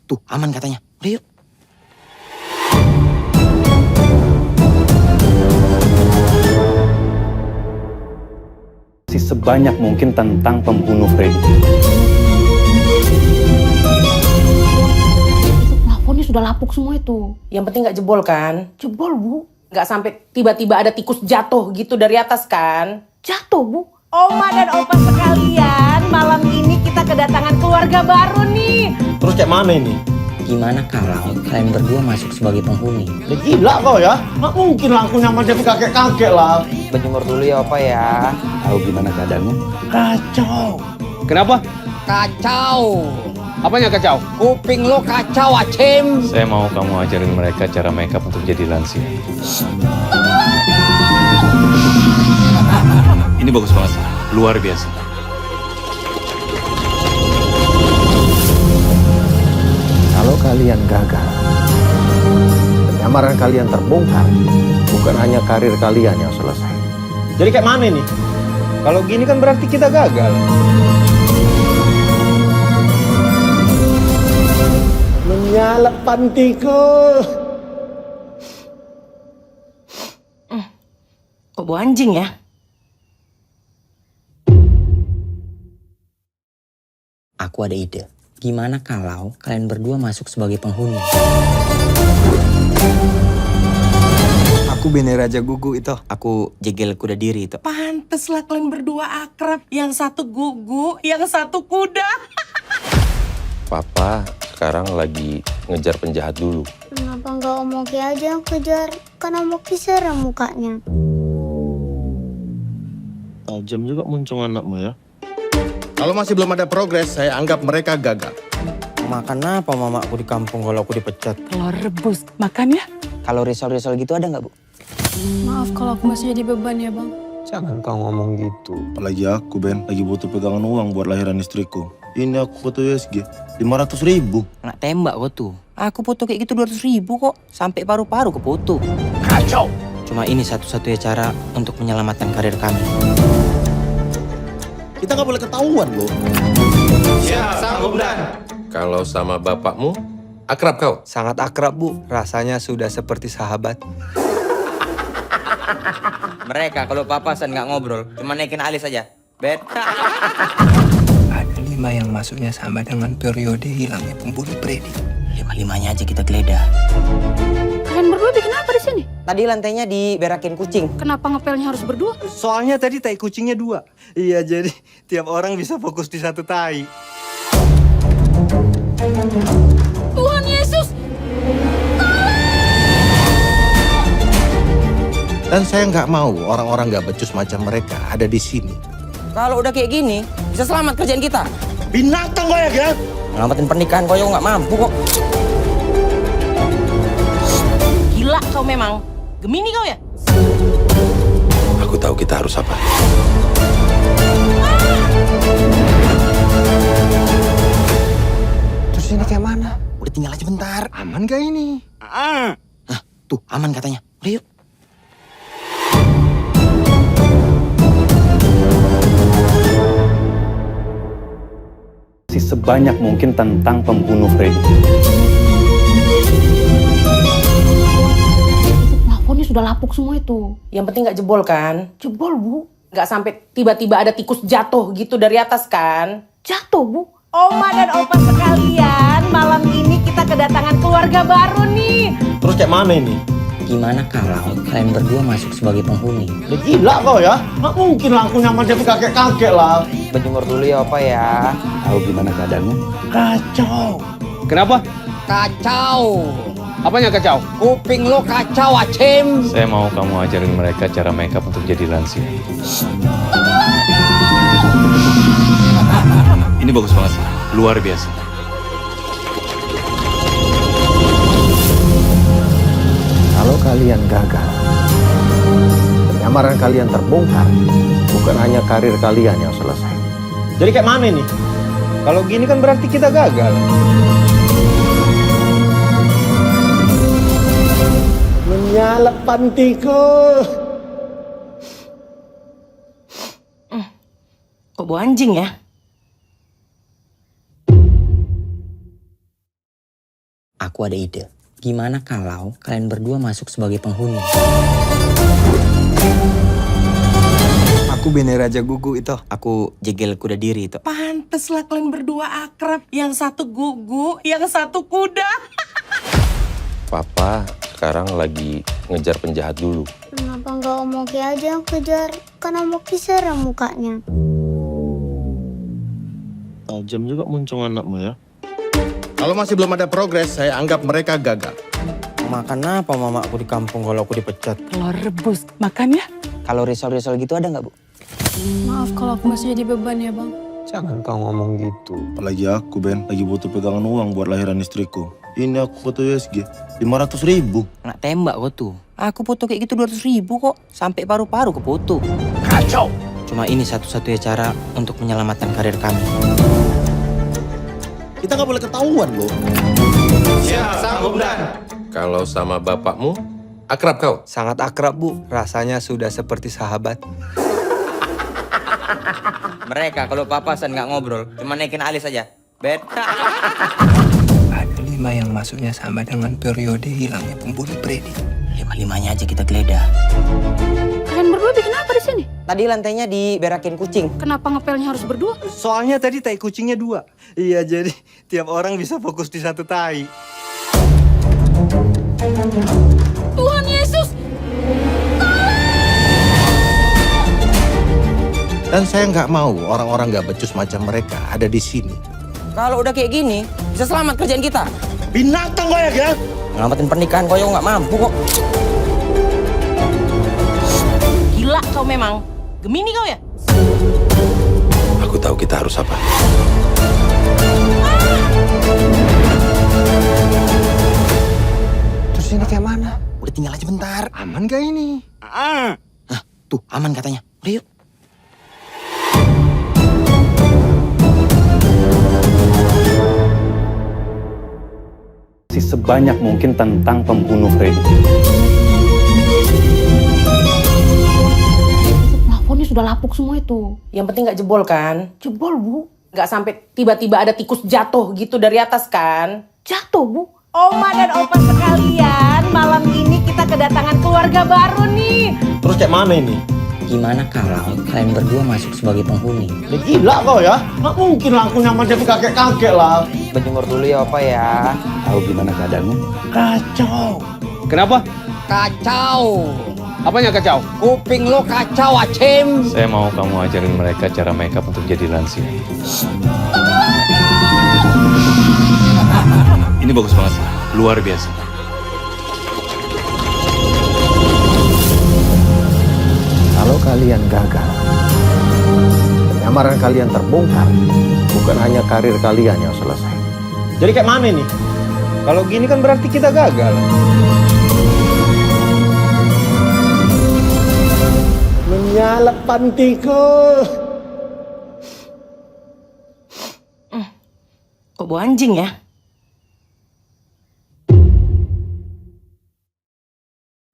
tuh aman katanya. Udah yuk. Sebanyak mungkin tentang pembunuh Freddy. Plafonnya sudah lapuk semua itu. Yang penting nggak jebol kan? Jebol, Bu. Nggak sampai tiba-tiba ada tikus jatuh gitu dari atas kan? Jatuh, Bu. Oma dan opa sekalian, malam ini kita kedatangan keluarga baru nih. Terus kayak mana ini? Gimana kalau kalian berdua masuk sebagai penghuni? Udah gila kau ya? Nggak mungkin langsung nyamar jadi kakek-kakek lah. Berjemur dulu ya Opa ya. Tahu gimana keadaannya? Kacau. Kenapa? Kacau. Apanya kacau? Kuping lo kacau, Acem. Saya mau kamu ajarin mereka cara makeup untuk jadi lansia. Ini bagus banget, luar biasa. Kalau kalian gagal, penyamaran kalian terbongkar, bukan hanya karir kalian yang selesai. Jadi kayak mana ini? Kalau gini kan berarti kita gagal. Menyalak pantiku. Kok bau anjing ya? Aku ada ide. Gimana kalau kalian berdua masuk sebagai penghuni? Aku Bene Raja Gugu itu. Aku Jegel Kuda Diri itu. Pantes lah kalian berdua akrab. Yang satu gugu, yang satu kuda. Papa sekarang lagi ngejar penjahat dulu. Kenapa nggak Om Oki aja yang kejar? Kan Om Oki serem mukanya. Tajam juga muncung anakmu ya. Kalau masih belum ada progres, saya anggap mereka gagal. Makan apa mamaku di kampung kalau aku dipecat? Telur rebus. Makan ya? Kalau risol-risol gitu ada nggak, Bu? Maaf kalau aku masih jadi beban ya, Bang. Jangan kau ngomong gitu. Apalagi aku, Ben. Lagi butuh pegangan uang buat lahiran istriku. Ini aku foto USG. 500.000. Nggak tembak kok tuh. Aku foto kayak gitu 200.000 kok. Sampai paru-paru ke foto. Kacau. Cuma ini satu-satunya cara untuk menyelamatkan karir kami. Kita nggak boleh ketahuan loh. Kalau sama bapakmu, akrab kau? Sangat akrab, Bu. Rasanya sudah seperti sahabat. Mereka kalau papasan nggak ngobrol, cuma naikin alis aja. Bet. Ada 5 yang masuknya sama dengan periode hilangnya pembunuh Freddy. 5-5-nya aja kita geledah. Kalian berdua bikin apa di sini? Tadi lantainya diberakin kucing. Kenapa ngepelnya harus berdua? Soalnya tadi tai kucingnya 2. Iya, jadi tiap orang bisa fokus di satu tai. Tuhan Yesus! Dan saya nggak mau orang-orang nggak becus macam mereka ada di sini. Kalau udah kayak gini, bisa selamat kerjaan kita. Binatang kau ya, Gel? Ngelamatin pernikahan kau nggak mampu kok. Gila kau memang. Gemini kau ya? Aku tahu kita harus apa. Terus ini kayak mana? Udah tinggal aja bentar. Aman gak ini? Nah, tuh aman katanya. Udah yuk. Sebanyak mungkin tentang pembunuh Freddy. Plafonnya sudah lapuk semua itu. Yang penting nggak jebol kan? Jebol, Bu. Nggak sampai tiba-tiba ada tikus jatuh gitu dari atas kan? Jatuh, Bu. Oma dan opa sekalian, malam ini kita kedatangan keluarga baru nih. Terus kayak mana ini? Gimana kalau kalian berdua masuk sebagai penghuni? Udah gila kau ya? Nggak mungkin langsung nyamar jadi kakek-kakek lah. Berjemur dulu ya Opa ya. Tahu gimana keadaannya? Kacau. Kenapa? Kacau. Apanya kacau? Kuping lo kacau, Acem. Saya mau kamu ajarin mereka cara makeup untuk jadi lansia. Ini bagus banget, luar biasa. Kalau kalian gagal, Penyamaran kalian terbongkar, bukan hanya karir kalian yang selesai. Jadi kayak mana nih? Kalau gini kan berarti kita gagal. Menyala pantiku. Kok bau anjing ya? Aku ada ide. Gimana kalau kalian berdua masuk sebagai penghuni? Aku Bene Raja Gugu itu. Aku Jegel Kuda Diri itu. Pantes lah kalian berdua akrab. Yang satu gugu, yang satu kuda. Papa sekarang lagi ngejar penjahat dulu. Kenapa nggak Om Oki aja yang kejar? Kan Om Oki serem mukanya. Tajam juga muncung anakmu ya. Kalau masih belum ada progres, saya anggap mereka gagal. Makan apa mama aku di kampung kalau aku dipecat? Telur rebus, makan ya? Kalau risol-risol gitu ada nggak, Bu? Maaf kalau aku masih jadi beban ya bang. Jangan kau ngomong gitu. Apalagi aku, Ben, lagi butuh pegangan uang buat lahiran istriku. Ini aku foto USG, 500.000. Nak tembak kok tuh. Aku foto kayak gitu 200.000 kok. Sampai paru-paru ke foto. Kacau. Cuma ini satu-satunya cara untuk menyelamatkan karir kami. Kita nggak boleh ketahuan loh. Kalau sama bapakmu, akrab kau? Sangat akrab, Bu. Rasanya sudah seperti sahabat. Mereka kalau papasan nggak ngobrol, cuma naikin alis aja. Bet. Ada 5 yang masuknya sama dengan periode hilangnya pembunuh Freddy. 5-5-nya aja kita geledah. Kalian berdua bikin apa di sini? Tadi lantainya diberakin kucing. Kenapa ngepelnya harus berdua? Soalnya tadi tai kucingnya 2. Iya, jadi tiap orang bisa fokus di satu tai. Tuhan Yesus! Dan saya nggak mau orang-orang nggak becus macam mereka ada di sini. Kalau udah kayak gini, bisa selamat kerjaan kita. Binatang kau ya, Ngelamatin pernikahan kau yang nggak mampu kok. Gila kau memang. Gemini kau ya? Aku tahu kita harus apa. Terus ini kayak mana? Udah tinggal aja bentar. Aman gak ini? Nah, tuh aman katanya. Udah yuk. Sebanyak mungkin tentang pembunuh Freddy. Plafonnya sudah lapuk semua itu. Yang penting nggak jebol kan? Jebol, Bu. Nggak sampai tiba-tiba ada tikus jatuh gitu dari atas kan? Jatuh, Bu. Oma dan opa sekalian, malam ini kita kedatangan keluarga baru nih. Terus kayak mana ini? Gimana kalau kalian berdua masuk sebagai penghuni? Ya gila kau ya. Nggak mungkin lah aku nyaman jadi kakek-kakek lah. Berjemur dulu ya Opa ya. Tahu gimana keadaanmu? Kacau. Kenapa? Kacau. Apanya kacau? Kuping lo kacau, Acem. Saya mau kamu ajarin mereka cara makeup untuk jadi lansia. Ini bagus banget, luar biasa. Kalau kalian gagal, penyamaran kalian terbongkar, bukan hanya karir kalian yang selesai. Jadi kayak mana nih? Kalau gini kan berarti kita gagal. Menyala pantiku. Kok bau anjing ya?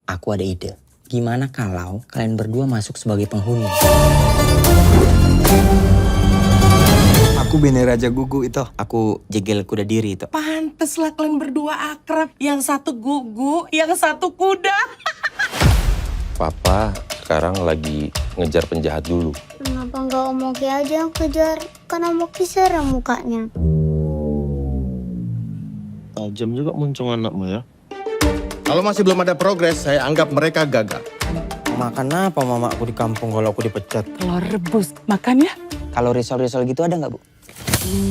Aku ada ide. Gimana kalau kalian berdua masuk sebagai penghuni? Aku Bene Raja Gugu itu. Aku Jegel Kuda Diri itu. Pantes lah kalian berdua akrab. Yang satu gugu, yang satu kuda. Papa sekarang lagi ngejar penjahat dulu. Kenapa nggak Om Oki aja yang kejar? Kan Om Oki serem mukanya. Tajam juga muncung anakmu ya. Kalau masih belum ada progres, saya anggap mereka gagal. Makan apa mama aku di kampung kalau aku dipecat? Telur rebus, makan ya? Kalau risol-risol gitu ada nggak, Bu?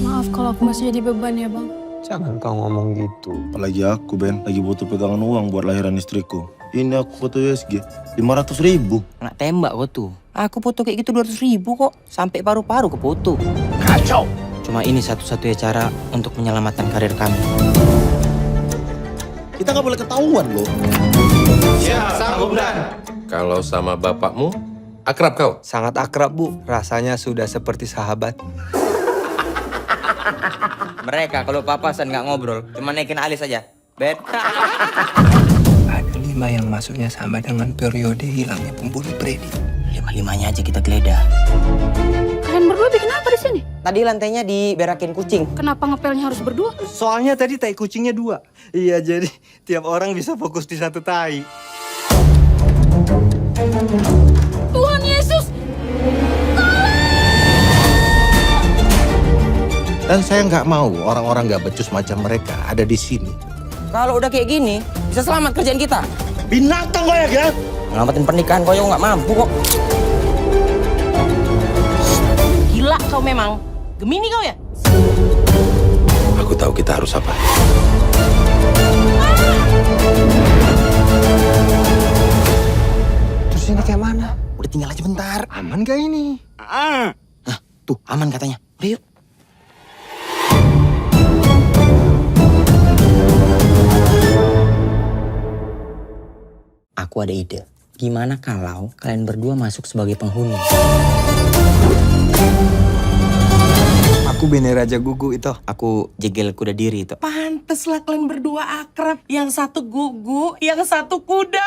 Maaf kalau aku masih jadi beban ya bang. Jangan kau ngomong gitu. Apalagi aku, Ben, lagi butuh pegangan uang buat lahiran istriku. Ini aku foto USG, 500.000. Nak tembak kok tuh. Aku foto kayak gitu 200.000 kok. Sampai paru-paru ke foto. Kacau. Cuma ini satu-satunya cara untuk menyelamatkan karir kami. Kita nggak boleh ketahuan loh. Kalau sama bapakmu, akrab kau? Sangat akrab, Bu. Rasanya sudah seperti sahabat. Mereka kalau papasan nggak ngobrol, cuma naikin alis aja. Bet. Ada 5 yang masuknya sama dengan periode hilangnya pembunuh Freddy. 5-5-nya aja kita geledah. Kalian berdua bikin apa di sini? Tadi lantainya diberakin kucing. Kenapa ngepelnya harus berdua? Soalnya tadi tai kucingnya 2. Iya, jadi tiap orang bisa fokus di satu tai. Tuhan Yesus! Dan saya nggak mau orang-orang nggak becus macam mereka ada di sini. Kalau udah kayak gini, bisa selamat kerjaan kita. Binatang kau ya, Ngelamatin pernikahan kau nggak mampu kok. Gila kau memang. Gemini kau ya? Aku tahu kita harus apa. Terus ini kayak mana? Udah tinggal aja bentar. Aman gak ini? Nah, tuh aman katanya. Udah yuk. Aku ada ide. Gimana kalau kalian berdua masuk sebagai penghuni? Aku Bene Raja Gugu itu. Aku jegel kuda diri itu. Pantes lah kalian berdua akrab. Yang satu gugu, yang satu kuda.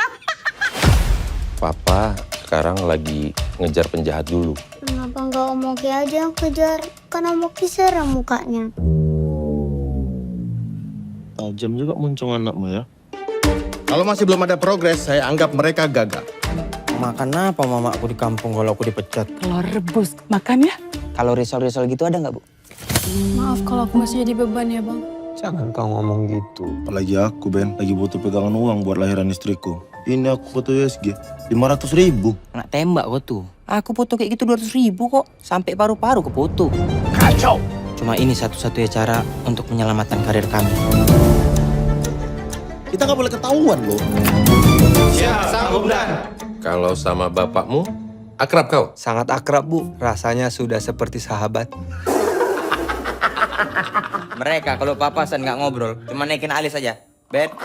Papa sekarang lagi ngejar penjahat dulu. Kenapa nggak Om Oki aja yang kejar? Kan Om Oki serem mukanya. Tajam juga muncung anakmu ya. Kalau masih belum ada progres, saya anggap mereka gagal. Makan apa mama aku di kampung kalau aku dipecat? Telur rebus, makan ya? Kalau risol-risol gitu ada nggak, Bu? Maaf kalau aku masih jadi beban ya, Bang. Jangan kau ngomong gitu. Apalagi aku, Ben, lagi butuh pegangan uang buat lahiran istriku. Ini aku foto USG, 500.000. Nak tembak kok tuh. Aku foto kayak gitu 200.000 kok. Sampai paru-paru ke foto. Kacau! Cuma ini satu-satunya cara untuk menyelamatkan karir kami. Kita nggak boleh ketahuan loh. Kalau sama bapakmu, akrab kau? Sangat akrab, Bu. Rasanya sudah seperti sahabat. Mereka kalau papasan nggak ngobrol, cuma naikin alis aja. Bet.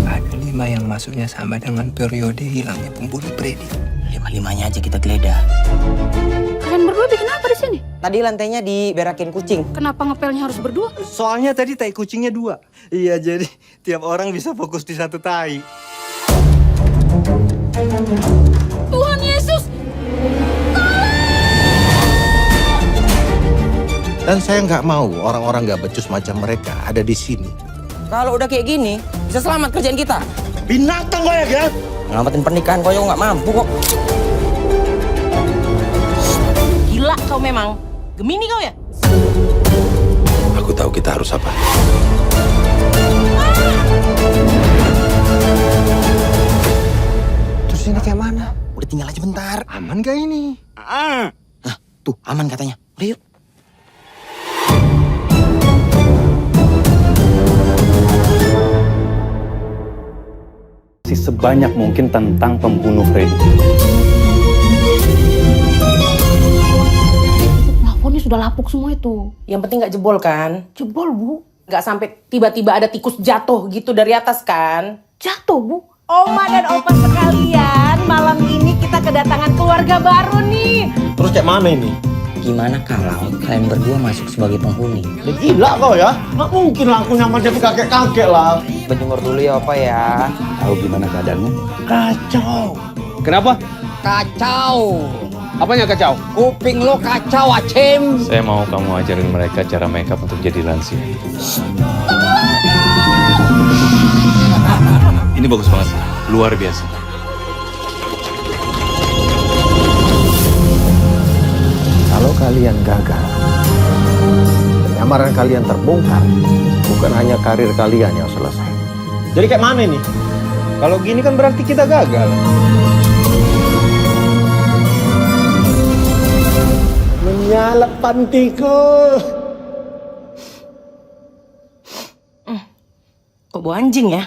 Ada 5 yang masuknya sama dengan periode hilangnya pembunuh Freddy. 5-5-nya aja kita geledah. Kalian berdua bikin apa di sini? Tadi lantainya diberakin kucing. Kenapa ngepelnya harus berdua? Soalnya tadi tai kucingnya 2. Iya, jadi tiap orang bisa fokus di satu tai. Tuhan Yesus! Dan saya nggak mau orang-orang nggak becus macam mereka ada di sini. Kalau udah kayak gini, bisa selamat kerjaan kita. Binatang kau ya, Ngelamatin pernikahan kau nggak mampu kok. Gila kau memang. Gemini kau ya? Aku tahu kita harus apa. Terus ini kayak mana? Udah tinggal aja bentar. Aman gak ini? Nah, tuh aman katanya. Udah yuk. Sebanyak mungkin tentang pembunuh Freddy. Plafonnya sudah lapuk semua itu. Yang penting nggak jebol kan? Jebol, Bu. Nggak sampai tiba-tiba ada tikus jatuh gitu dari atas kan? Jatuh, Bu. Oma dan opa sekalian, malam ini kita kedatangan keluarga baru nih. Terus kayak mana ini? Gimana kalau kalian berdua masuk sebagai penghuni? Ya, gila kau ya. Nggak mungkin lah aku nyaman jadi kakek-kakek lah. Berjemur dulu ya opa ya. Tahu gimana keadaannya? Kacau. Kenapa? Kacau. Apanya kacau? Kuping lo kacau, Acem. Saya mau kamu ajarin mereka cara makeup untuk jadi lansia. Ini bagus banget, luar biasa. Kalau kalian gagal, penyamaran kalian terbongkar, bukan hanya karir kalian yang selesai. Jadi kayak mana nih? Kalau gini kan berarti kita gagal. Menyalak pantiku. Kok bau anjing ya?